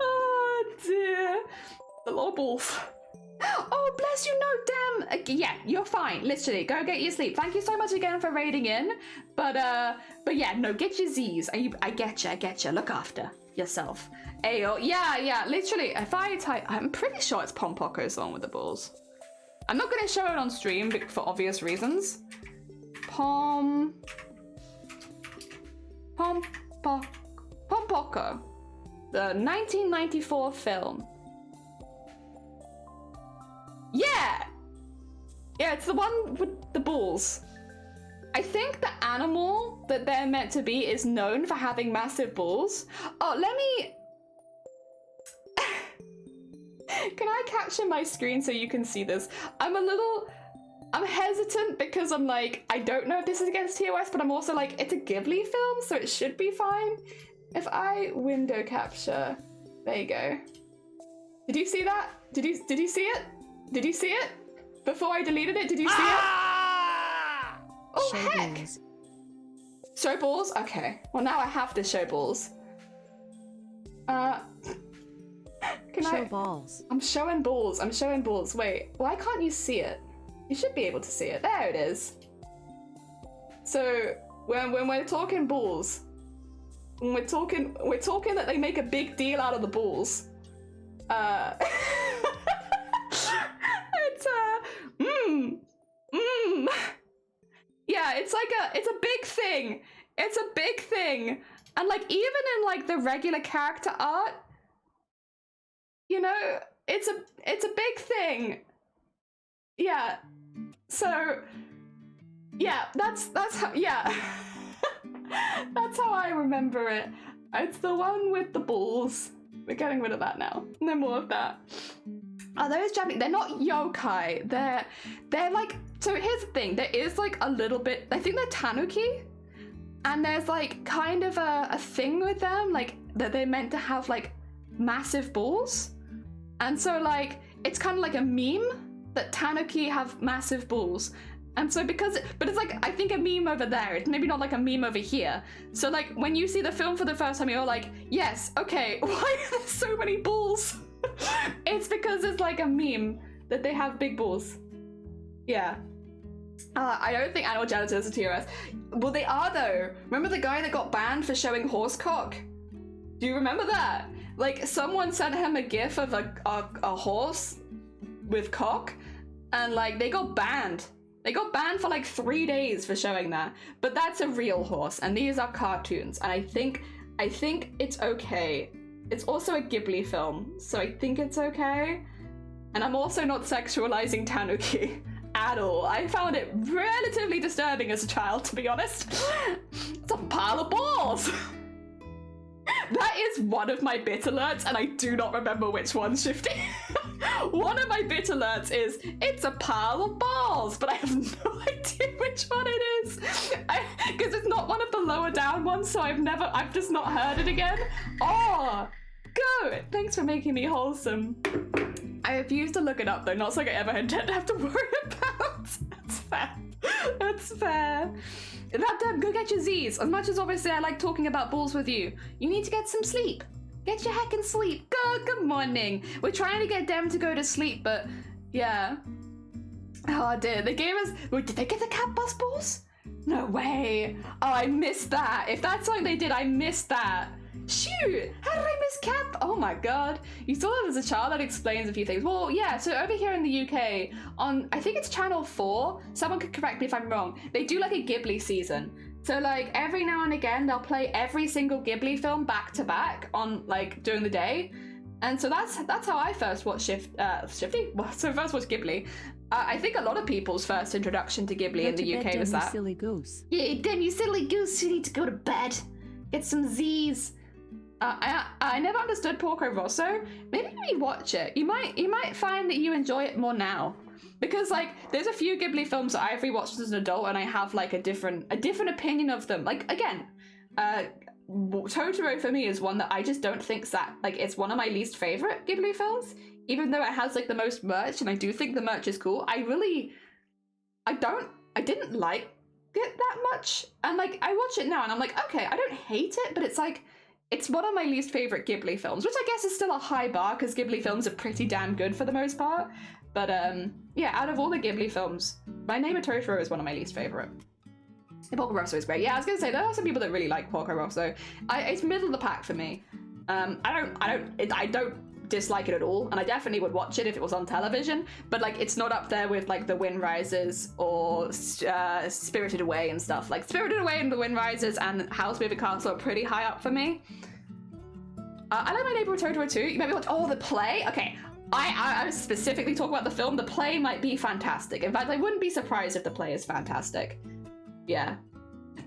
Oh dear. A lot of balls. Oh, bless you, no, damn. Yeah, you're fine. Literally, go get your sleep. Thank you so much again for raiding in. But yeah, no, get your Z's. I get you. Look after yourself. Ayo, yeah, literally, if I type, I'm pretty sure it's Pom Poko's the one with the balls. I'm not going to show it on stream for obvious reasons. Pom Poko. The 1994 film. Yeah, it's the one with the balls. I think the animal that they're meant to be is known for having massive balls. Oh, let me... Can I capture my screen so you can see this? I'm hesitant because I'm like, I don't know if this is against TOS, but I'm also like, it's a Ghibli film, so it should be fine. If I window capture, there you go. Did you see that? Did you see it? Did you see it? Before I deleted it, did you see it? Oh, Show heck! balls. Show balls? Okay. Well, now I have to show balls. Can Show balls. I'm showing balls. I'm showing balls. Wait, why can't you see it? You should be able to see it. There it is. So when we're talking balls, when we're talking that they make a big deal out of the balls. It's yeah, it's a big thing. It's a big thing. And like even in like the regular character art, you know, it's a big thing. Yeah. So yeah, that's how that's how I remember it. It's the one with the balls. We're getting rid of that now. No more of that. Are those Japanese? They're not yokai. They're like, so here's the thing. There is like a little bit, I think they're tanuki. And there's like kind of a thing with them, like that they're meant to have like massive balls. And so like, it's kind of like a meme that tanuki have massive balls. And so but it's like, I think a meme over there, it's maybe not like a meme over here. So like, when you see the film for the first time, you're like, yes, okay, why are there so many balls? It's because it's like a meme that they have big balls. Yeah. I don't think animal janitors are TOS. Well, they are though. Remember the guy that got banned for showing horse cock? Do you remember that? Like, someone sent him a gif of a horse with cock, and like, they got banned. They got banned for like 3 days for showing that. But that's a real horse, and these are cartoons, and I think it's okay. It's also a Ghibli film, so I think it's okay. And I'm also not sexualizing tanuki at all. I found it relatively disturbing as a child, to be honest. It's a pile of balls. That is one of my bit alerts, and I do not remember which one's Shifty. One of my bit alerts is, it's a pile of balls, but I have no idea which one it is. Because it's not one of the lower down ones, so I've just not heard it again. Oh, good. Thanks for making me wholesome. I refuse to look it up though, not something I ever intend to have to worry about. That's fair. That's fair. Go get your Z's. As much as obviously I like talking about balls with you, you need to get some sleep. Get your heckin' sleep. Good morning. We're trying to get them to go to sleep, but yeah. Oh dear, they gave us, wait, did they get the cat bus balls? No way. Oh, I missed that. If that's something they did, I missed that. Shoot, how did I miss Cap? Oh my god. You saw that as a child? That explains a few things. Well, yeah, so over here in the UK, on, I think it's channel 4, someone could correct me if I'm wrong, they do like a Ghibli season. So like every now and again, they'll play every single Ghibli film back to back on like during the day. And so that's how I first watched Shifty? Well, so first watched Ghibli. I think a lot of people's first introduction to Ghibli in the UK was that. Silly goose. Yeah, damn you silly goose, you need to go to bed. Get some Z's. I never understood Porco Rosso. Maybe you watch it. You might find that you enjoy it more now, because like there's a few Ghibli films that I've rewatched as an adult and I have like a different opinion of them. Like again, Totoro for me is one that I just don't think's that like it's one of my least favorite Ghibli films, even though it has like the most merch and I do think the merch is cool. I didn't like it that much, and like I watch it now and I'm like, okay, I don't hate it, but it's like it's one of my least favorite Ghibli films, which I guess is still a high bar because Ghibli films are pretty damn good for the most part. But yeah, out of all the Ghibli films, My Name of Totoro is one of my least favorite. Porco Rosso is great. Yeah, I was gonna say there are some people that really like Porco Rosso. It's middle of the pack for me. I don't dislike it at all, and I definitely would watch it if it was on television. But like, it's not up there with like The Wind Rises or Spirited Away and stuff. Like Spirited Away and The Wind Rises and House Moving Castle are pretty high up for me. I like My Neighbor Totoro too. You maybe watch the play. Okay, I specifically talk about the film. The play might be fantastic. In fact, I wouldn't be surprised if the play is fantastic. Yeah.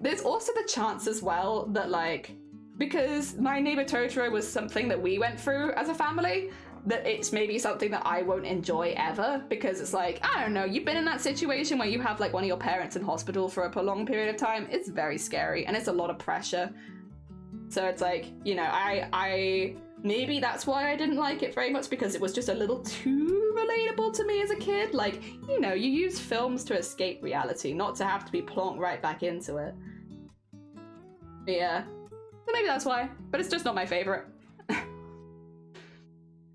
There's also the chance as well that, like, because My Neighbor Totoro was something that we went through as a family, that it's maybe something that I won't enjoy ever, because it's like, I don't know, you've been in that situation where you have like one of your parents in hospital for a prolonged period of time. It's very scary and it's a lot of pressure. So it's like, you know, I maybe that's why I didn't like it very much, because it was just a little too relatable to me as a kid. Like, you know, you use films to escape reality, not to have to be plonked right back into it. But yeah, so maybe that's why, but it's just not my favorite.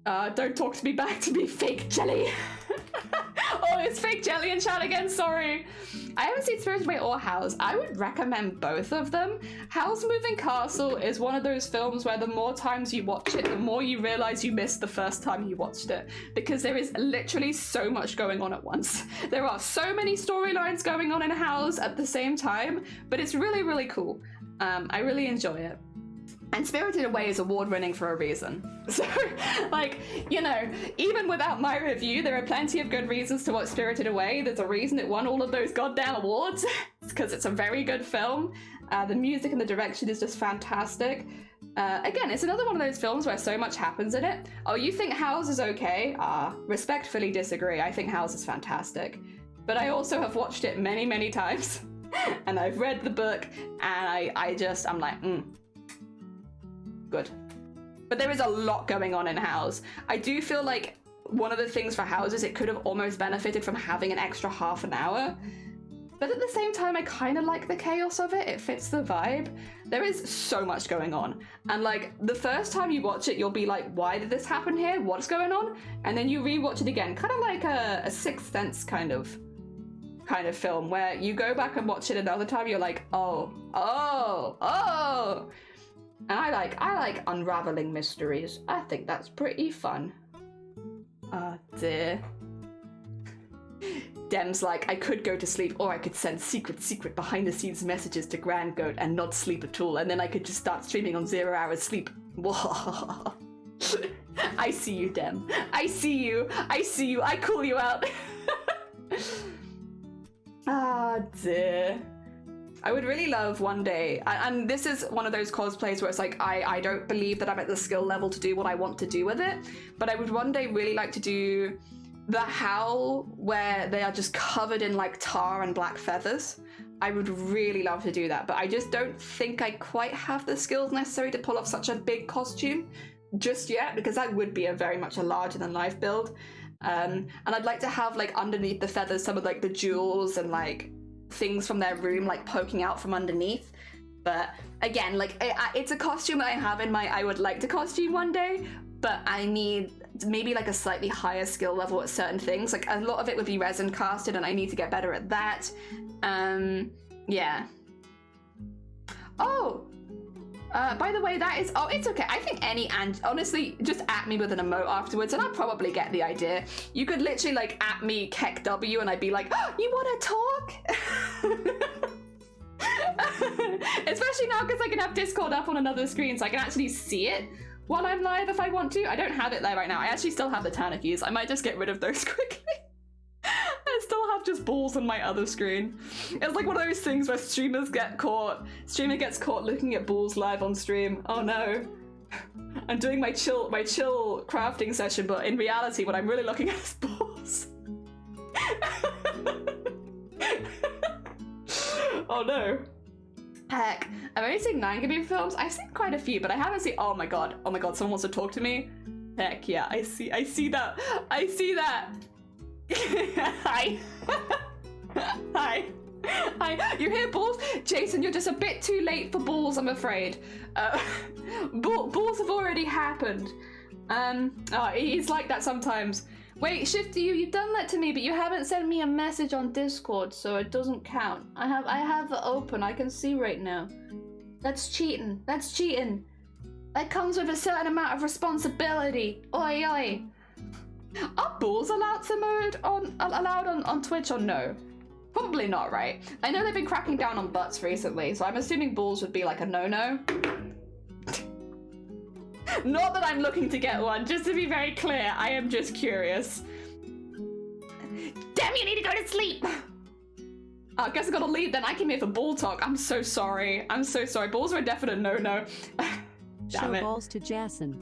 Don't talk to me back to be fake jelly. Oh, it's fake jelly in chat again, sorry. I haven't seen Spirited Away or House. I would recommend both of them. Howl's Moving Castle is one of those films where the more times you watch it, the more you realize you missed the first time you watched it, because there is literally so much going on at once. There are so many storylines going on in House at the same time, but it's really, really cool. I really enjoy it. And Spirited Away is award-winning for a reason. So, like, you know, even without my review, there are plenty of good reasons to watch Spirited Away. There's a reason it won all of those goddamn awards. It's because it's a very good film. The music and the direction is just fantastic. Again, it's another one of those films where so much happens in it. Oh, you think House is okay? Respectfully disagree. I think House is fantastic. But I also have watched it many, many times. And I've read the book, and I'm like, good. But there is a lot going on in House. I do feel like one of the things for House is it could have almost benefited from having an extra half an hour. But at the same time, I kind of like the chaos of it. It fits the vibe. There is so much going on. And like, the first time you watch it, you'll be like, why did this happen here? What's going on? And then you rewatch it again, kind of like a Sixth Sense kind of film, where you go back and watch it another time, you're like, oh. And I like unraveling mysteries. I think that's pretty fun. Oh dear. Dem's like, I could go to sleep, or I could send secret behind the scenes messages to Grand Goat and not sleep at all, and then I could just start streaming on 0 hours sleep. I see you, Dem. I see you. I call you out. Ah, dear. I would really love one day, and this is one of those cosplays where it's like, I don't believe that I'm at the skill level to do what I want to do with it, but I would one day really like to do the Howl where they are just covered in like tar and black feathers. I would really love to do that, but I just don't think I quite have the skills necessary to pull off such a big costume just yet, because that would be a very much a larger than life build. And I'd like to have like underneath the feathers some of like the jewels and like things from their room like poking out from underneath. But again, like it's a costume that I have in my I would like to costume one day, but I need maybe like a slightly higher skill level at certain things. Like a lot of it would be resin casted and I need to get better at that. Yeah. Oh, by the way, that is, oh, it's okay. I think honestly, just at me with an emote afterwards and I'll probably get the idea. You could literally like at me Keck W and I'd be like, oh, you want to talk? Especially now because I can have Discord up on another screen so I can actually see it while I'm live if I want to. I don't have it there right now. I actually still have the Tanakis. I might just get rid of those quickly. I still have just balls on my other screen. It's like one of those things where streamer gets caught looking at balls live on stream. Oh no. I'm doing my chill crafting session, but in reality what I'm really looking at is balls. Oh no. Heck, I've only seen 9 Ghibli films. I've seen quite a few, but I haven't seen, oh my god, someone wants to talk to me? Heck yeah, I see that. Hi. Hi. You hear balls? Jason, you're just a bit too late for balls, I'm afraid. Balls have already happened. It's like that sometimes. Wait, Shifty, you've done that to me, but you haven't sent me a message on Discord, so it doesn't count. I have it open, I can see right now. That's cheating. That comes with a certain amount of responsibility. Oi, oi. Are balls allowed on Twitch or no? Probably not, right? I know they've been cracking down on butts recently, so I'm assuming balls would be like a no-no. Not that I'm looking to get one, just to be very clear, I am just curious. Damn, you need to go to sleep! I guess I gotta leave then. I came here for ball talk. I'm so sorry. I'm so sorry. Balls are a definite no-no. Show balls to Jason.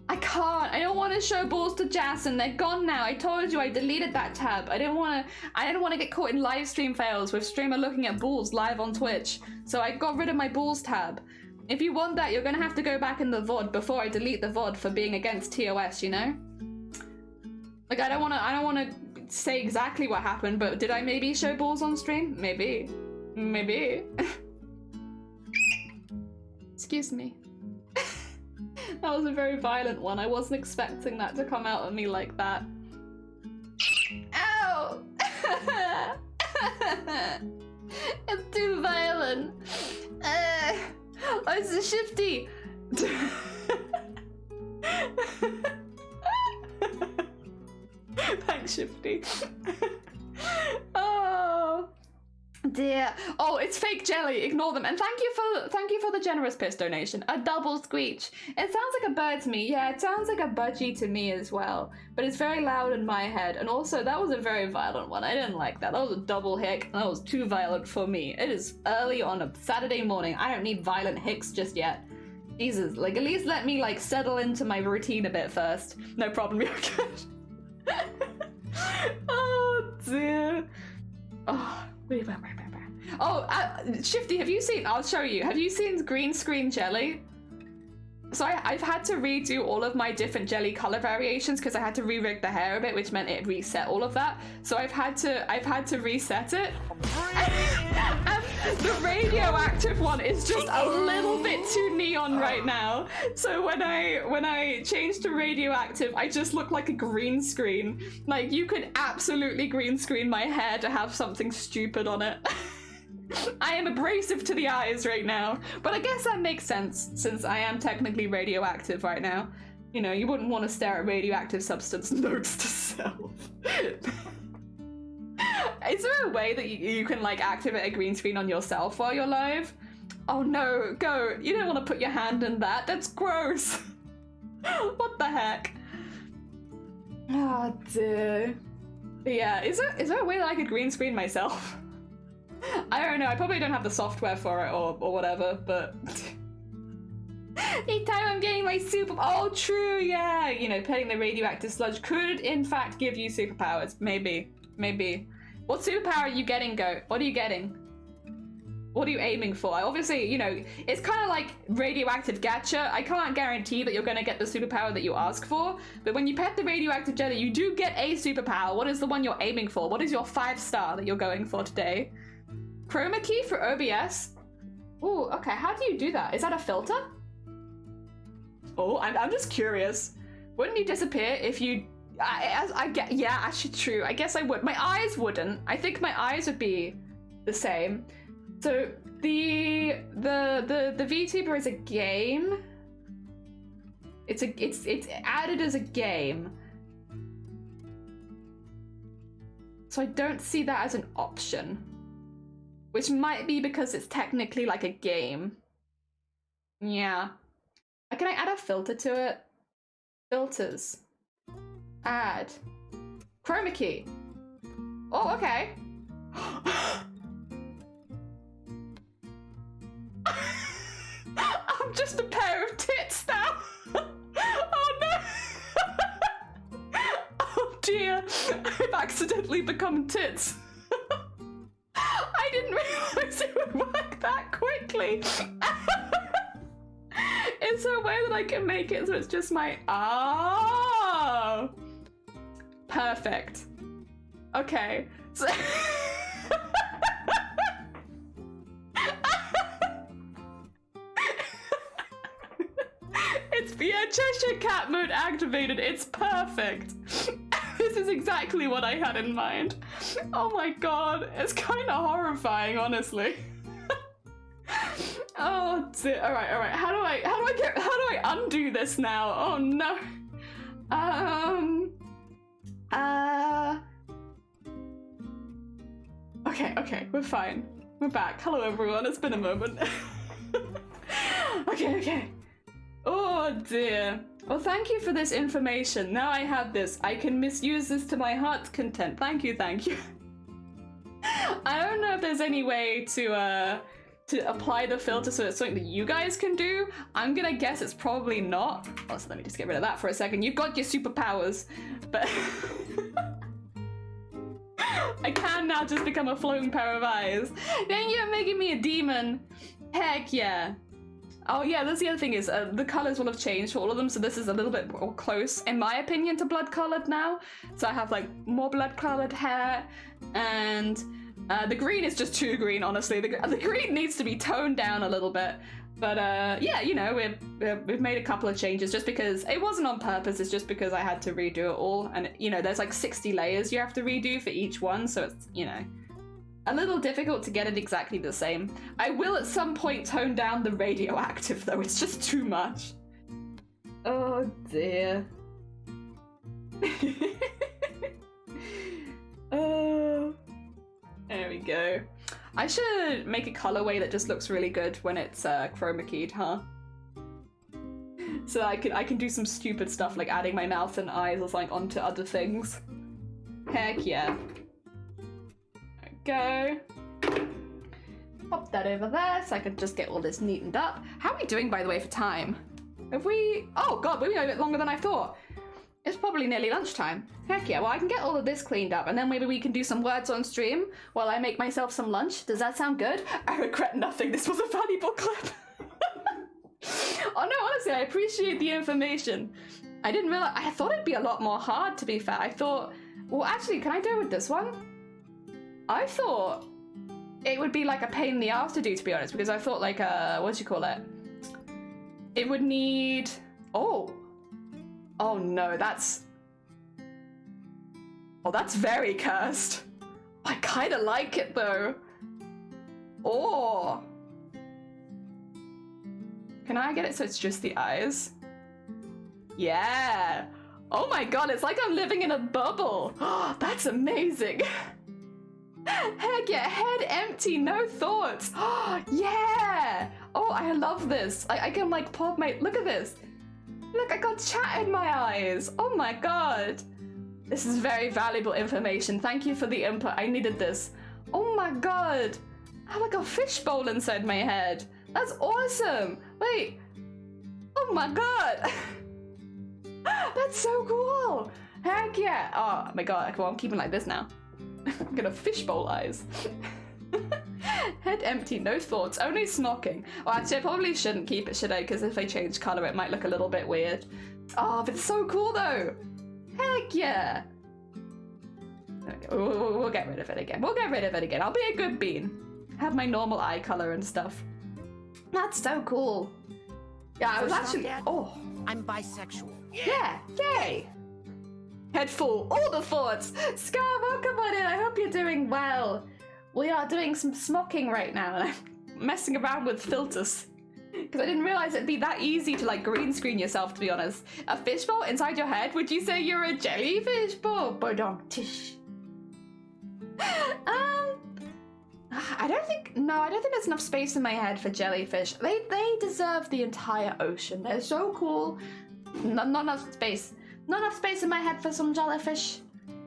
I can't. I don't want to show balls to Jason. They're gone now. I told you I deleted that tab. I didn't want to get caught in live stream fails with streamer looking at balls live on Twitch. So I got rid of my balls tab. If you want that, you're gonna have to go back in the VOD before I delete the VOD for being against TOS, you know? Like, I don't wanna say exactly what happened, but did I maybe show balls on stream? Maybe. Maybe. Excuse me. That was a very violent one. I wasn't expecting that to come out of me like that. Ow! It's too violent. Oh, it's a shifty. Thanks, Shifty. Oh dear. Oh, it's fake jelly. Ignore them. And thank you for the generous piss donation. A double squeech. It sounds like a bird to me. Yeah, it sounds like a budgie to me as well. But it's very loud in my head. And also, that was a very violent one. I didn't like that. That was a double hick. That was too violent for me. It is early on a Saturday morning. I don't need violent hicks just yet. Jesus, like, at least let me, like, settle into my routine a bit first. No problem, you're good. Oh, dear. Oh, Shifty, have you seen, I'll show you, have you seen green screen jelly? So I've had to redo all of my different jelly color variations because I had to re-rig the hair a bit, which meant it reset all of that. So I've had to reset it. And the radioactive one is just a little bit too neon right now. So when I changed to radioactive, I just look like a green screen. Like, you could absolutely green screen my hair to have something stupid on it. I am abrasive to the eyes right now, but I guess that makes sense since I am technically radioactive right now. You know, you wouldn't want to stare at radioactive substance notes to self. Is there a way that you can like activate a green screen on yourself while you're live? Oh no, go. You don't want to put your hand in that. That's gross. What the heck? Oh dear. But yeah, is there a way that I could green screen myself? I don't know, I probably don't have the software for it or whatever, but... Each time I'm getting my super... Oh, true, yeah! You know, petting the radioactive sludge could, in fact, give you superpowers. Maybe. Maybe. What superpower are you getting, Goat? What are you getting? What are you aiming for? Obviously, you know, it's kind of like radioactive gacha. I can't guarantee that you're going to get the superpower that you ask for, but when you pet the radioactive jelly, you do get a superpower. What is the one you're aiming for? What is your 5-star that you're going for today? Chroma key for OBS? Ooh, okay, how do you do that? Is that a filter? Oh, I'm just curious. Wouldn't you disappear if you... I get, yeah, actually true. I guess I would. My eyes wouldn't. I think my eyes would be the same. So the VTuber is a game. It's added as a game. So I don't see that as an option. Which might be because it's technically like a game. Yeah. Can I add a filter to it? Filters. Add. Chroma key. Oh, okay. I'm just a pair of tits now. Oh no. Oh dear. I've accidentally become tits. I didn't realize it would work that quickly. Is there a way that I can make it so it's just my... Oh! Perfect. Okay. So... It's via Cheshire Cat mode activated. It's perfect. This is exactly what I had in mind. Oh my god, it's kind of horrifying, honestly. Oh dear. All right. How do I undo this now? Oh no. Okay, we're fine. We're back. Hello everyone. It's been a moment. Okay. Oh dear. Well, thank you for this information. Now I have this. I can misuse this to my heart's content. Thank you, thank you. I don't know if there's any way to apply the filter so it's something that you guys can do. I'm gonna guess it's probably not. Oh, so let me just get rid of that for a second. You've got your superpowers, but I can now just become a floating pair of eyes. Then you're making me a demon. Heck yeah. Oh yeah, that's the other thing is the colors will have changed for all of them, so this is a little bit more close, in my opinion, to blood-colored now. So I have like more blood-colored hair, and the green is just too green, honestly. The green needs to be toned down a little bit. But yeah, you know, we've made a couple of changes just because it wasn't on purpose. It's just because I had to redo it all, and you know, there's like 60 layers you have to redo for each one, so it's, you know, a little difficult to get it exactly the same. I will at some point tone down the radioactive though, it's just too much. Oh dear. Oh, there we go. I should make a colorway that just looks really good when it's chroma keyed, huh? So I can do some stupid stuff like adding my mouth and eyes or something onto other things. Heck yeah. Go. Pop that over there so I can just get all this neatened up. How are we doing, by the way, for time? Have we... Oh god, we've been a bit longer than I thought. It's probably nearly lunchtime. Heck yeah, well I can get all of this cleaned up and then maybe we can do some words on stream while I make myself some lunch. Does that sound good? I regret nothing, this was a valuable clip. Oh no, honestly, I appreciate the information. I didn't realize... I thought it'd be a lot more hard, to be fair. I thought... Well, actually, can I do it with this one? I thought it would be like a pain in the ass to do, to be honest, because I thought like what do you call it? It would need... Oh no, that's... Oh, that's very cursed. I kind of like it though. Oh. Can I get it so it's just the eyes? Yeah. Oh my god, it's like I'm living in a bubble. Oh, that's amazing. Heck yeah, head empty, no thoughts. Oh, yeah. Oh, I love this. I can like pop my... Look at this. Look, I got chat in my eyes. Oh my god. This is very valuable information. Thank you for the input. I needed this. Oh my god. I have like a fishbowl inside my head. That's awesome. Wait. Oh my god. That's so cool. Heck yeah. Oh my god. Well, I'm keeping like this now. I'm gonna fishbowl eyes. Head empty, no thoughts, only smocking. Well, actually, I probably shouldn't keep it, should I? Because if I change color, it might look a little bit weird. Oh, but it's so cool though. Heck yeah. Okay, we'll get rid of it again. We'll get rid of it again. I'll be a good bean. Have my normal eye color and stuff. That's so cool. Yeah, I was actually... Dad, oh. I'm bisexual. Yeah, yay. Head full, all the thoughts. Scar, welcome on in. I hope you're doing well. We are doing some smocking right now, and I'm messing around with filters because I didn't realize it'd be that easy to like green screen yourself. To be honest, a fishbowl inside your head. Would you say you're a jellyfish? Bodong tish. I don't think there's enough space in my head for jellyfish. They deserve the entire ocean. They're so cool. Not enough space. Not enough space in my head for some jellyfish.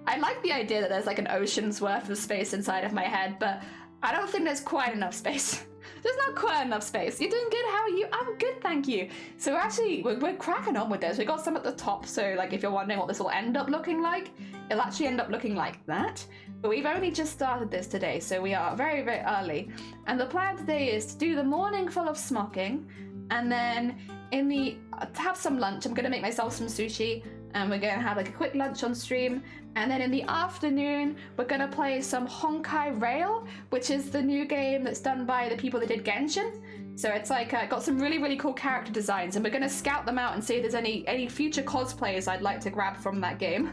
I like the idea that there's like an ocean's worth of space inside of my head, but I don't think there's quite enough space. There's not quite enough space. You're doing good, how are you? I'm good, thank you. So actually, we're cracking on with this. We got some at the top, so like if you're wondering what this will end up looking like, it'll actually end up looking like that. But we've only just started this today, so we are very, very early. And the plan today is to do the morning full of smocking, and then to have some lunch. I'm gonna make myself some sushi, and we're gonna have like a quick lunch on stream. And then in the afternoon, we're gonna play some Honkai Rail, which is the new game that's done by the people that did Genshin. So it's like got some really, really cool character designs, and we're gonna scout them out and see if there's any future cosplayers I'd like to grab from that game.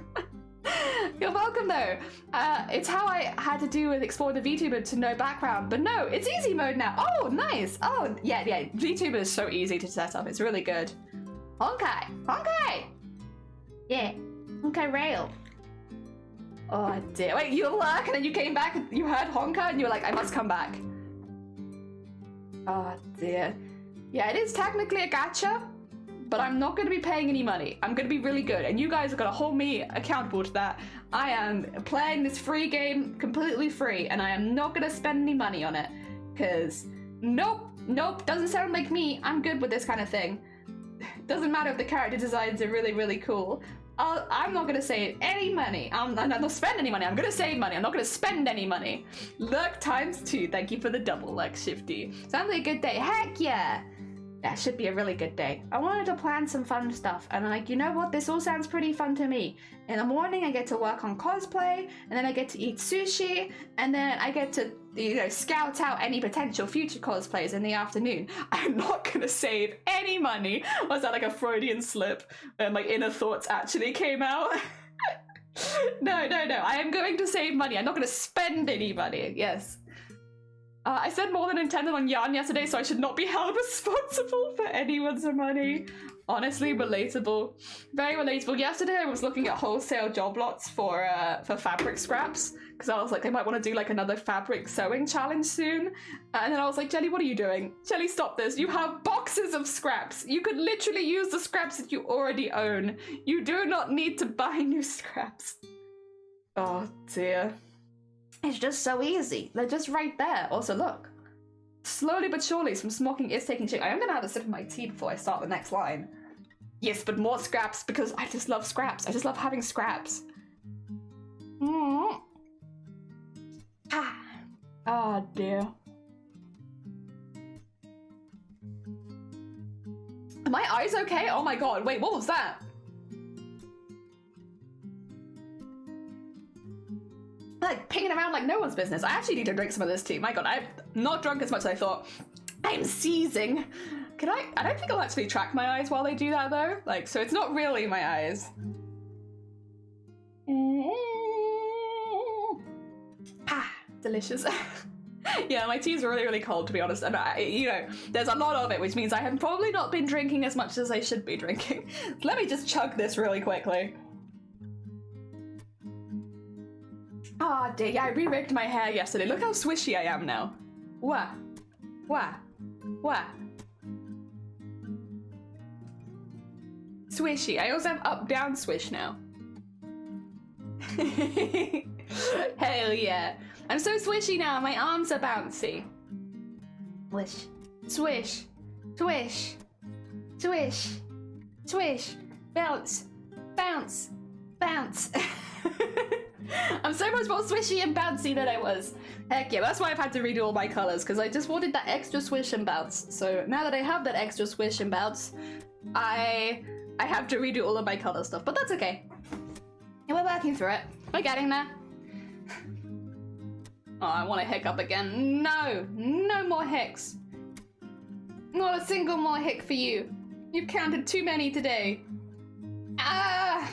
You're welcome though. It's how I had to do with Explore the VTuber to no background, but no, it's easy mode now. Oh, nice. Oh, yeah, VTuber is so easy to set up. It's really good. Honkai. Yeah, Honkai Rail. Oh dear. Wait, you lurk and then you came back and you heard Honka and you were like, I must come back. Oh dear. Yeah, it is technically a gacha, but I'm not going to be paying any money. I'm going to be really good, and you guys are going to hold me accountable to that. I am playing this free game completely free, and I am not going to spend any money on it, because nope, doesn't sound like me. I'm good with this kind of thing. Doesn't matter if the character designs are really, really cool. I'm not going to save any money. I'm not spend any money. I'm going to save money. I'm not going to spend any money. Luck times 2. Thank you for the double luck, Shifty. Sounds like a good day. Heck yeah. That should be a really good day. I wanted to plan some fun stuff, and I'm like, you know what? This all sounds pretty fun to me. In the morning, I get to work on cosplay, and then I get to eat sushi, and then I get to, you know, scout out any potential future cosplays in the afternoon. I'm not gonna save any money. Was that like a Freudian slip? And my inner thoughts actually came out. No. I am going to save money. I'm not gonna spend any money. Yes. I spent more than intended on yarn yesterday, so I should not be held responsible for anyone's money. Honestly, relatable. Very relatable. Yesterday I was looking at wholesale job lots for fabric scraps, because I was like, they might want to do like another fabric sewing challenge soon. And then I was like, Jelly, what are you doing? Jelly, stop this. You have boxes of scraps. You could literally use the scraps that you already own. You do not need to buy new scraps. Oh dear. It's just so easy. They're just right there. Also, look. Slowly but surely, some smocking is taking shape. I am going to have a sip of my tea before I start the next line. Yes, but more scraps, because I just love scraps. I just love having scraps. Ah. Oh, dear. Are my eyes okay? Oh my god. Wait, what was that? Like pinging around like no one's business. I actually need to drink some of this tea. My god, I've not drunk as much as I thought. I'm seizing. Can I don't think I'll actually track my eyes while they do that though. Like, so it's not really my eyes. Ah, delicious. Yeah, my tea's really, really cold, to be honest. And you know, there's a lot of it, which means I have probably not been drinking as much as I should be drinking. Let me just chug this really quickly. Ah, dear, yeah, I re-rigged my hair yesterday. Look how swishy I am now. Wah. Swishy. I also have up-down swish now. Hell yeah. I'm so swishy now. My arms are bouncy. Swish. Swish. Swish. Swish. Swish. Bounce. Bounce. Bounce. I'm so much more swishy and bouncy than I was. Heck yeah, that's why I've had to redo all my colours, because I just wanted that extra swish and bounce. So now that I have that extra swish and bounce, I have to redo all of my colour stuff, but that's okay. Yeah, we're working through it. We're getting there. Oh, I want to hiccup again. No, no more hicks. Not a single more hick for you. You've counted too many today. Ah!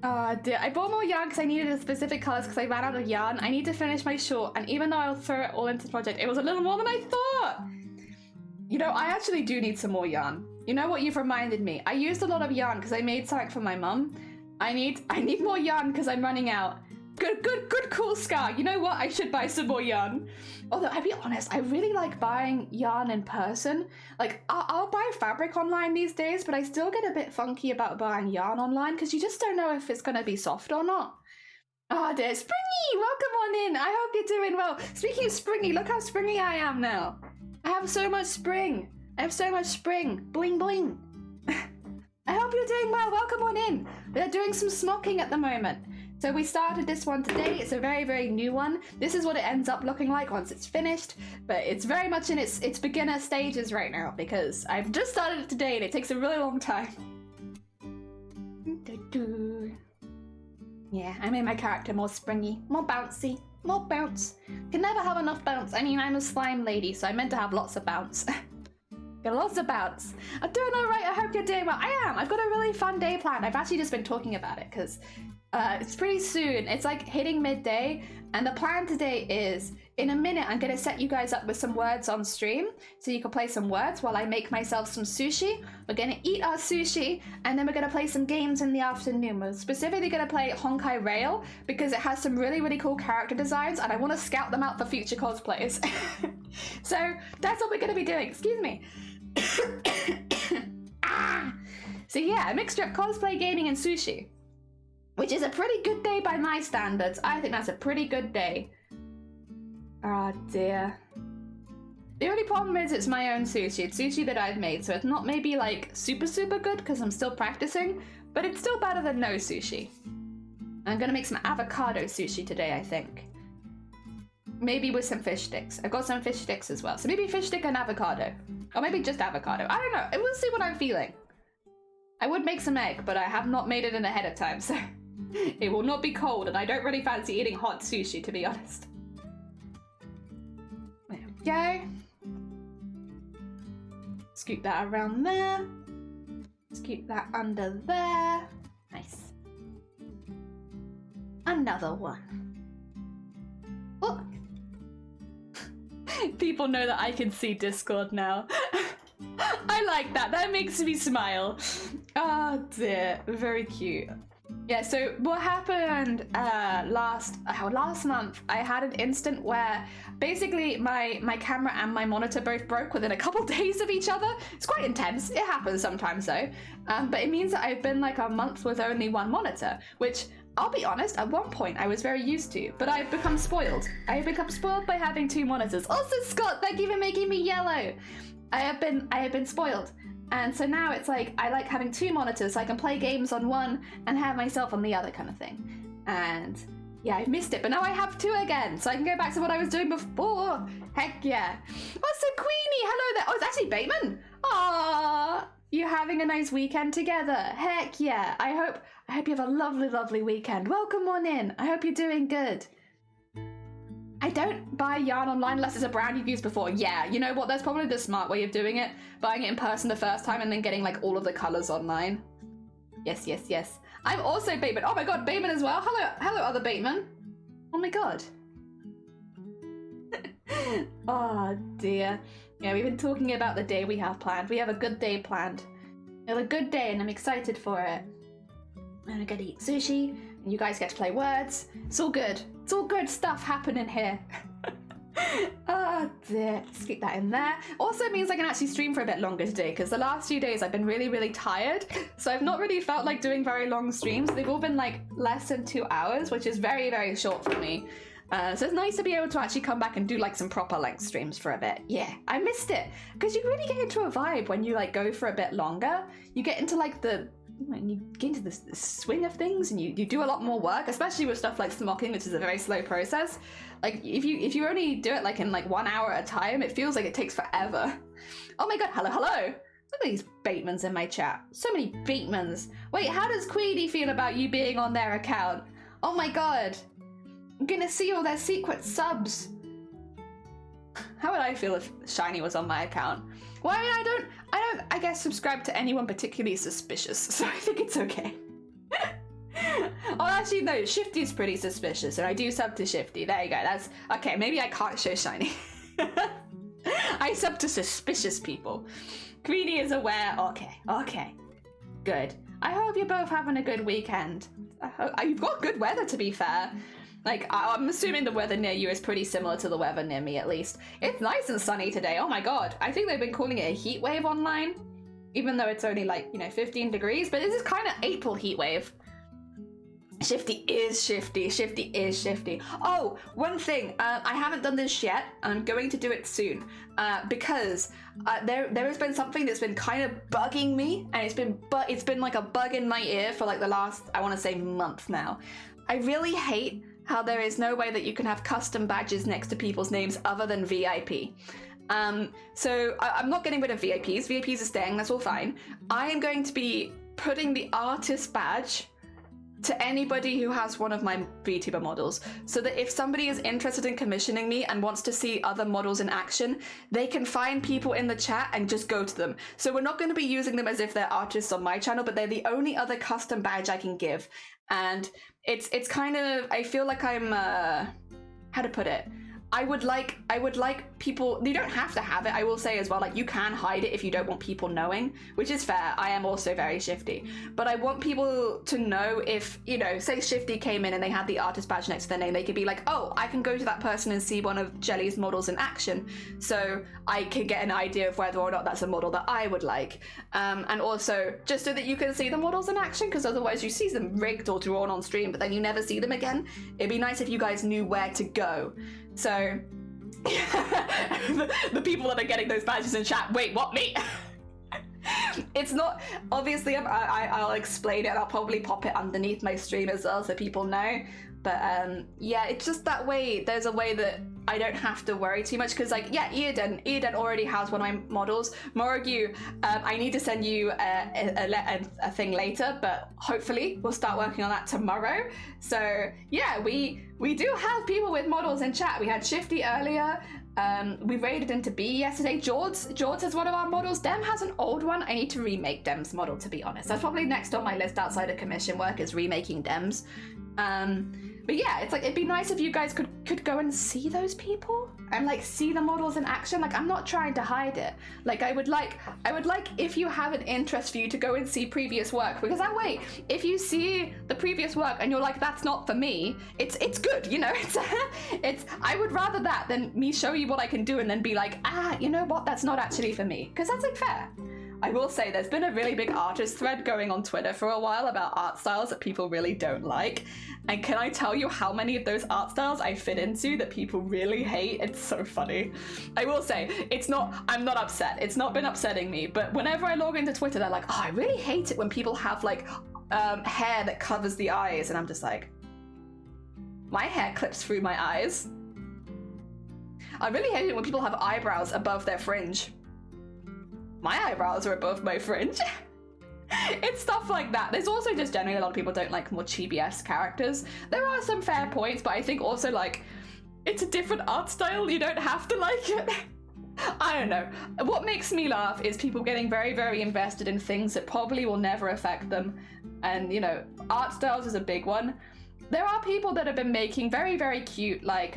Oh dear, I bought more yarn because I needed a specific colours because I ran out of yarn. I need to finish my short, and even though I'll throw it all into the project, it was a little more than I thought. You know, I actually do need some more yarn. You know what, you've reminded me. I used a lot of yarn because I made something for my mum. I need more yarn because I'm running out. Good call, Scar. You know what? I should buy some more yarn. Although, I'll be honest, I really like buying yarn in person. Like, I'll buy fabric online these days, but I still get a bit funky about buying yarn online because you just don't know if it's going to be soft or not. Oh dear, Springy, welcome on in. I hope you're doing well. Speaking of Springy, look how springy I am now. I have so much spring. I have so much spring. Bling bling. I hope you're doing well. Welcome on in. We're doing some smocking at the moment. So we started this one today. It's a very, very new one. This is what it ends up looking like once it's finished, but it's very much in its beginner stages right now because I've just started it today and it takes a really long time. Yeah, I made my character more springy, more bouncy, more bounce. Can never have enough bounce. I mean, I'm a slime lady, so I meant to have lots of bounce. Got lots of bounce. I'm doing all right. I hope you're doing well. I am. I've got a really fun day planned. I've actually just been talking about it because it's pretty soon. It's like hitting midday, and the plan today is in a minute I'm going to set you guys up with some words on stream so you can play some words while I make myself some sushi. We're going to eat our sushi, and then we're going to play some games in the afternoon. We're specifically going to play Honkai Rail because it has some really, really cool character designs, and I want to scout them out for future cosplays. So that's what we're going to be doing. Excuse me. So yeah, a mixture of cosplay, gaming, and sushi. Which is a pretty good day by my standards. I think that's a pretty good day. Oh dear. The only problem is it's my own sushi. It's sushi that I've made, so it's not maybe like super good because I'm still practicing, but it's still better than no sushi. I'm gonna make some avocado sushi today, I think. Maybe with some fish sticks. I've got some fish sticks as well. So maybe fish stick and avocado. Or maybe just avocado. I don't know. We'll see what I'm feeling. I would make some egg, but I have not made it in ahead of time, so it will not be cold, and I don't really fancy eating hot sushi, to be honest. There we go. Scoot that around there. Scoot that under there. Nice. Another one. Oh. People know that I can see Discord now. I like that. That makes me smile. Oh dear. Very cute. Yeah, so what happened last month, I had an instant where basically my camera and my monitor both broke within a couple days of each other. It's quite intense. It happens sometimes though. But it means that I've been like a month with only one monitor, which I'll be honest, at one point I was very used to, but I've become spoiled. I've become spoiled by having two monitors. Also, Scott, thank you for making me yellow. I have been spoiled. And so now it's like, I like having two monitors so I can play games on one and have myself on the other kind of thing. And yeah, I've missed it, but now I have two again, so I can go back to what I was doing before. Heck yeah. Also, Queenie, hello there. Oh, it's actually Bateman. Aww, you having a nice weekend together. Heck yeah. I hope you have a lovely weekend. Welcome on in. I hope you're doing good. I don't buy yarn online unless it's a brand you've used before. Yeah, you know what? That's probably the smart way of doing it. Buying it in person the first time and then getting like all of the colors online. Yes. I'm also Bateman. Oh my god, Bateman as well. Hello, other Bateman. Oh my god. Oh dear. Yeah, we've been talking about the day we have planned. We have a good day planned. We have a good day and I'm excited for it. I'm gonna eat sushi and you guys get to play words. It's all good. It's all good stuff happening here. Oh dear. Let's keep that in there. Also means I can actually stream for a bit longer today because the last few days I've been really tired. So I've not really felt like doing very long streams. They've all been like less than 2 hours, which is very short for me. So it's nice to be able to actually come back and do like some proper length streams for a bit. Yeah, I missed it because you really get into a vibe when you like go for a bit longer. You get into like when you get into this swing of things and you do a lot more work, especially with stuff like smocking, which is a very slow process. Like if you only do it like in like 1 hour at a time, it feels like it takes forever. Oh my god, hello. Look at these Batemans in my chat. So many Batemans. Wait, how does Queenie feel about you being on their account? Oh my god. I'm gonna see all their secret subs. How would I feel if Shiny was on my account? Well, I mean, I don't, I guess, subscribe to anyone particularly suspicious, so I think it's okay. Oh, actually, no, Shifty's pretty suspicious, and I do sub to Shifty. There you go, that's, okay, maybe I can't show Shiny. I sub to suspicious people. Queenie is aware, okay, good. I hope you're both having a good weekend. You've got good weather, to be fair. Like, I'm assuming the weather near you is pretty similar to the weather near me, at least. It's nice and sunny today. Oh my god. I think they've been calling it a heat wave online, even though it's only like, 15 degrees, but this is kind of April heat wave. Shifty is shifty. Oh, one thing. I haven't done this yet. I'm going to do it soon because there has been something that's been kind of bugging me, and it's been like a bug in my ear for like the last, I want to say, month now. I really hate how there is no way that you can have custom badges next to people's names other than VIP. So I'm not getting rid of VIPs. VIPs are staying, that's all fine. I am going to be putting the artist badge to anybody who has one of my VTuber models, so that if somebody is interested in commissioning me and wants to see other models in action, they can find people in the chat and just go to them. So we're not going to be using them as if they're artists on my channel, but they're the only other custom badge I can give. And it's kind of, I feel like I'm, how to put it? I would like people, you don't have to have it, I will say as well, like you can hide it if you don't want people knowing, which is fair. I am also very Shifty, but I want people to know if, you know, say Shifty came in and they had the artist badge next to their name, they could be like, oh, I can go to that person and see one of Jelly's models in action, so I can get an idea of whether or not that's a model that I would like. And also just so that you can see the models in action, because otherwise you see them rigged or drawn on stream but then you never see them again. It'd be nice if you guys knew where to go. So the people that are getting those badges in chat, wait, what, me? It's not, obviously I'll explain it, I'll probably pop it underneath my stream as well so people know, but yeah, it's just that way, there's a way that I don't have to worry too much, because like, yeah, Eoden already has one of my models. Morogu, I need to send you a thing later, but hopefully we'll start working on that tomorrow. So yeah, we do have people with models in chat. We had Shifty earlier. We raided into B yesterday. George has one of our models. Dem has an old one. I need to remake Dem's model, to be honest. That's probably next on my list outside of commission work, is remaking Dem's. But yeah, it's like, it'd be nice if you guys could go and see those people and like see the models in action. Like, I'm not trying to hide it. Like, I would like if you have an interest for you to go and see previous work, because that way, if you see the previous work and you're like, that's not for me, it's good, you know. It's I would rather that than me show you what I can do and then be like, you know what, that's not actually for me, because that's like fair. I will say there's been a really big artist thread going on Twitter for a while about art styles that people really don't like. And can I tell you how many of those art styles I fit into that people really hate? It's so funny. I will say, I'm not upset. It's not been upsetting me, but whenever I log into Twitter, they're like, oh, I really hate it when people have like hair that covers the eyes. And I'm just like, my hair clips through my eyes. I really hate it when people have eyebrows above their fringe. My eyebrows are above my fringe. It's stuff like that. There's also just generally a lot of people don't like more chibi-esque characters. There are some fair points, but I think also like, it's a different art style. You don't have to like it. I don't know. What makes me laugh is people getting very, very invested in things that probably will never affect them. And, you know, art styles is a big one. There are people that have been making very, very cute, like,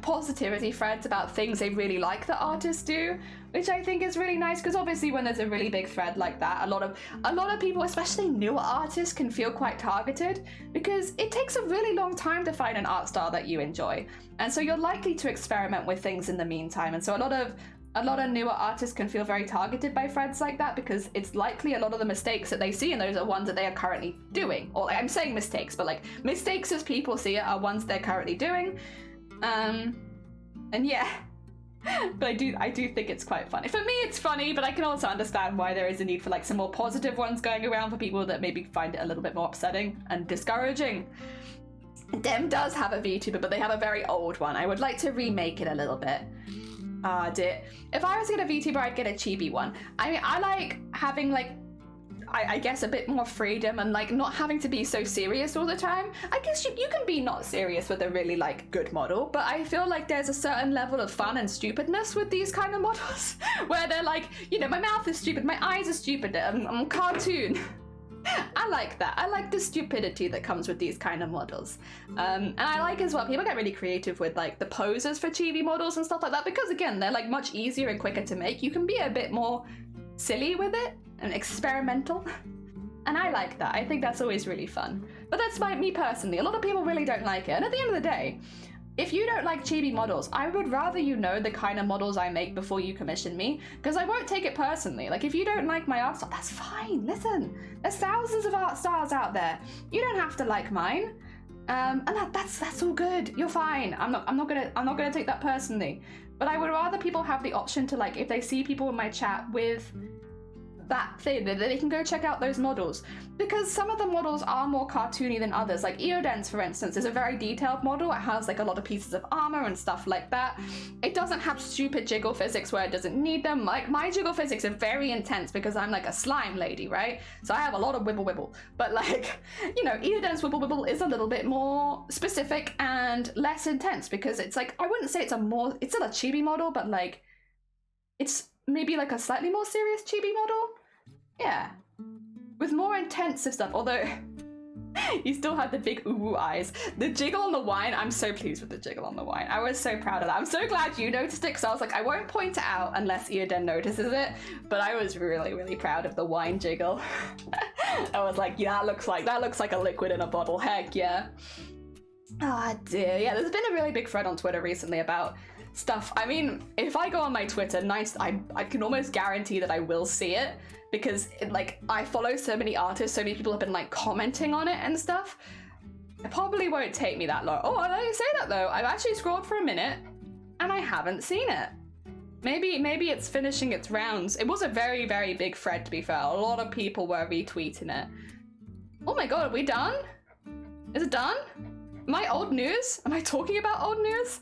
positivity threads about things they really like that artists do, which I think is really nice, because obviously when there's a really big thread like that, a lot of people, especially newer artists, can feel quite targeted, because it takes a really long time to find an art style that you enjoy, and so you're likely to experiment with things in the meantime, and so a lot of newer artists can feel very targeted by threads like that, because it's likely a lot of the mistakes that they see in those are ones that they are currently doing. Or like, I'm saying mistakes, but like mistakes as people see it are ones they're currently doing. And yeah, but I do think it's quite funny. For me, it's funny, but I can also understand why there is a need for like some more positive ones going around for people that maybe find it a little bit more upsetting and discouraging. Dem does have a VTuber, but they have a very old one. I would like to remake it a little bit. Dear. If I was to get a VTuber, I'd get a chibi one. I mean, I like having like, I guess a bit more freedom and like not having to be so serious all the time. I guess you can be not serious with a really like good model, but I feel like there's a certain level of fun and stupidness with these kind of models where they're like, you know, my mouth is stupid, my eyes are stupid, I'm a cartoon. I like that. I like the stupidity that comes with these kind of models. And I like as well, people get really creative with like the poses for chibi models and stuff like that, because again, they're like much easier and quicker to make. You can be a bit more silly with it and experimental. And I like that. I think that's always really fun. But that's me personally. A lot of people really don't like it. And at the end of the day, if you don't like chibi models, I would rather you know the kind of models I make before you commission me, because I won't take it personally. Like, if you don't like my art style, that's fine. Listen, there's thousands of art styles out there. You don't have to like mine, and that's all good. You're fine. I'm not gonna take that personally. But I would rather people have the option to, like, if they see people in my chat with that thing, that they can go check out those models, because some of the models are more cartoony than others. Like Eoden's, for instance, is a very detailed model. It has like a lot of pieces of armor and stuff like that. It doesn't have stupid jiggle physics where it doesn't need them. Like, my jiggle physics are very intense because I'm like a slime lady, right? So I have a lot of wibble. But like, you know, Eoden's wibble is a little bit more specific and less intense, because it's like, I wouldn't say it's still a chibi model, but like, it's maybe like a slightly more serious chibi model. Yeah, with more intensive stuff. Although You still had the big ooh eyes. The jiggle on the wine, I'm so pleased with the jiggle on the wine. I was so proud of that. I'm so glad you noticed it, because I was like, I won't point it out unless Eden notices it, but I was really, really proud of the wine jiggle. I was like, yeah, that looks like a liquid in a bottle. Heck yeah. Ah, dear. Yeah, there's been a really big thread on Twitter recently about stuff. I mean, if I go on my Twitter, I can almost guarantee that I will see it, because I follow so many artists, so many people have been like commenting on it and stuff. It probably won't take me that long. Oh, I didn't say that though. I've actually scrolled for a minute and I haven't seen it. Maybe it's finishing its rounds. It was a very, very big thread, to be fair. A lot of people were retweeting it. Oh my god, are we done? Is it done? Am I old news? Am I talking about old news?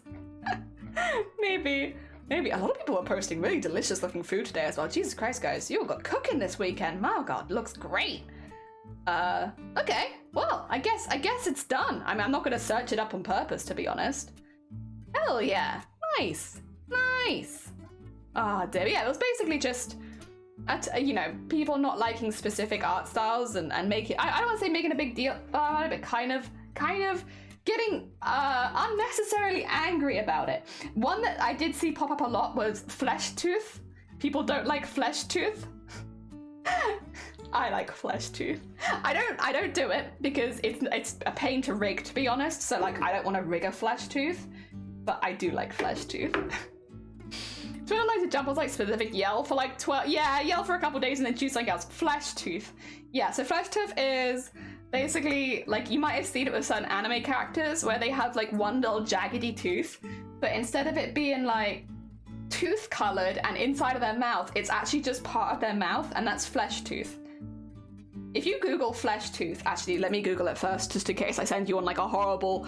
Maybe. A lot of people are posting really delicious looking food today as well. Jesus Christ, guys, you all got cooking this weekend. My god, looks great. Okay. Well, I guess it's done. I mean, I'm not gonna search it up on purpose, to be honest. Hell yeah. Nice. Ah, dear. Yeah, it was basically just, people not liking specific art styles and making, I don't want to say making a big deal about it, but kind of getting unnecessarily angry about it. One that I did see pop up a lot was flesh tooth. People don't like flesh tooth. I like flesh tooth. I don't do it because it's a pain to rig, to be honest. So like I don't want to rig a flesh tooth, but I do like flesh tooth. Twitter likes to jump on like specific yell for like yell for a couple days and then choose something else. Flesh tooth. Yeah, so flesh tooth is basically, like, you might have seen it with certain anime characters where they have like one little jaggedy tooth, but instead of it being like tooth colored and inside of their mouth, it's actually just part of their mouth, and that's flesh tooth. If you Google flesh tooth, actually let me Google it first just in case I send you on like a horrible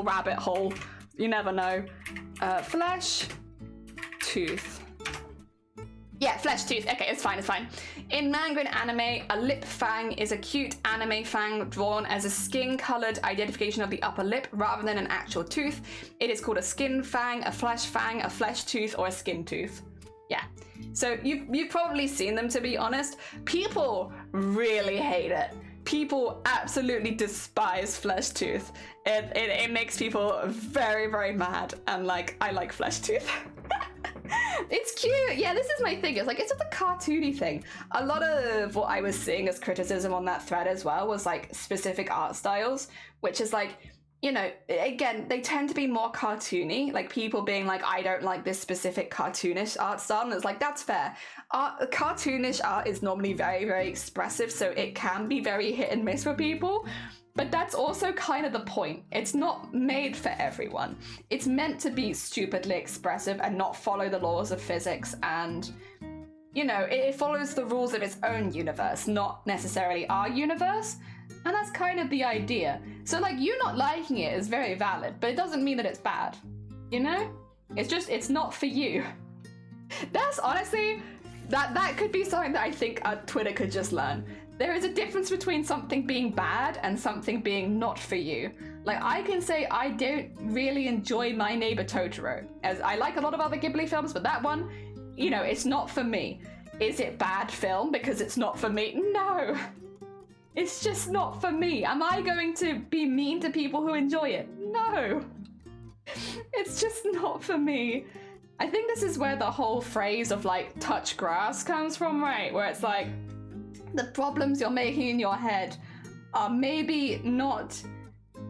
rabbit hole. You never know. Flesh tooth. Yeah, flesh tooth. Okay, it's fine. In manga and anime, a lip fang is a cute anime fang drawn as a skin-colored identification of the upper lip rather than an actual tooth. It is called a skin fang, a flesh tooth, or a skin tooth. Yeah. So you've probably seen them, to be honest. People really hate it. People absolutely despise flesh tooth. It makes people very, very mad, and like, I like flesh tooth. It's cute. Yeah, this is my thing. It's like, it's just a cartoony thing. A lot of what I was seeing as criticism on that thread as well was like specific art styles, which is like, again, they tend to be more cartoony, like people being like, I don't like this specific cartoonish art style, and it's like, that's fair. Cartoonish art is normally very, very expressive, so it can be very hit and miss for people. But that's also kind of the point. It's not made for everyone. It's meant to be stupidly expressive and not follow the laws of physics, and, it follows the rules of its own universe, not necessarily our universe. And that's kind of the idea. So like, you not liking it is very valid, but it doesn't mean that it's bad. It's just, it's not for you. That's honestly, that could be something that I think Twitter could just learn. There is a difference between something being bad and something being not for you. Like, I can say I don't really enjoy My Neighbor Totoro, as I like a lot of other Ghibli films, but that one, it's not for me. Is it bad film because it's not for me? No. It's just not for me. Am I going to be mean to people who enjoy it? No. It's just not for me. I think this is where the whole phrase of like touch grass comes from, right? Where it's like, the problems you're making in your head are maybe not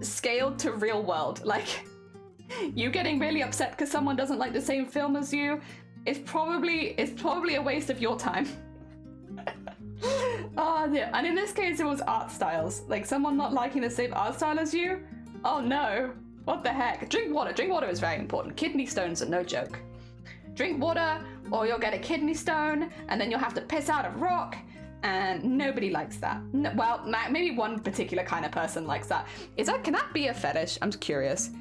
scaled to real world. Like, you getting really upset because someone doesn't like the same film as you is probably a waste of your time. Yeah. And in this case, it was art styles. Like, someone not liking the same art style as you? Oh no. What the heck? Drink water. Drink water is very important. Kidney stones are no joke. Drink water, or you'll get a kidney stone, and then you'll have to piss out a rock. And nobody likes that. No, well, maybe one particular kind of person likes that. Can that be a fetish? I'm just curious.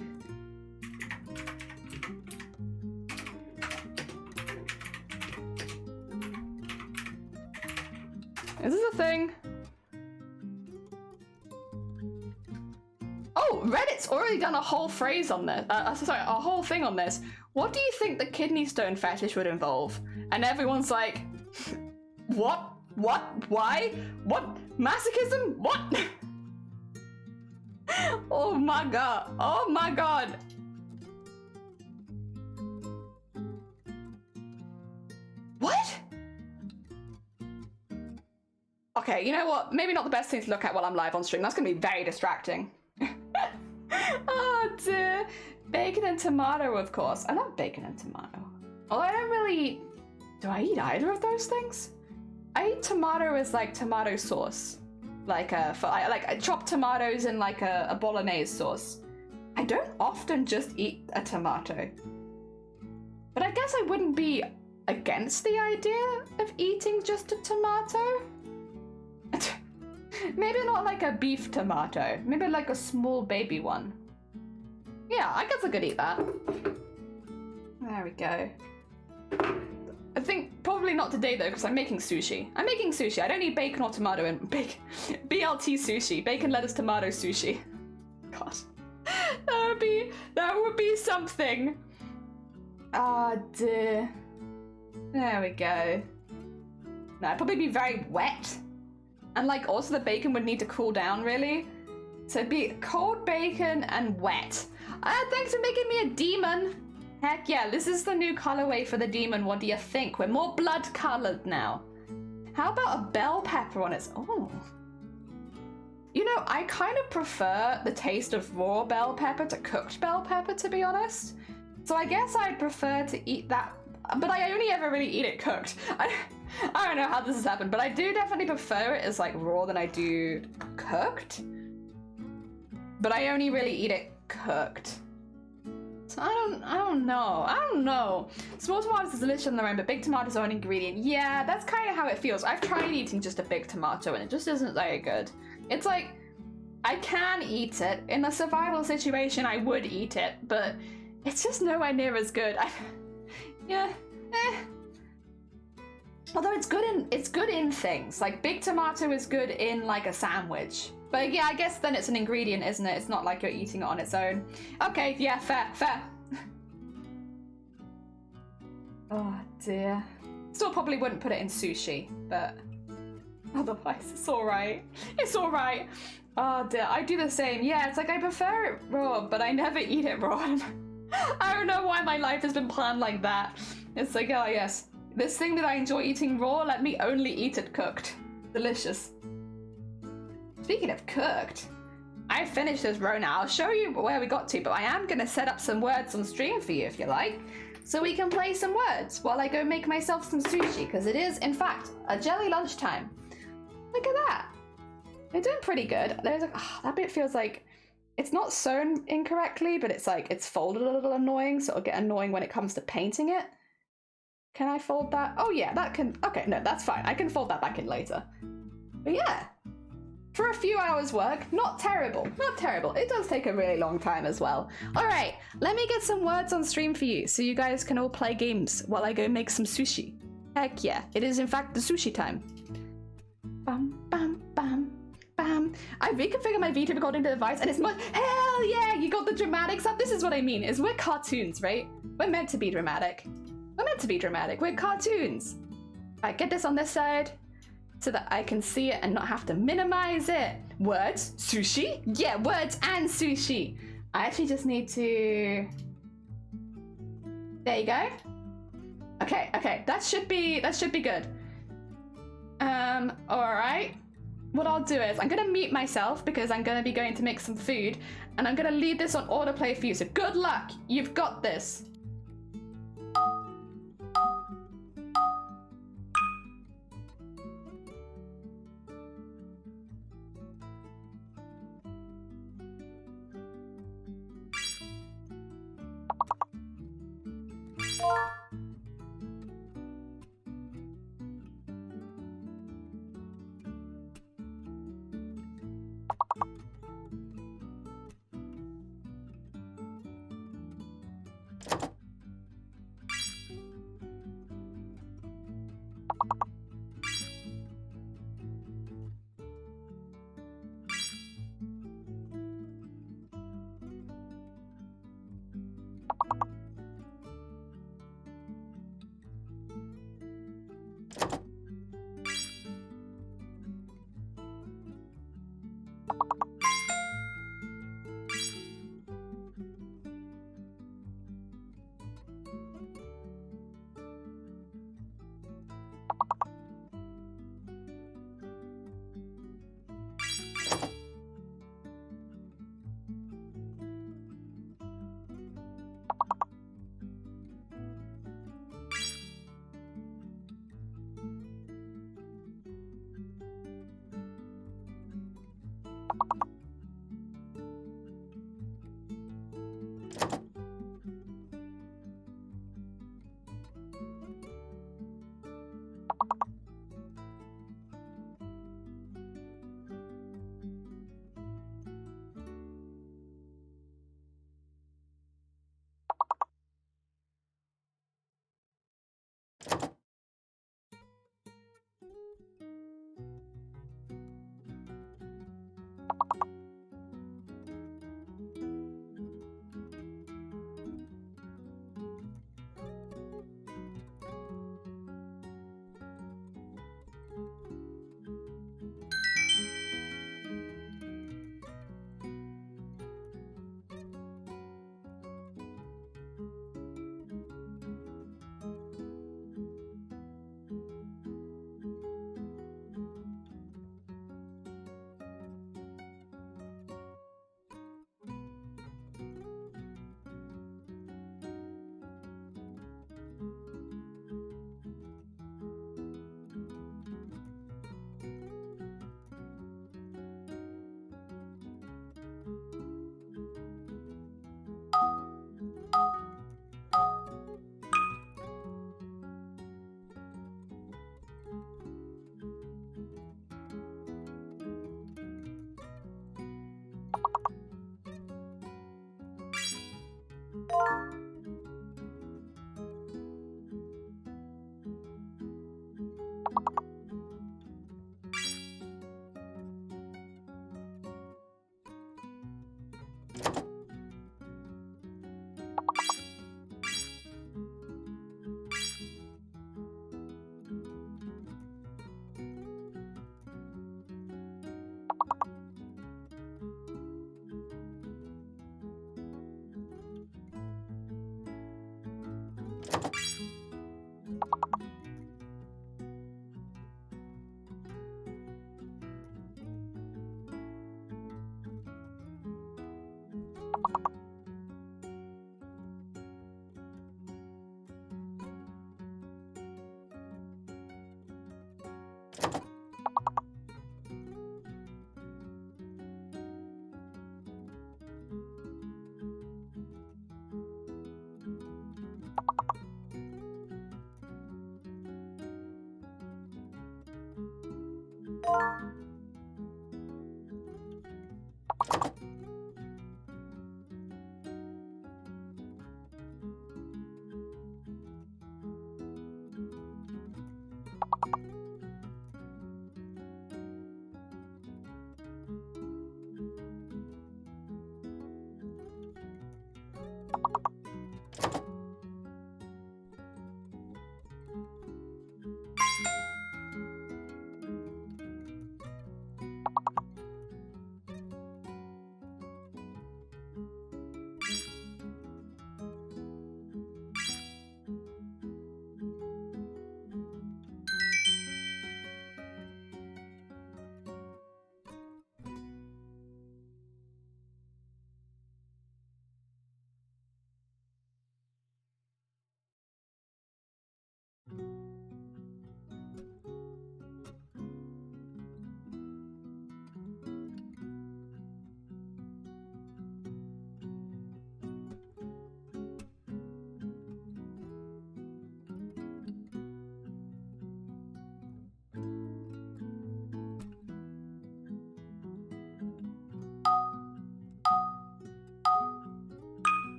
Is this a thing? Oh, Reddit's already done a whole phrase on this. A whole thing on this. What do you think the kidney stone fetish would involve? And everyone's like, what? What? Why? What? Masochism? What? Oh my god. Oh my god. What? Okay, you know what? Maybe not the best thing to look at while I'm live on stream. That's gonna be very distracting. Oh dear. Bacon and tomato, of course. I love bacon and tomato. Although I don't really... Do I eat either of those things? I eat tomato as like tomato sauce. Like I chop tomatoes in like a bolognese sauce. I don't often just eat a tomato. But I guess I wouldn't be against the idea of eating just a tomato. Maybe not like a beef tomato. Maybe like a small baby one. Yeah, I guess I could eat that. There we go. I think probably not today though, because I'm making sushi. I'm making sushi. I don't need bacon or tomato in bacon. BLT sushi. Bacon, lettuce, tomato sushi. God. That would be something. Ah, dear. There we go. No, it'd probably be very wet. And like also the bacon would need to cool down really. So it'd be cold bacon and wet. Thanks for making me a demon. Heck yeah, this is the new colorway for the demon. What do you think? We're more blood colored now. How about a bell pepper on its... Oh. You know, I kind of prefer the taste of raw bell pepper to cooked bell pepper, to be honest. So I guess I'd prefer to eat that, but I only ever really eat it cooked. I don't know how this has happened, but I do definitely prefer it as like raw than I do cooked. But I only really eat it cooked. So I don't know. Small tomatoes is delicious on their own, but big tomatoes are an ingredient. Yeah, that's kind of how it feels. I've tried eating just a big tomato and it just isn't very good. It's like, I can eat it. In a survival situation, I would eat it, but it's just nowhere near as good. Yeah, Although it's good in things. Like big tomato is good in like a sandwich. But yeah, I guess then it's an ingredient, isn't it? It's not like you're eating it on its own. Okay, yeah, fair. Oh dear. Still probably wouldn't put it in sushi, but otherwise it's alright. It's alright. Oh dear, I do the same. Yeah, it's like I prefer it raw, but I never eat it raw. I don't know why my life has been planned like that. It's like, oh yes, this thing that I enjoy eating raw, let me only eat it cooked. Delicious. Speaking of cooked, I finished this row now. I'll show you where we got to, but I am going to set up some words on stream for you if you like, so we can play some words while I go make myself some sushi, because it is, in fact, a jelly lunchtime. Look at that. They're doing pretty good. There's like, that bit feels like it's not sewn incorrectly, but it's like it's folded a little annoying, so it'll get annoying when it comes to painting it. Can I fold that? Oh yeah, that can, okay, no, that's fine. I can fold that back in later. But yeah. For a few hours work, not terrible. It does take a really long time as well. All right, let me get some words on stream for you so you guys can all play games while I go make some sushi. Heck yeah, it is in fact the sushi time. Bam, bam, bam, bam. I reconfigured my video recording device and it's much, hell yeah, you got the dramatics up. This is what I mean, is we're cartoons, right? We're meant to be dramatic. We're cartoons. All right, get this on this side, so that I can see it and not have to minimize it. Words, sushi? Yeah, words and sushi. I actually just need to... There you go. Okay, that should be good. All right. What I'll do is I'm gonna mute myself because I'm gonna be going to make some food and I'm gonna leave this on autoplay for you. So good luck, you've got this.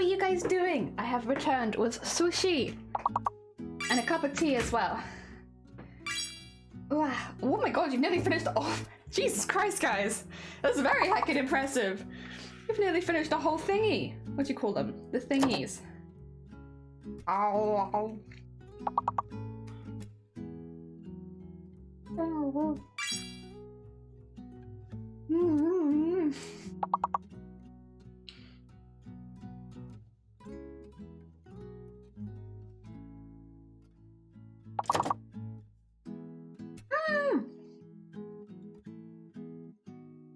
are you guys doing? I have returned with sushi and a cup of tea as well. Wow. Oh my god, you've nearly finished off. Jesus Christ, guys. That's very heckin' impressive. You've nearly finished the whole thingy. What do you call them? The thingies. Ow. Mm-hmm.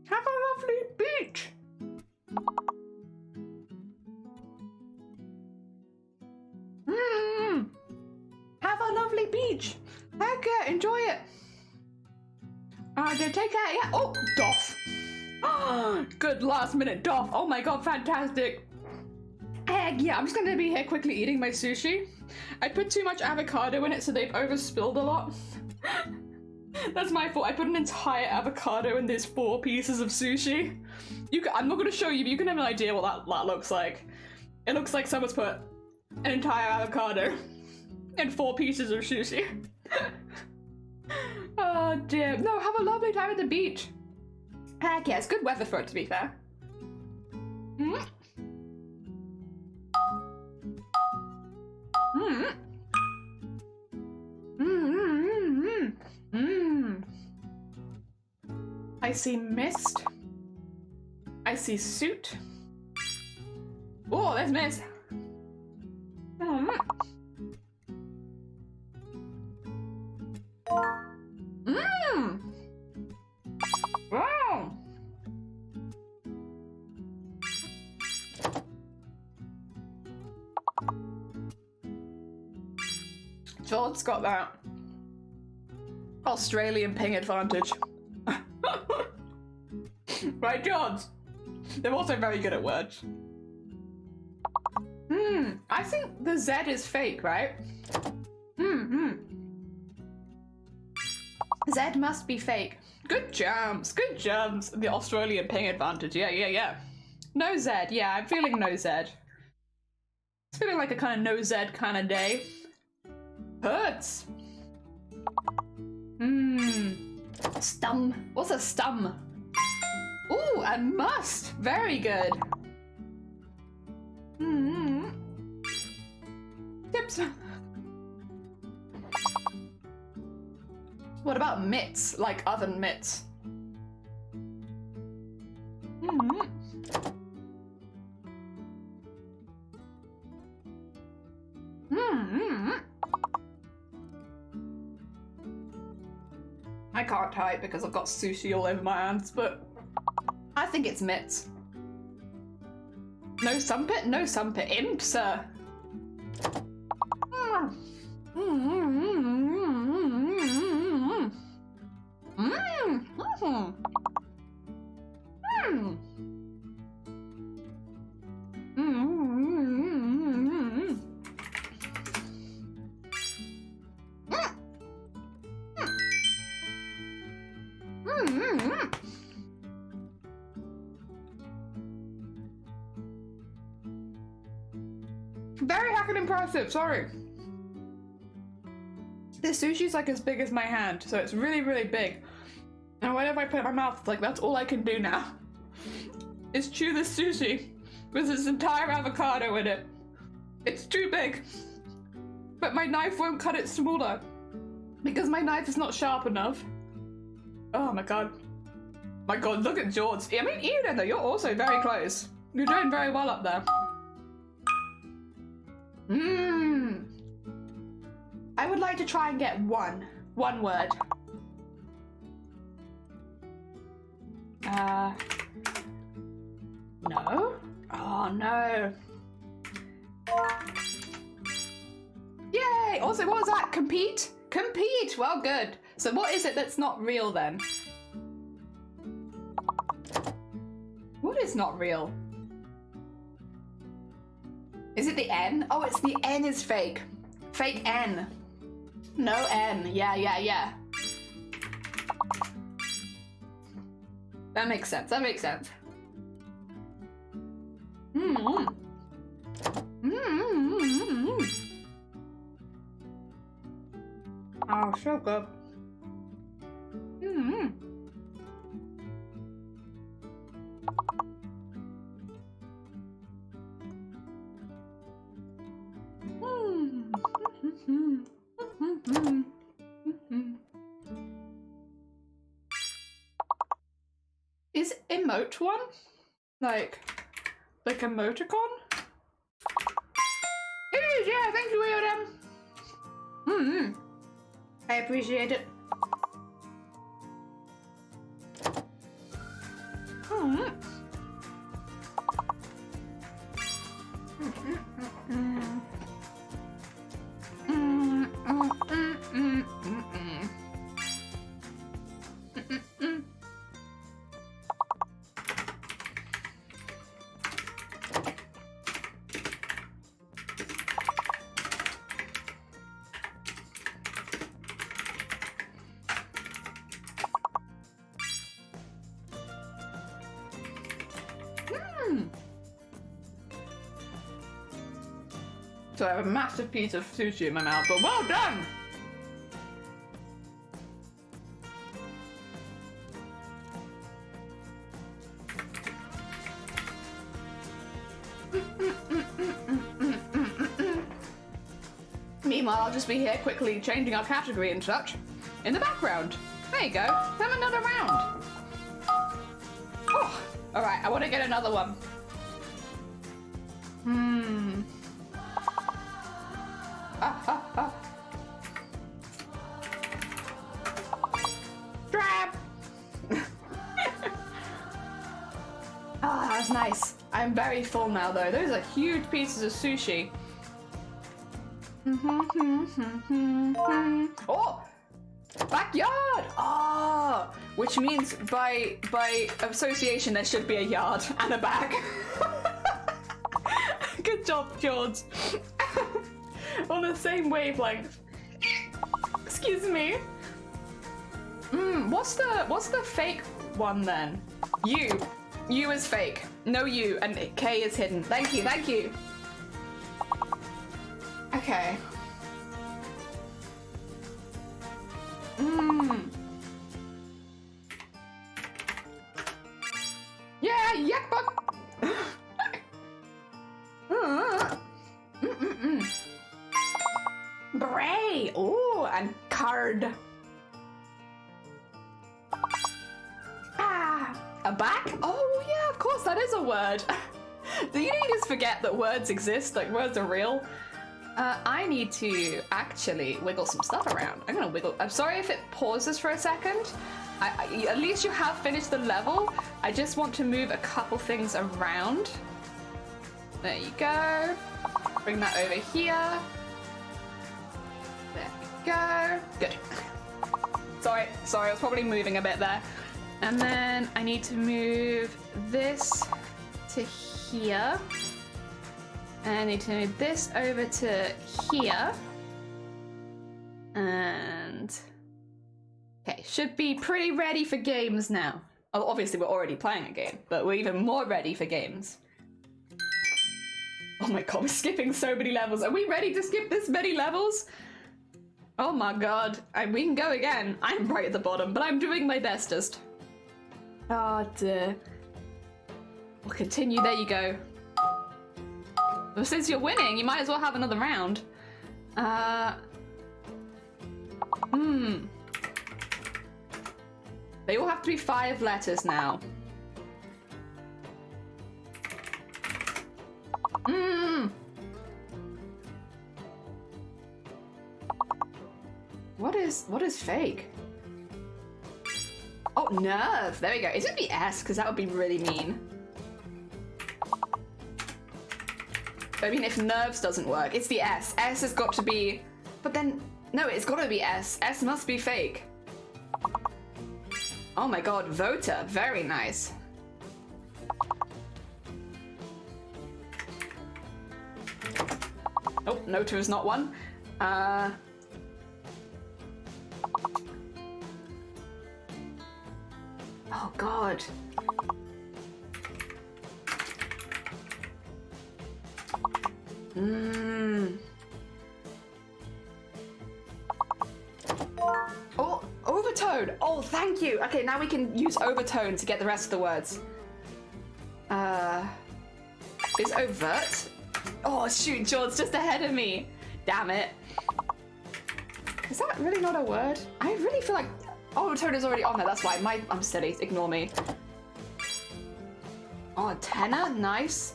Have a lovely beach. Have a lovely beach. Heck yeah, enjoy it. Take care. Yeah. Oh, doff. Good last minute doff. Oh my god, fantastic. Heck yeah, I'm just gonna be here quickly eating my sushi. I put too much avocado in it, so they've overspilled a lot. That's my fault. I put an entire avocado in these 4 pieces of sushi. I'm not gonna show you, but you can have an idea what that looks like. It looks like someone's put an entire avocado in 4 pieces of sushi. Oh dear. No, have a lovely time at the beach. Heck yeah, it's good weather for it, to be fair. Mm. Mm. Mm. Mm. I see mist. I see suit. Oh, there's mist. Mm. Mmm! Wow! George's got that Australian ping advantage. Right, George? They're also very good at words. I think the Z is fake, right? Z must be fake. Good jumps, good jumps. The Australian ping advantage, yeah. No Z, yeah, I'm feeling no Z. It's feeling like a kind of no Z kind of day. Hurts. Stum. What's a stum? Ooh, a must. Very good. Tips. What about mitts? Like oven mitts? I can't type because I've got sushi all over my hands, but I think it's mitts. No sumpit? No sumpit. Imp, sir. Very heckin' impressive, sorry. The sushi's like as big as my hand, so it's really, really big. And whenever I put it in my mouth, it's like that's all I can do now. Is chew this sushi with this entire avocado in it. It's too big. But my knife won't cut it smaller because my knife is not sharp enough. Oh my god. My god, look at George. I mean, Eden though, you're also very close. You're doing very well up there. I would like to try and get one word. No? Oh no. Yay! Also, what was that? Compete? Compete! Well, good. So what is it that's not real then? What is not real? Is it the N? Oh, it's the N is fake. Fake N. No N. Yeah. That makes sense. Oh, so good. Mm. Is emote one? Like emoticon? It is, yeah, thank you, Adam. I appreciate it. So I have a massive piece of sushi in my mouth, but well done! Meanwhile, I'll just be here quickly changing our category and such in the background. There you go. Have another round. Oh, all right. I want to get another one. Grab. Ah, that was nice. I'm very full now, though. Those are huge pieces of sushi. Oh, backyard. Oh, which means by association there should be a yard and a back. Good job, George. On the same wavelength. Excuse me. What's the fake one then? You is fake. No you, and K is hidden. Thank you, thank you. Okay. Yeah, yak bug. Beret. Oh, and card. A back? Oh yeah, of course, that is a word. Do you just forget that words exist? Like words are real? I need to actually wiggle some stuff around. I'm gonna wiggle. I'm sorry if it pauses for a second. At least you have finished the level. I just want to move a couple things around. There you go. Bring that over here. There we go. Good. Sorry, I was probably moving a bit there. And then I need to move this to here. And I need to move this over to here. And okay, should be pretty ready for games now. Oh, obviously we're already playing a game, but we're even more ready for games. Oh my god, we're skipping so many levels. Are we ready to skip this many levels? Oh my god, we can go again. I'm right at the bottom, but I'm doing my bestest. Oh dear. We'll continue, there you go. Well, since you're winning, you might as well have another round. They all have to be 5 letters now. What is fake? Oh, nerve. There we go. Is it the S? Because that would be really mean. I mean, if nerves doesn't work, it's the S. S has got to be... But then... No, it's got to be S. S must be fake. Oh my god, voter. Very nice. Oh, noter is not one. Oh god. overtone. Oh, thank you. Okay, now we can use overtone to get the rest of the words. Is overt? Oh, shoot, George's just ahead of me. Damn it. Is that really not a word? I really feel like overtone is already on there. That's why. I'm steady. Ignore me. Oh, tenor? Nice.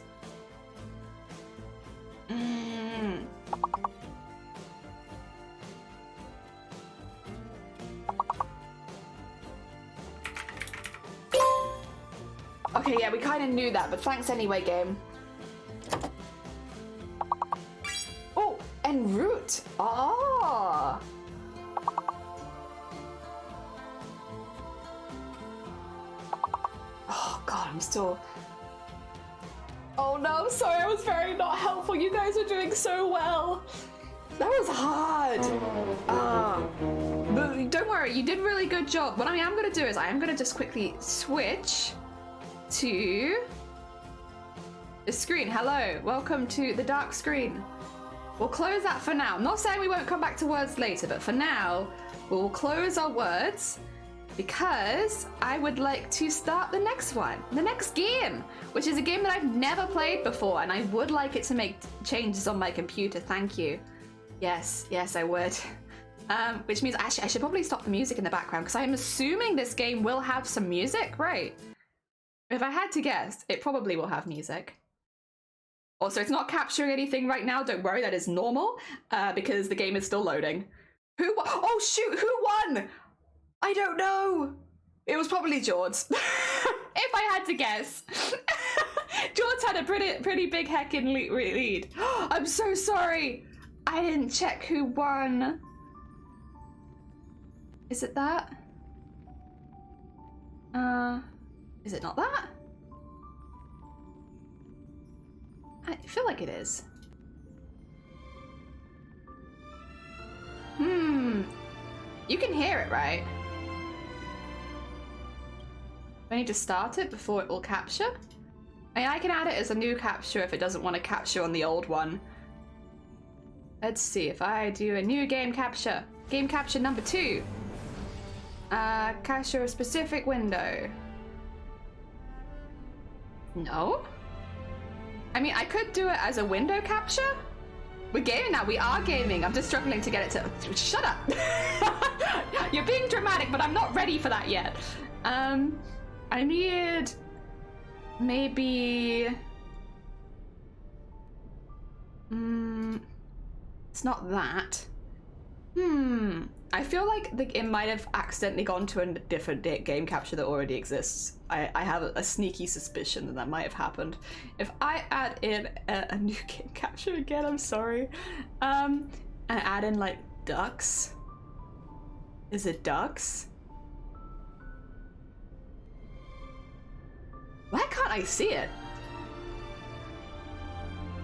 Okay, yeah, we kind of knew that, but thanks anyway, game. Oh, en route. Ah. Oh god, I'm still. Oh no, sorry, I was very not helpful. You guys are doing so well. That was hard. But don't worry, you did a really good job. What I am gonna do is I am gonna just quickly switch to the screen. Hello, welcome to the dark screen. We'll close that for now. I'm not saying we won't come back to words later, but for now, we'll close our words because I would like to start the next one, the next game, which is a game that I've never played before, and I would like it to make changes on my computer. Thank you. Yes, I would. Which means I should probably stop the music in the background because I'm assuming this game will have some music, right? If I had to guess, it probably will have music. Also, it's not capturing anything right now. Don't worry, that is normal because the game is still loading. Who won? Oh shoot, who won? I don't know. It was probably George. If I had to guess. George had a pretty big heckin' lead. I'm so sorry. I didn't check who won. Is it that? Is it not that? I feel like it is. You can hear it, right? I need to start it before it will capture. I mean, I can add it as a new capture if it doesn't want to capture on the old one. Let's see, if I do a new game capture number 2. Capture a specific window. No? I mean, I could do it as a window capture. We're gaming now, we are gaming. I'm just struggling to get it to, shut up. You're being dramatic, but I'm not ready for that yet. I need maybe, it's not that. I feel like it might have accidentally gone to a different game capture that already exists. I have a sneaky suspicion that might have happened. If I add in a new game capture again, I'm sorry. And add in like ducks. Is it ducks? Why can't I see it?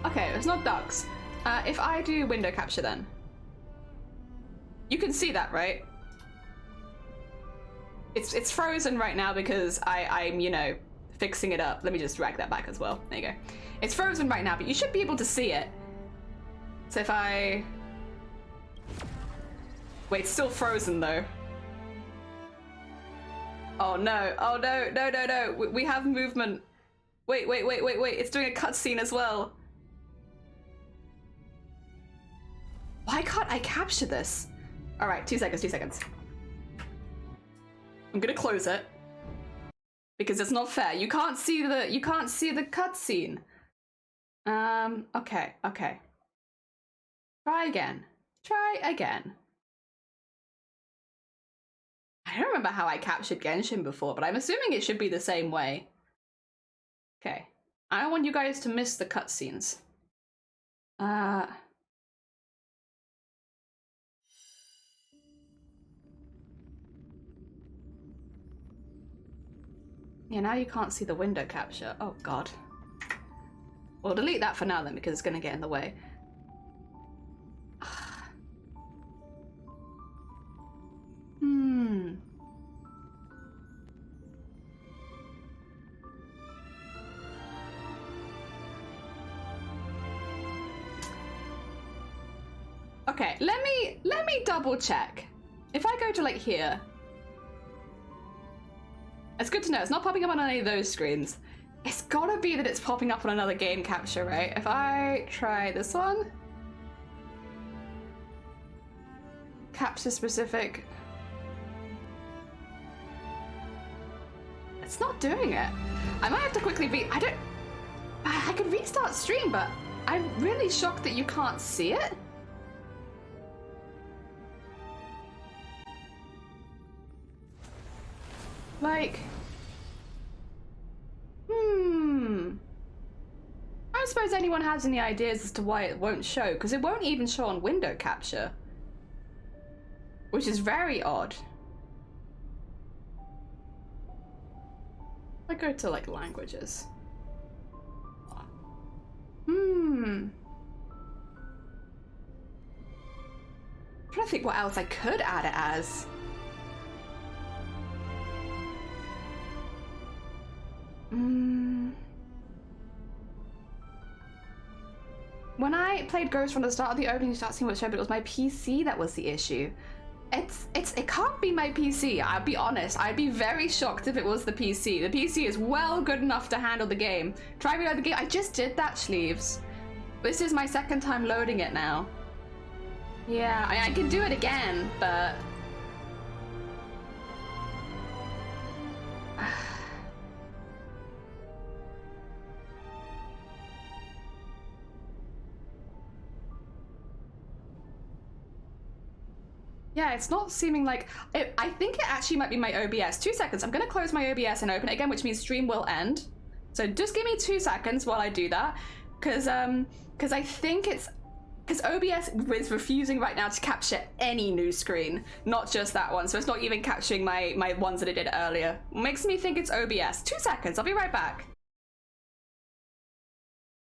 Okay, it's not ducks. If I do window capture then. You can see that, right? It's frozen right now because I'm, you know, fixing it up. Let me just drag that back as well. There you go. It's frozen right now, but you should be able to see it. So if I... Wait, it's still frozen though. Oh no, oh no, no. We have movement. Wait, it's doing a cutscene as well. Why can't I capture this? All right, 2 seconds. I'm gonna close it because it's not fair. You can't see the cutscene. Okay. Try again. I don't remember how I captured Genshin before, but I'm assuming it should be the same way. Okay. I don't want you guys to miss the cutscenes. Yeah, now you can't see the window capture. Oh god. We'll delete that for now then because it's gonna get in the way. Okay, let me double check. If I go to like here, It's good to know. It's not popping up on any of those screens. It's gotta be that it's popping up on another game capture, right? If I try this one. Capture specific. It's not doing it. I might have to quickly I could restart stream, but I'm really shocked that you can't see it. Like, I don't suppose anyone has any ideas as to why it won't show, because it won't even show on window capture, which is very odd. I go to like languages. I'm trying to think what else I could add it as. When I played Ghost from the start of the opening, you start seeing what showed, but it was my PC that was the issue. It can't be my PC, I'll be honest. I'd be very shocked if it was the PC. The PC is well good enough to handle the game. Try reload the game. I just did that, Sleeves. This is my second time loading it now. Yeah, I can do it again, but... Yeah, it's not seeming like... I think it actually might be my OBS. 2 seconds. I'm going to close my OBS and open it again, which means stream will end. So just give me 2 seconds while I do that. Because I think it's... Because OBS is refusing right now to capture any new screen, not just that one. So it's not even capturing my ones that I did earlier. Makes me think it's OBS. 2 seconds. I'll be right back.